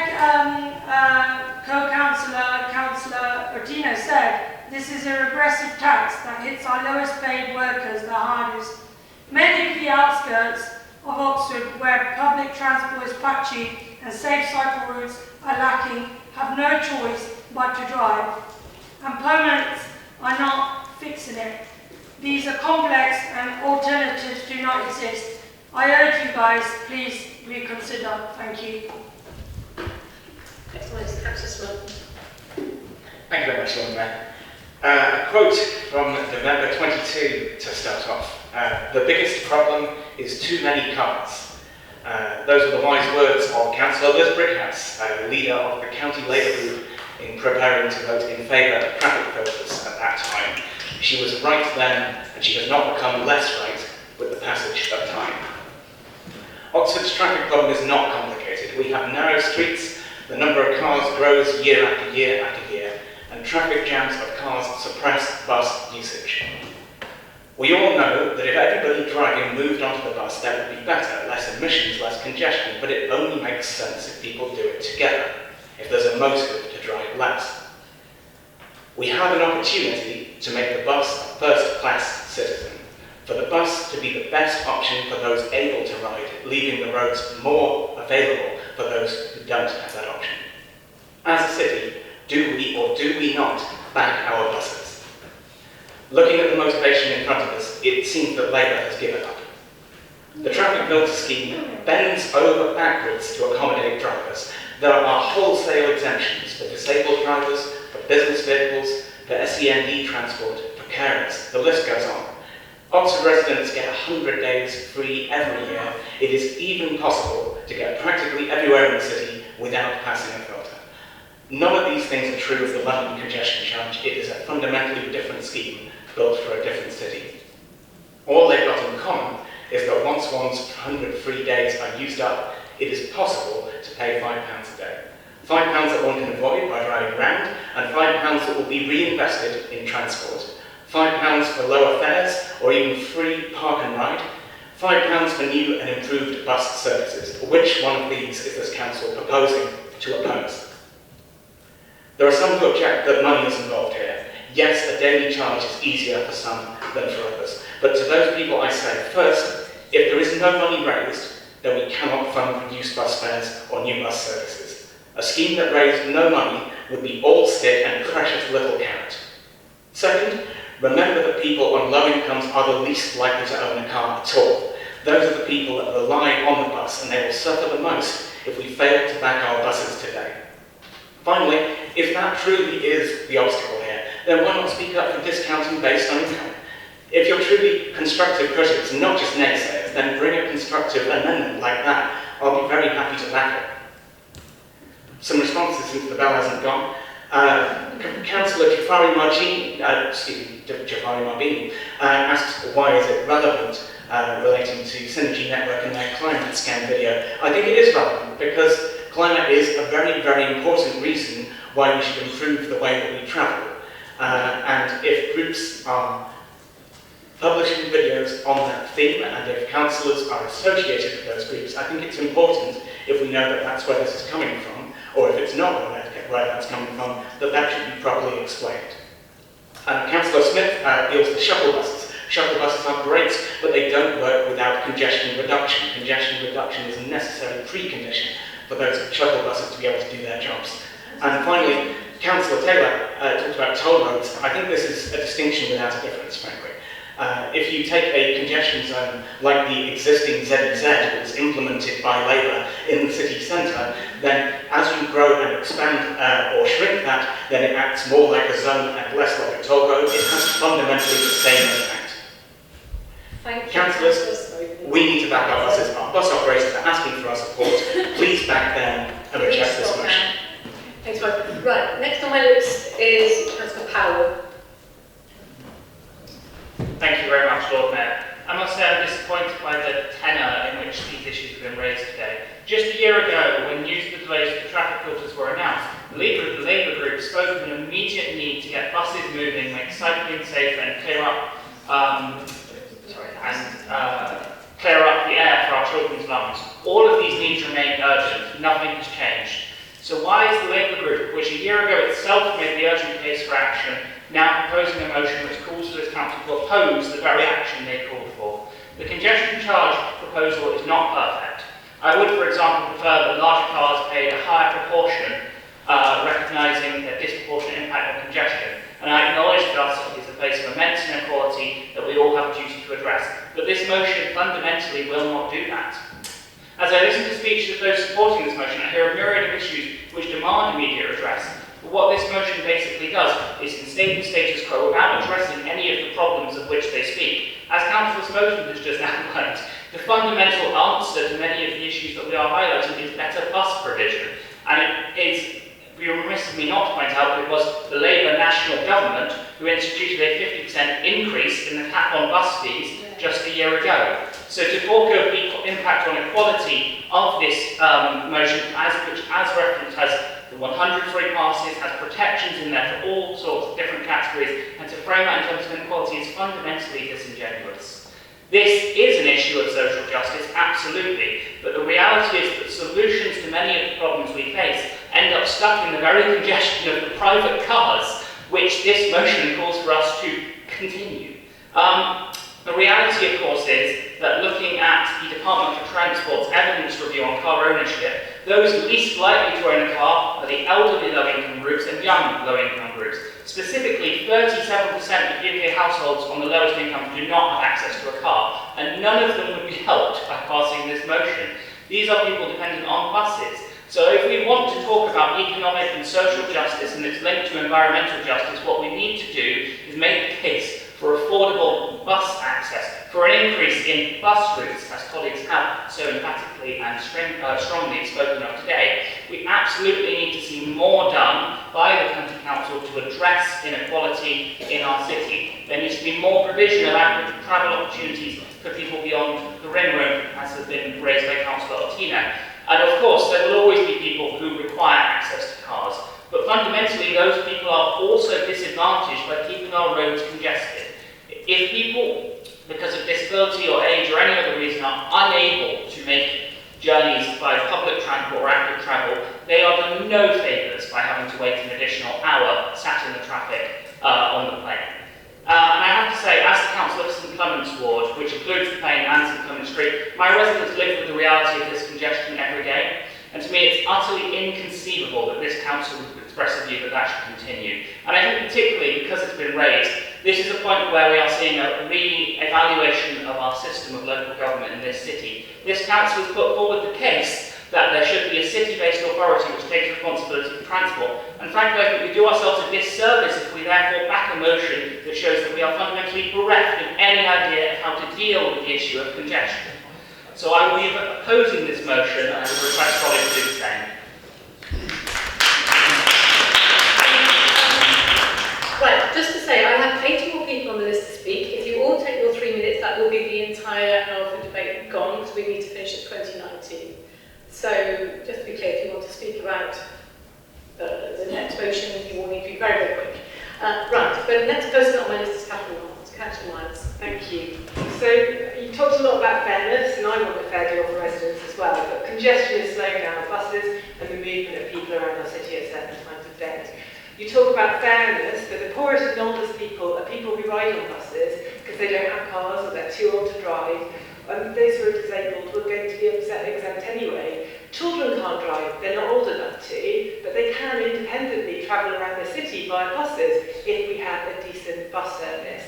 co-councillor, Councillor Ortino said, this is a regressive tax that hits our lowest paid workers the hardest. Many of the outskirts of Oxford, where public transport is patchy and safe cycle routes are lacking, have no choice but to drive. And permanents are not fixing it. These are complex and alternatives do not exist. I urge you guys, please reconsider. Thank you. Next one is Councillor Swinburne. Thank you very much, Lord Mayor. A quote from November 22 to start off. The biggest problem is too many cars. Those were the wise words of Councillor Liz Brickhouse, leader of the County Labour Group, in preparing to vote in favour of traffic filters at that time. She was right then, and she has not become less right with the passage of time. Oxford's traffic problem is not complicated. We have narrow streets, the number of cars grows year after year after year, and traffic jams of cars suppress bus usage. We all know that if everybody driving moved onto the bus, that would be better, less emissions, less congestion, but it only makes sense if people do it together, if there's a motive to drive less. We have an opportunity to make the bus a first-class citizen, for the bus to be the best option for those able to ride, leaving the roads more available for those who don't have that option. As a city, do we or do we not back our buses? Looking at the motivation in front of us, it seems that Labour has given up. The traffic filter scheme bends over backwards to accommodate drivers. There are wholesale exemptions for disabled drivers, for business vehicles, for SEND transport, for carers. The list goes on. Oxford residents get 100 days free every year. It is even possible to get practically everywhere in the city without passing a filter. None of these things are true of the London congestion charge. It is a fundamentally different scheme built for a different city. All they've got in common is that once one's 100 free days are used up, it is possible to pay £5 a day. £5 that one can avoid by driving around, and £5 that will be reinvested in transport. £5 for lower fares, or even free park and ride. £5 for new and improved bus services. Which one of these is this council proposing to oppose? There are some who object that money is involved here. Yes, a daily charge is easier for some than for others. But to those people I say, first, if there is no money raised, then we cannot fund reduced bus fares or new bus services. A scheme that raised no money would be all stick and precious little carrot. Second, remember that people on low incomes are the least likely to own a car at all. Those are the people that rely on the bus, and they will suffer the most if we fail to back our buses today. Finally, if that truly is the obstacle here, then why not speak up for discounting based on income? If you're truly constructive critics, not just naysayers, then bring a constructive amendment like that. I'll be very happy to back it. Some responses since the bell hasn't gone. Councillor Jafari Marbini asked why is it relevant relating to Synergy Network and their climate scan video. I think it is relevant because climate is a very, very important reason why we should improve the way that we travel. And if groups are publishing videos on that theme, and if councillors are associated with those groups, I think it's important, if we know that that's where this is coming from, or if it's not where that's coming from, that should be properly explained. Councillor Smith deals with shuttle buses. Shuttle buses are great, but they don't work without congestion reduction. Congestion reduction is a necessary precondition for those shuttle buses to be able to do their jobs. And finally, Councillor Taylor talked about toll roads. I think this is a distinction without a difference, frankly. If you take a congestion zone like the existing ZEZ that was implemented by Labour in the city centre, then as you grow and expand or shrink that, then it acts more like a zone and less like a toll road. It has fundamentally the same impact. Thank you. Councillors, we need to back our buses. Our bus operators are asking for our support. Please back them and reject this motion. Thanks, Mike. Right, next on my list is Councillor Powell. Thank you very much, Lord Mayor. I must say I'm disappointed by the tenor in which these issues have been raised today. Just a year ago, when news of the delays of the traffic filters were announced, the leader of the Labour group spoke of an immediate need to get buses moving, make cycling safer, and clear up the air for our children's lungs. All of these needs remain urgent. Nothing has changed. So why is the Labour group, which a year ago itself made the urgent case for action, now proposing a motion which calls for this council to oppose the very action they called for? The congestion charge proposal is not perfect. I would, for example, prefer that larger cars paid a higher proportion, recognising their disproportionate impact on congestion. And I acknowledge that our city is a place of immense inequality that we all have a duty to address. But this motion fundamentally will not do that. As I listen to speeches of those supporting this motion, I hear a myriad of issues which demand immediate address. But what this motion basically does is instate the status quo without addressing any of the problems of which they speak. As Councillor Smoten has just outlined, the fundamental answer to many of the issues that we are highlighting is better bus provision. And it is, you're remiss of me not to point out, that it was the Labour National Government who instituted a 50% increase in the cap on bus fees just a year ago. So to talk of the impact on equality of this motion, which as referenced has the 100 free passes, has protections in there for all sorts of different categories, and to frame that in terms of inequality is fundamentally disingenuous. This is an issue of social justice, absolutely, but the reality is that solutions to many of the problems we face end up stuck in the very congestion of the private cars which this motion calls for us to continue. The reality, of course, is that looking at the Department for Transport's evidence review on car ownership, those least likely to own a car are the elderly low-income groups and young low-income groups. Specifically, 37% of UK households on the lowest income do not have access to a car, and none of them would be helped by passing this motion. These are people dependent on buses. So if we want to talk about economic and social justice and its link to environmental justice, what we need to do is make the case for affordable bus access, for an increase in bus routes, as colleagues have so emphatically and strongly spoken of today. We absolutely need to see more done by the County Council to address inequality in our city. There needs to be more provision of adequate travel opportunities for people beyond the ring road, as has been raised by Councillor Ottino. And of course, there will always be people who require access to cars, but fundamentally those people are also disadvantaged by keeping our roads congested. If people, because of disability or age or any other reason, are unable to make journeys by public transport or active travel, they are done no favours by having to wait an additional hour sat in the traffic on the plane. And I have to say, as the Council of St Clement's Ward, which includes the Plane and St Clement Street, my residents live with the reality of this congestion every day, and to me it's utterly inconceivable that this Council would express a view that that should continue. And I think particularly because it's been raised, this is a point where we are seeing a re-evaluation of our system of local government in this city. This Council has put forward the case that there should be a city-based authority which takes responsibility for transport. And frankly, I think we do ourselves a disservice if we therefore back a motion that shows that we are fundamentally bereft of any idea of how to deal with the issue of congestion. So I will be opposing this motion and would request colleagues to do the same. Right, just to say, I have 80 more people on the list to speak. If you all take your 3 minutes, that will be the entire hour of the debate gone, because we need to finish at 2019. So, just to be clear, if you want to speak about the next motion, you will need to be very, very quick. Right, the next person on my list is Catherine Lyons. Thank you. So, you talked a lot about fairness, and I want a fair deal for residents as well, but congestion is slowing down our buses and the movement of people around our city at certain times of day. You talk about fairness, but the poorest and oldest people are people who ride on buses because they don't have cars or they're too old to drive. Those who are disabled were going to be exempt anyway. Children can't drive, they're not old enough to, but they can independently travel around the city via buses if we have a decent bus service.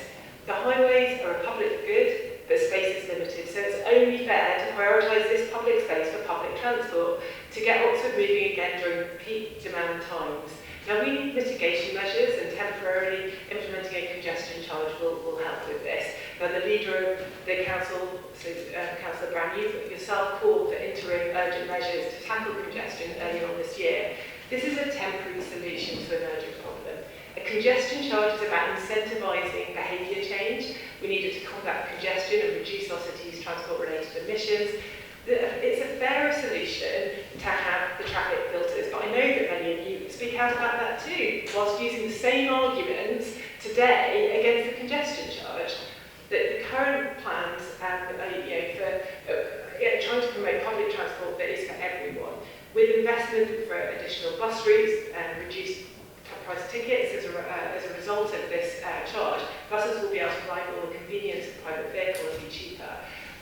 The highways are a public good, but space is limited, so it's only fair to prioritise this public space for public transport to get Oxford moving again during peak demand times. Now, we need mitigation measures, and temporarily implementing a congestion charge will help with this. Now, the leader of the council, so Councillor Brown, you yourself called for interim urgent measures to tackle congestion earlier on this year. This is a temporary solution to an urgent problem. A congestion charge is about incentivising behaviour change. We needed to combat congestion and reduce our city's transport-related emissions. It's a fairer solution to have the traffic filters, but I know that many of you speak out about that too, whilst using the same arguments today against the congestion charge. The current plans for trying to promote public transport that is for everyone, with investment for additional bus routes and reduced price tickets as a result of this charge, buses will be able to rival the convenience of private vehicle and be cheaper.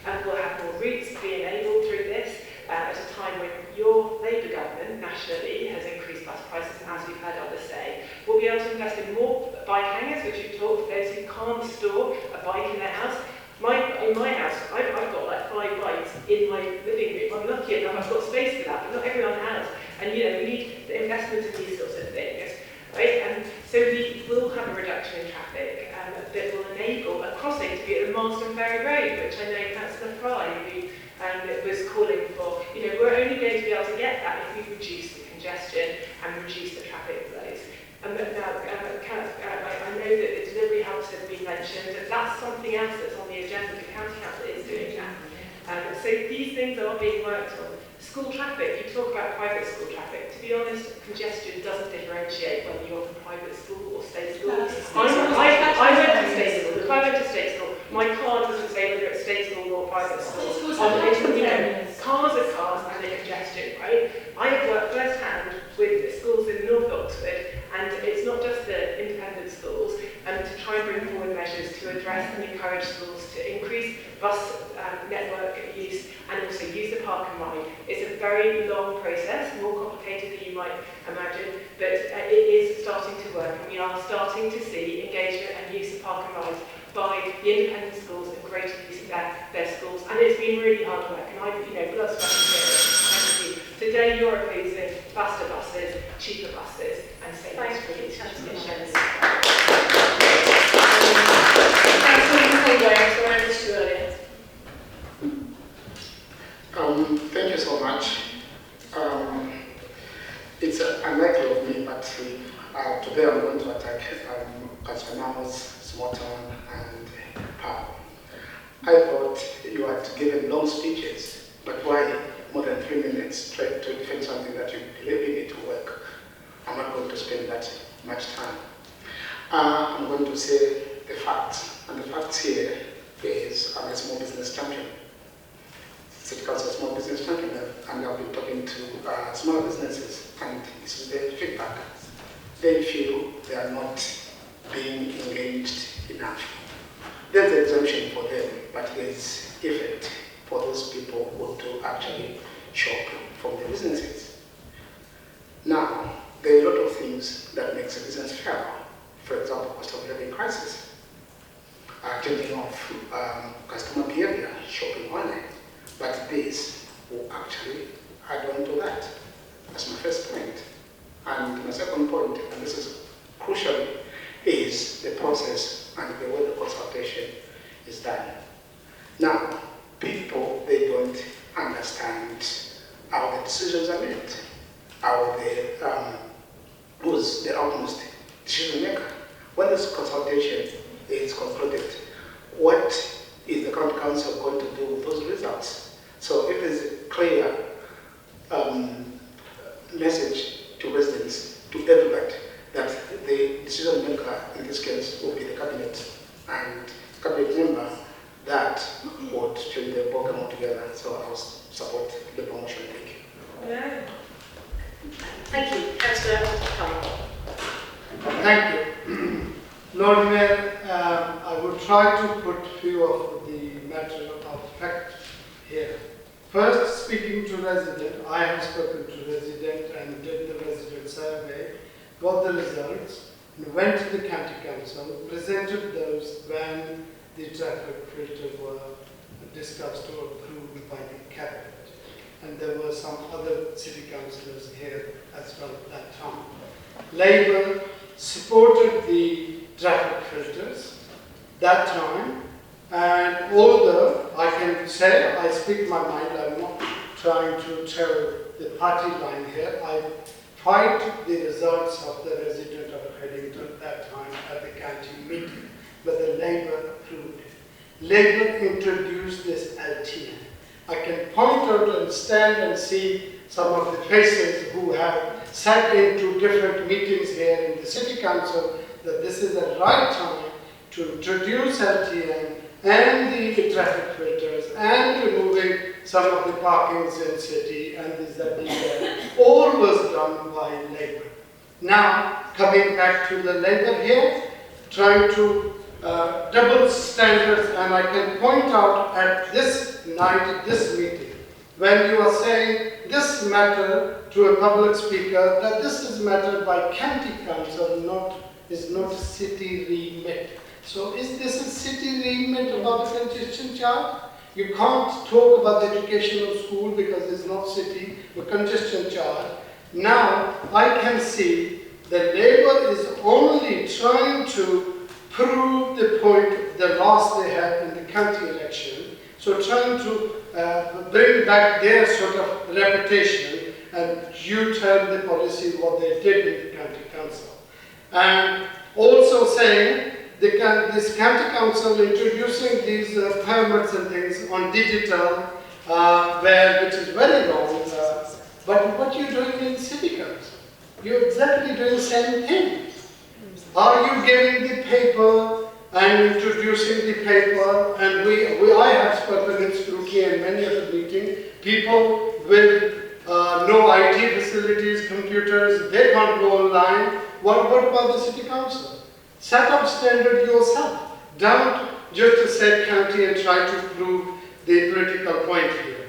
And we'll have more routes be enabled through this at a time when your Labour government nationally has increased bus prices, as we've heard others say. We'll be able to invest in more bike hangers, which we've talked for those who can't store a bike in their house. In my house, I've got like 5 bikes in my living room. I'm lucky enough, I've got space for that, but not everyone has. And we need the investment in these sorts of things. Right? And so we will have a reduction in traffic that will enable a crossing to be at the Marston Ferry Road, which I know Councillor Fry who was calling for. We're only going to be able to get that if we reduce the congestion and reduce the traffic flows. Now, I know that the delivery hubs have been mentioned, and that's something else that's on the agenda. The County Council is doing that. So these things are being worked on. School traffic, you talk about private school traffic. To be honest, congestion doesn't differentiate whether you're from private school or state school. I went to state school. If I went to state school, my card doesn't say whether it's state school or private school. Cars are cars and they're congestion, right? I have worked firsthand with schools in North Oxford, and it's not just the independent and to try and bring forward measures to address and encourage schools to increase bus network use and also use the park and ride. It's a very long process, more complicated than you might imagine, but it is starting to work, and we are starting to see engagement and use of park and ride by the independent schools and greater use of their schools. And it's been really hard work, and I've, blood, sweat and tears. Thank you. Today you're opposing faster buses, cheaper buses, and safer streets. Thanks for your earlier. Thank you so much. It's unlikely of me, but today I'm going to attack Kachanama's small town and park. I thought you had given long speeches, but why more than 3 minutes trying to defend something that you believe in it to work? I'm not going to spend that much time. I'm going to say the facts, and the facts here is I'm a small business champion. City Council Small Business Champion, and I've been talking to small businesses, and this is their feedback. They feel they are not being engaged enough. There's exemption for them, but there's effect for those people who do actually shop from the businesses. Now, there are a lot of things that makes a business fail. For example, cost of living crisis, changing of customer behavior, shopping online. But this will actually add on to that. That's my first point. And my second point, and this is crucial, is the process and the way the consultation is done. Now, people, they don't understand how the decisions are made, how who's the utmost decision maker. When this consultation is concluded, what is the county council going to do with those results? So if there's a clear message to residents, to everybody, that the decision maker in this case will be the cabinet, and cabinet member that would change the program altogether. So I will support the promotion. Thank you. Yeah. Thank you, Councillor Khan. Thank you. Lord Mayor, I will try to put a few of the matters of fact here. First, speaking to resident, I have spoken to resident and did the resident survey, got the results, and went to the county council, presented those when the traffic filters were discussed or approved by the cabinet. And there were some other city councillors here as well at that time. Labour supported the traffic filters that time, and although I can say I speak my mind, I'm not trying to tell the party line here, I fight the results of the resident of Headington that time at the county meeting, but the Labour approved it. Labour introduced this LTN. I can point out and stand and see some of the faces who have sat into different meetings here in the City Council, that this is the right time to introduce LTN and the traffic filters and removing some of the parkings in city and this that there. All was done by Labour. Now, coming back to the Labour here, trying to double standards, and I can point out at this night, this meeting, when you are saying this matter to a public speaker, that this is matter by county council, is not city remit. So is this a city remit about the congestion charge? You can't talk about the education of school because it's not city, but congestion charge. Now I can see that Labour is only trying to prove the point, the loss they had in the county election. So trying to bring back their sort of reputation and U-turn the policy what they did in the county council. And also saying this county council introducing these permits and things on digital, which is very wrong. But what you're doing in city council, you're exactly doing the same thing. Are you giving the paper and introducing the paper? And I have spoken in scrutiny and many other meetings. People with no IT facilities, computers, they can't go online. What about the city council? Set up standard yourself. Don't just set county and try to prove the political point here.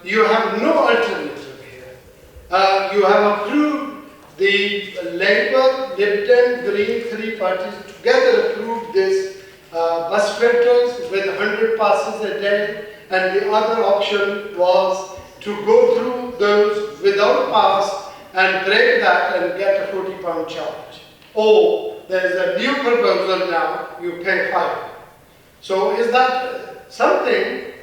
You have no alternative here. You have approved the Labour, Lib Dem, Green, three parties together approved this bus filters with 100 passes a day, and the other option was to go through those without pass and break that and get a £40 charge. Or there's a new proposal now, you pay £5. So is that something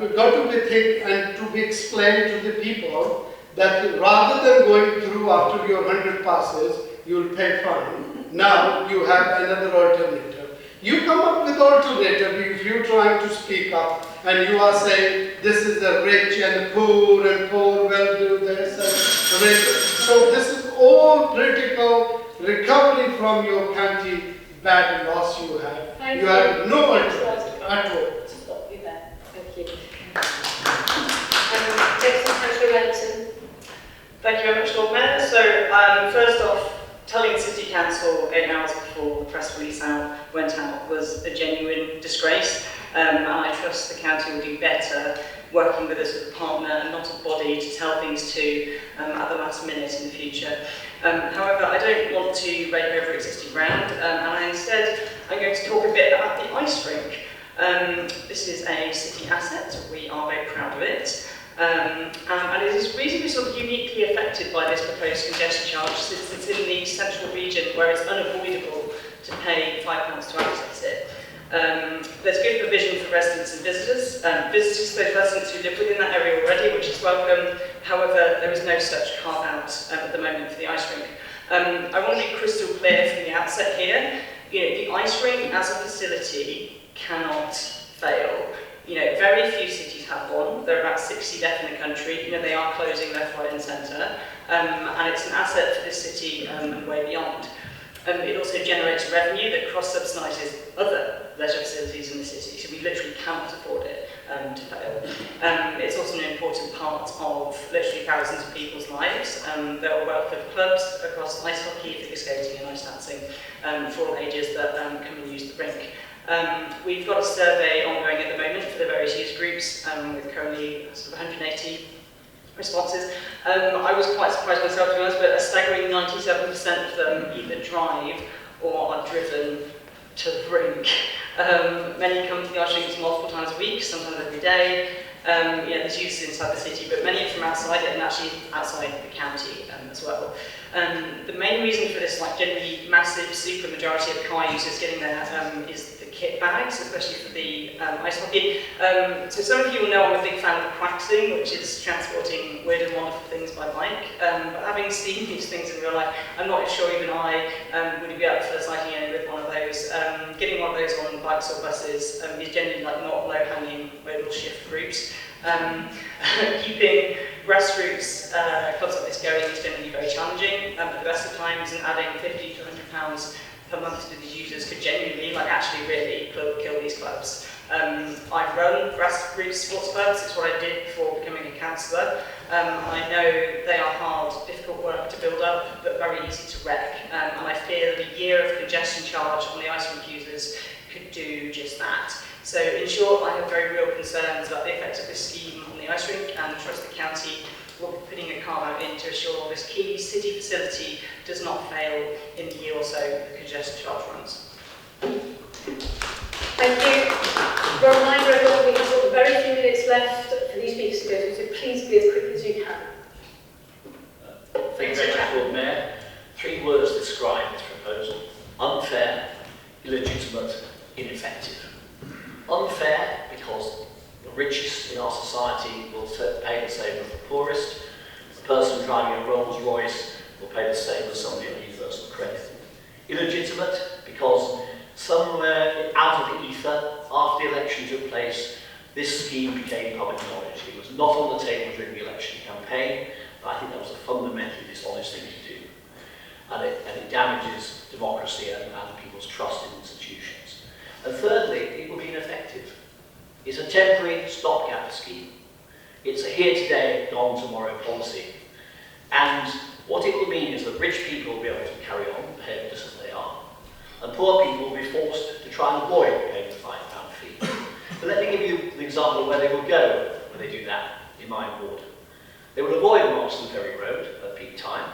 we've got to be think and to be explained to the people that rather than going through after your 100 passes, you'll pay fine. Now you have another alternative. You come up with alternative if you're trying to speak up and you are saying this is the rich and poor will do this and rich. So this is all political recovery from your county bad loss you have. You have no alternative at all. Stop you there. Thank you. Councillor Wellington. Thank you very much, Lord Mayor. So, first off, telling the City Council 8 hours before the press release went out was a genuine disgrace, and I trust the county will do better working with us as a partner and not a body to tell things to at the last minute in the future. However, I don't want to rake over existing ground, and instead I'm going to talk a bit about the ice rink. This is a city asset. We are very proud of it. And it is reasonably sort of uniquely affected by this proposed congestion charge since it's in the central region where it's unavoidable to pay £5 to access it. There's good provision for residents and visitors. Visitors, those residents who live within that area already, which is welcome. However, there is no such carve-out at the moment for the ice rink. I want to be crystal clear from the outset here. You know, the ice rink as a facility cannot fail. You know, very few cities have one. There are about 60 left in the country. You know, they are closing left, right and centre. And it's an asset for this city and way beyond. It also generates revenue that cross-subsidises other leisure facilities in the city, so we literally cannot afford it to fail. It's also an important part of literally thousands of people's lives. There are a wealth of clubs across ice hockey, figure skating and ice dancing for all ages that come and use the rink. We've got a survey ongoing at the moment for the various user groups with currently sort of 180 responses. I was quite surprised myself, to be honest, but a staggering 97% of them either drive or are driven to the rink. Many come to the ice rinks multiple times a week, sometimes every day. Yeah, there's uses inside the city, but many from outside it and actually outside the county as well. The main reason for this, like, generally massive super majority of car users getting there is the kit bags, especially for the ice hockey. So some of you will know I'm a big fan of Quaxing, which is transporting weird and wonderful things by bike. But having seen these things in real life, I'm not sure even I would be up for cycling in with one of those. Getting one of those on bikes or buses is generally like not low-hanging modal shift routes. Keeping grassroots clubs like this going is generally very challenging, but the best of times and adding £50 to £100 per month to these users could genuinely, like actually really kill these clubs. I've run grassroots sports clubs, it's what I did before becoming a councillor. I know they are hard, difficult work to build up, but very easy to wreck. And I fear that a year of congestion charge on the ice rink users could do just that. So in short, I have very real concerns about the effects of this scheme on the ice rink and trust the county will be putting a carve-out in to ensure this key city facility does not fail in the year or so the congestion charge runs. Thank you. A reminder, everyone, we have got very few minutes left for these speakers to go through, so please be as quick as you can. Thank you very much, Lord Mayor. 3 words describe this proposal: unfair, illegitimate, ineffective. Unfair because the richest in our society will pay the same as the poorest. The person driving a Rolls Royce will pay the same as somebody on universal credit. Illegitimate because somewhere out of the ether, after the election took place, this scheme became public knowledge. It was not on the table during the election campaign, but I think that was a fundamentally dishonest thing to do. And it damages democracy and people's trust in institutions. And thirdly, it will be ineffective. It's a temporary stopgap scheme. It's a here today, gone tomorrow policy. And what it will mean is that rich people will be able to carry on, behave just as they are, poor people will be forced to try and avoid paying the £5 fee. But let me give you an example of where they will go when they do that in my ward. They will avoid Marston Ferry Road at peak time,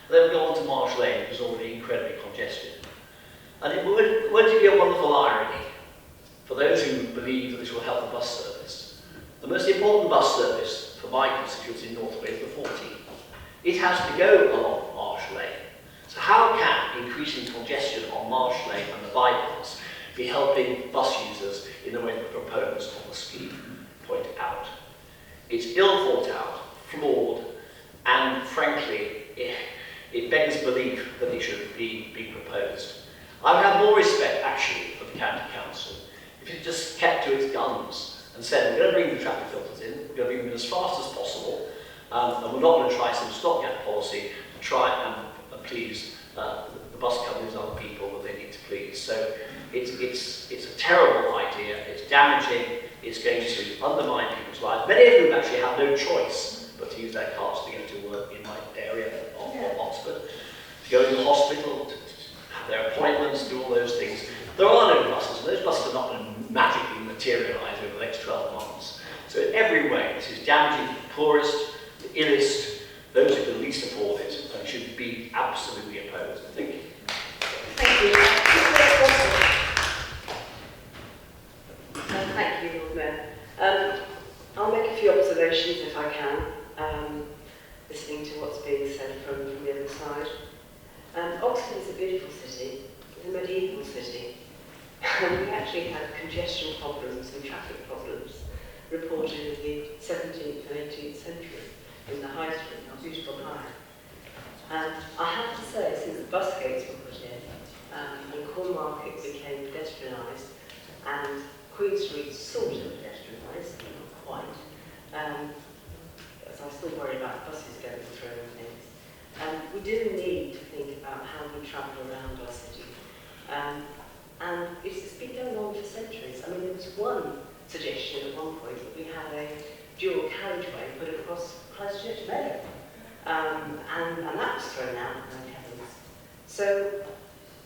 and they will go on to Marsh Lane, which is already incredibly congested. And it won't be a wonderful irony for those who believe that this will help the bus service. The most important bus service for my constituents in North Wales is the 14. It has to go along Marsh Lane. So how can increasing congestion on Marsh Lane and the bypass be helping bus users in the way the proponents of the scheme point out? It's ill thought out, flawed, and frankly, it beggars belief that it should be proposed. I would have more respect, actually, for the County Council if it just kept to its guns and said, we're going to bring the traffic filters in, we're going to bring them as fast as possible, and we're not going to try some stopgap policy to try and please the bus companies and other people that they need to please. So it's a terrible idea, it's damaging, it's going to undermine people's lives. Many of them actually have no choice but to use their cars to go to work in my area of Oxford, to go to the hospital, to have their appointments, do all those things. There are no buses, and those buses are not going to magically materialise over the next 12 months. So in every way, this is damaging to the poorest, the illest, those who can least afford it, and should be absolutely opposed. Thank you. Thank you. Thank you, Lord Mayor. I'll make a few observations if I can, listening to what's being said from the other side. Oxford is a beautiful city, it's a medieval city. We actually had congestion problems and traffic problems reported in the 17th and 18th century in the High Street, our beautiful High. And I have to say, since the bus gates were put in, and Corn Market became pedestrianised, and Queen Street sort of pedestrianised, but not quite, as I still worry about buses going through and things, we do need to think about how we travel around our city. And it's been going on for centuries. I mean, there was one suggestion at one point that we had a dual carriageway put across Christchurch Meadow. And that was thrown out, thank heavens. So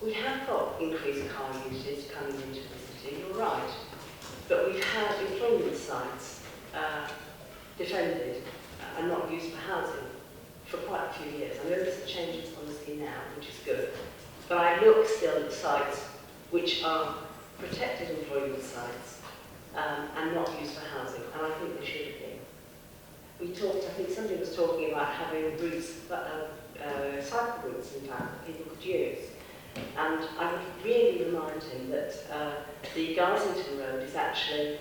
we have got increased car usage coming into the city, you're right. But we've had employment sites defended and not used for housing for quite a few years. I know there's a change in policy now, which is good. But I look still at sites which are protected employment sites and not used for housing, and I think they should be. We talked, I think somebody was talking about having routes, cycle routes in fact, that people could use. And I would really remind him that the Garsington Road is actually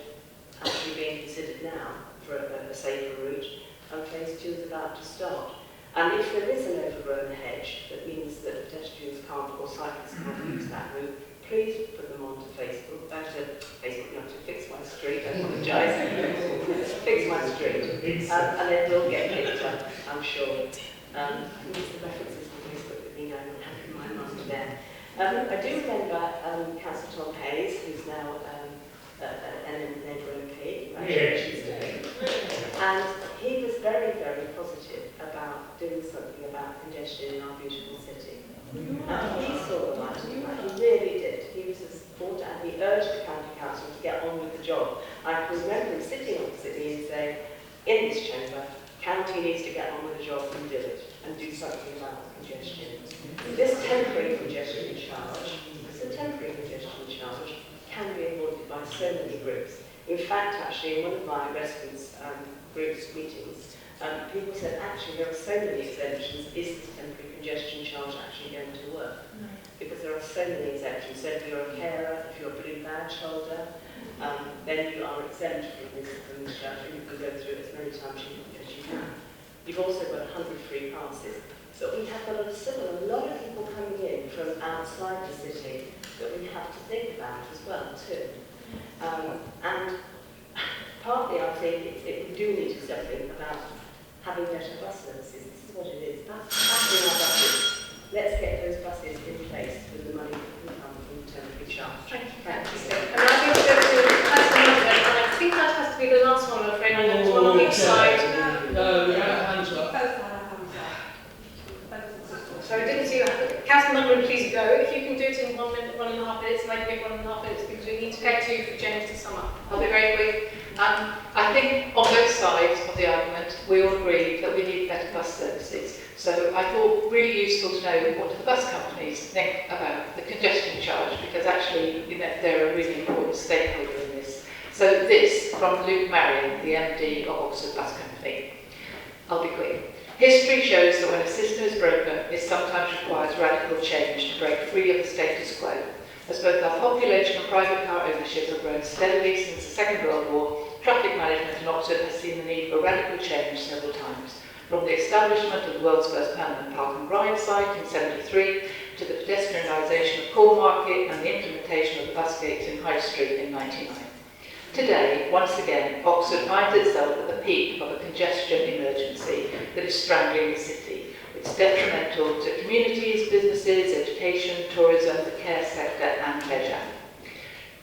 being considered now for a safer route, and phase 2 is about to start. And if there is an overgrown hedge that means that pedestrians can't or cyclists can't use that route, please put them onto Facebook. Facebook, you have to fix my street, I apologise. Fix my street. And then we'll get picked up, I'm sure. Use the references to Facebook that me going in my mind there. I do remember Councillor Tom Hayes, who's now an neighbour MP. Congratulations to him. And he was very, very positive about doing something about congestion in our beautiful city. And he saw the light of that, he really did. He was a supporter and he urged the County Council to get on with the job. I can remember him sitting opposite me and saying, in this chamber, county needs to get on with the job and do it, and do something about the congestion. This temporary congestion charge, can be avoided by so many groups. In fact, actually, in one of my residents' groups meetings, people said, actually, there are so many exemptions, is this temporary congestion charge actually going to work? No. Because there are so many exemptions. So if you're a carer, if you're a blue badge holder, then you are exempt from this charge, and you can go through it as many times as you can. You've also got 100 free passes. But we have got a lot of people coming in from outside the city that we have to think about as well, too. And partly I think we do need to do something about having better bus services. This is what it is. Passing our buses. Let's get those buses in place with the money that can come from temporary charge. Thank you. And I'm going to go to Councillor Mudgett, and I think that has to be the last one, I'm afraid. I know there's one on each side. No, we have hands up. So I didn't see you. Councillor Mudgett, please go. If you can do it in 1 minute, 1.5 minutes, maybe 1.5 minutes, because we need to get to James to sum up. I'll be very quick. I think on both sides of the argument, we all agree that we need better bus services. So I thought really useful to know what do the bus companies think about the congestion charge, because actually, you know, they're a really important stakeholder in this. So this from Luke Marion, the MD of Oxford Bus Company. I'll be quick. History shows that when a system is broken, it sometimes requires radical change to break free of the status quo. As both our population and private car ownership have grown steadily since the Second World War, traffic management in Oxford has seen the need for radical change several times. From the establishment of the world's first permanent park and ride site in 73, to the pedestrianisation of Cornmarket and the implementation of the bus gates in High Street in 99. Today, once again, Oxford finds itself at the peak of a congestion emergency that is strangling the city. It's detrimental to communities, businesses, education, tourism, the care sector and leisure.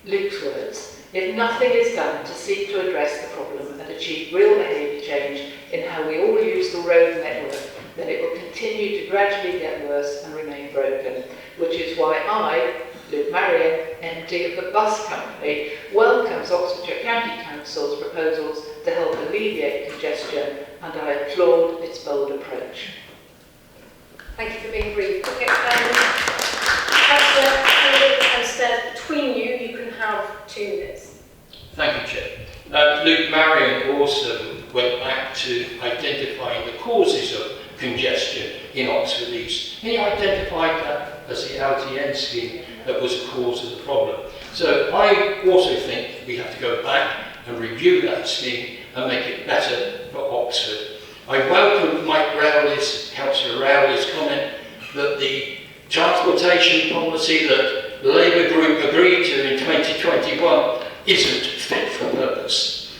Luke's words, if nothing is done to seek to address the problem and achieve real behaviour change in how we all use the road network, then it will continue to gradually get worse and remain broken, which is why I, Luke Marion, MD of the bus company, welcomes Oxfordshire County Council's proposals to help alleviate congestion, and I applaud its bold approach. Thank you for being brief. Okay, Councillor and Steph, between you, you can have 2 minutes. Thank you, Chair. Luke Marion also went back to identifying the causes of congestion in Oxford East. He identified that as the LTN scheme that was the cause of the problem. So I also think we have to go back and review that scheme and make it better for Oxford. I welcome Mike Rowley's, Councillor Rowley's comment that the transportation policy that the Labour group agreed to in 2021 isn't fit for purpose.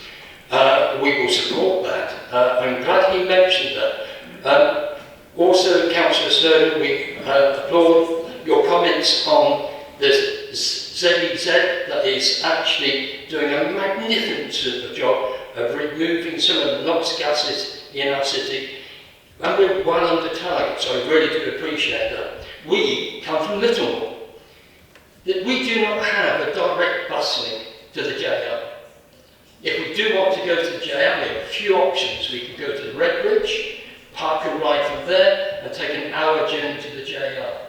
We will support that. I'm glad he mentioned that. Also, Councillor Snowden, we applaud your comments on the ZEZ that is actually doing a magnificent job of removing some of the NOx gases in our city, and we're well under target, so I really do appreciate that. We come from Littlemore. That we do not have a direct bus link to the JL. If we do want to go to the JL, we have a few options. We can go to the Redbridge, park and ride from there, and take an hour journey to the JL.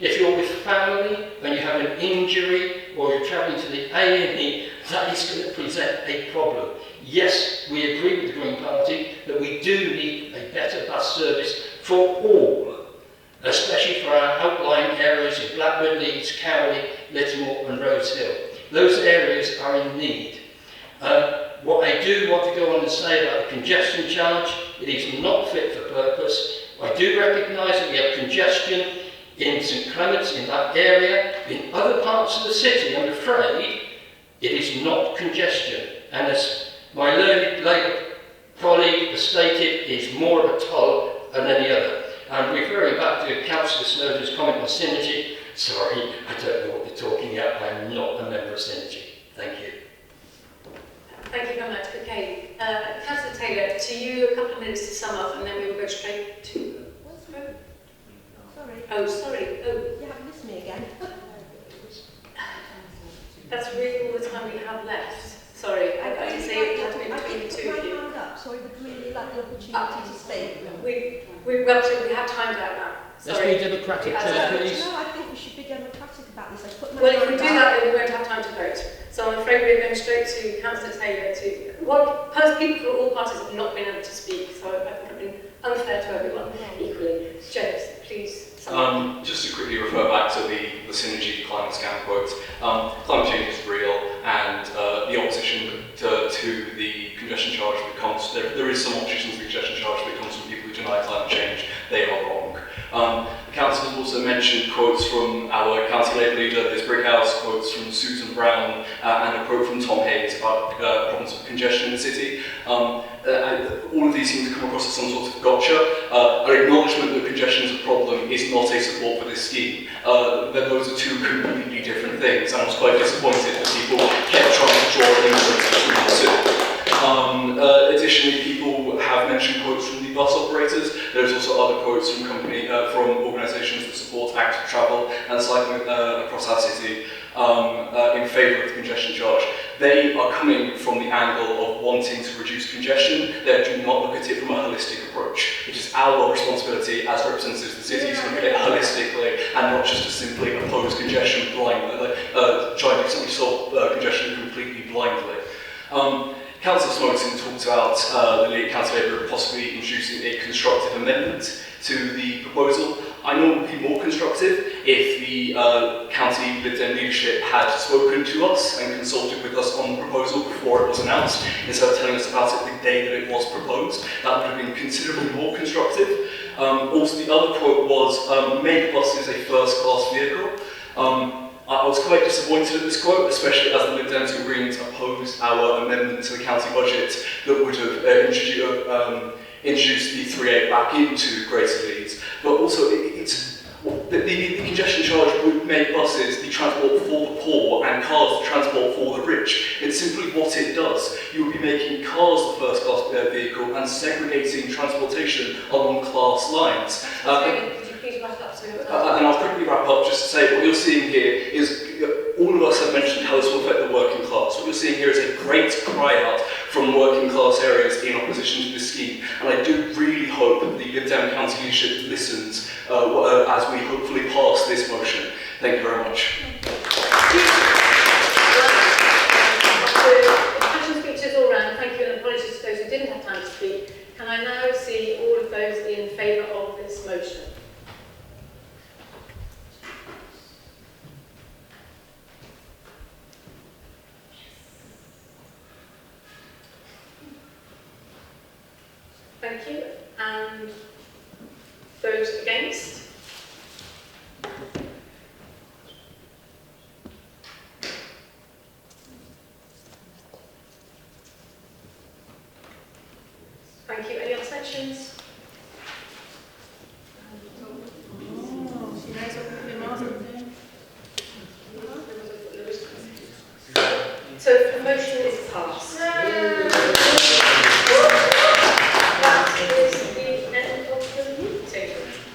If you're with family and you have an injury or you're travelling to the A&E, that is going to present a problem. Yes, we agree with the Green Party that we do need a better bus service for all, especially for our outlying areas in Blackburn, Leeds, Cowley, Littlemore and Rose Hill. Those areas are in need. What I do want to go on and say about the congestion charge, it is not fit for purpose. I do recognise that we have congestion in St Clement's, in that area. In other parts of the city, I'm afraid, it is not congestion. And as my learned Labour colleague has stated, it is more of a toll than any other. And referring back to Councillor Snowden's comment on Synergy, sorry, I don't know what you're talking about. I am not a member of Synergy. Thank you. Thank you very much. Okay, Councillor Taylor, to you a couple of minutes to sum up, and then we will go straight to... Sorry. Oh, sorry. Oh, You haven't missed me again. that's really all the time we have left. Sorry, I didn't say it had to be between the two of you. Up, so I would really like the opportunity to speak. We have timed out now. Sorry. Let's be democratic, Chair, please. No, I think we should be democratic about this. I put my Well, if we hand do up. that, then we won't have time to vote. So I'm afraid we're going straight to Councillor Taylor to... Well, people from all parties have not been able to speak, so I think I've been unfair to everyone equally. James, please. Just to quickly refer back to the Synergy climate scam quote, climate change is real, and the opposition to the congestion charge that comes, there is some opposition to the congestion charge that comes from people who deny climate change. They are wrong. The council has also mentioned quotes from our county Labour leader, Liz Brickhouse, quotes from Susan Brown, and a quote from Tom Hayes about problems with congestion in the city. All of these seem to come across as some sort of gotcha. An acknowledgement that congestion is a problem is not a support for this scheme. Those are two completely different things, and I was quite disappointed that people kept trying to draw an inference between the two. Additionally, people have mentioned quotes from the including bus operators. There's also other quotes from organisations that support active travel and cycling across our city in favour of the congestion charge. They are coming from the angle of wanting to reduce congestion. They do not look at it from a holistic approach. It is our responsibility as representatives of the city to look at it holistically and not just to simply oppose congestion blindly, trying to simply solve congestion completely blindly. Councillor Smoketon talked about the League Council Labour possibly introducing a constructive amendment to the proposal. I know it would be more constructive if the county Lib Dem leadership had spoken to us and consulted with us on the proposal before it was announced, instead of telling us about it the day that it was proposed. That would have been considerably more constructive. Also, the other quote was, make buses a first-class vehicle. I was quite disappointed at this quote, especially as the Lib Dems and Greens opposed our amendment to the county budget that would have introduced the 3A back into Greater Leeds. But also, the congestion charge would make buses the transport for the poor and cars the transport for the rich. It's simply what it does. You would be making cars the first-class vehicle and segregating transportation along class lines. And I'll quickly wrap up just to say what you're seeing here is, all of us have mentioned how this will affect the working class. What you're seeing here is a great cry out from working class areas in opposition to this scheme. And I do really hope that the Lib Dem County leadership listens as we hopefully pass this motion. Thank you very much. Passion speeches all round. Thank you, and apologies to those who didn't have time to speak. Can I now see all of those in favour of this motion? Thank you. And those against?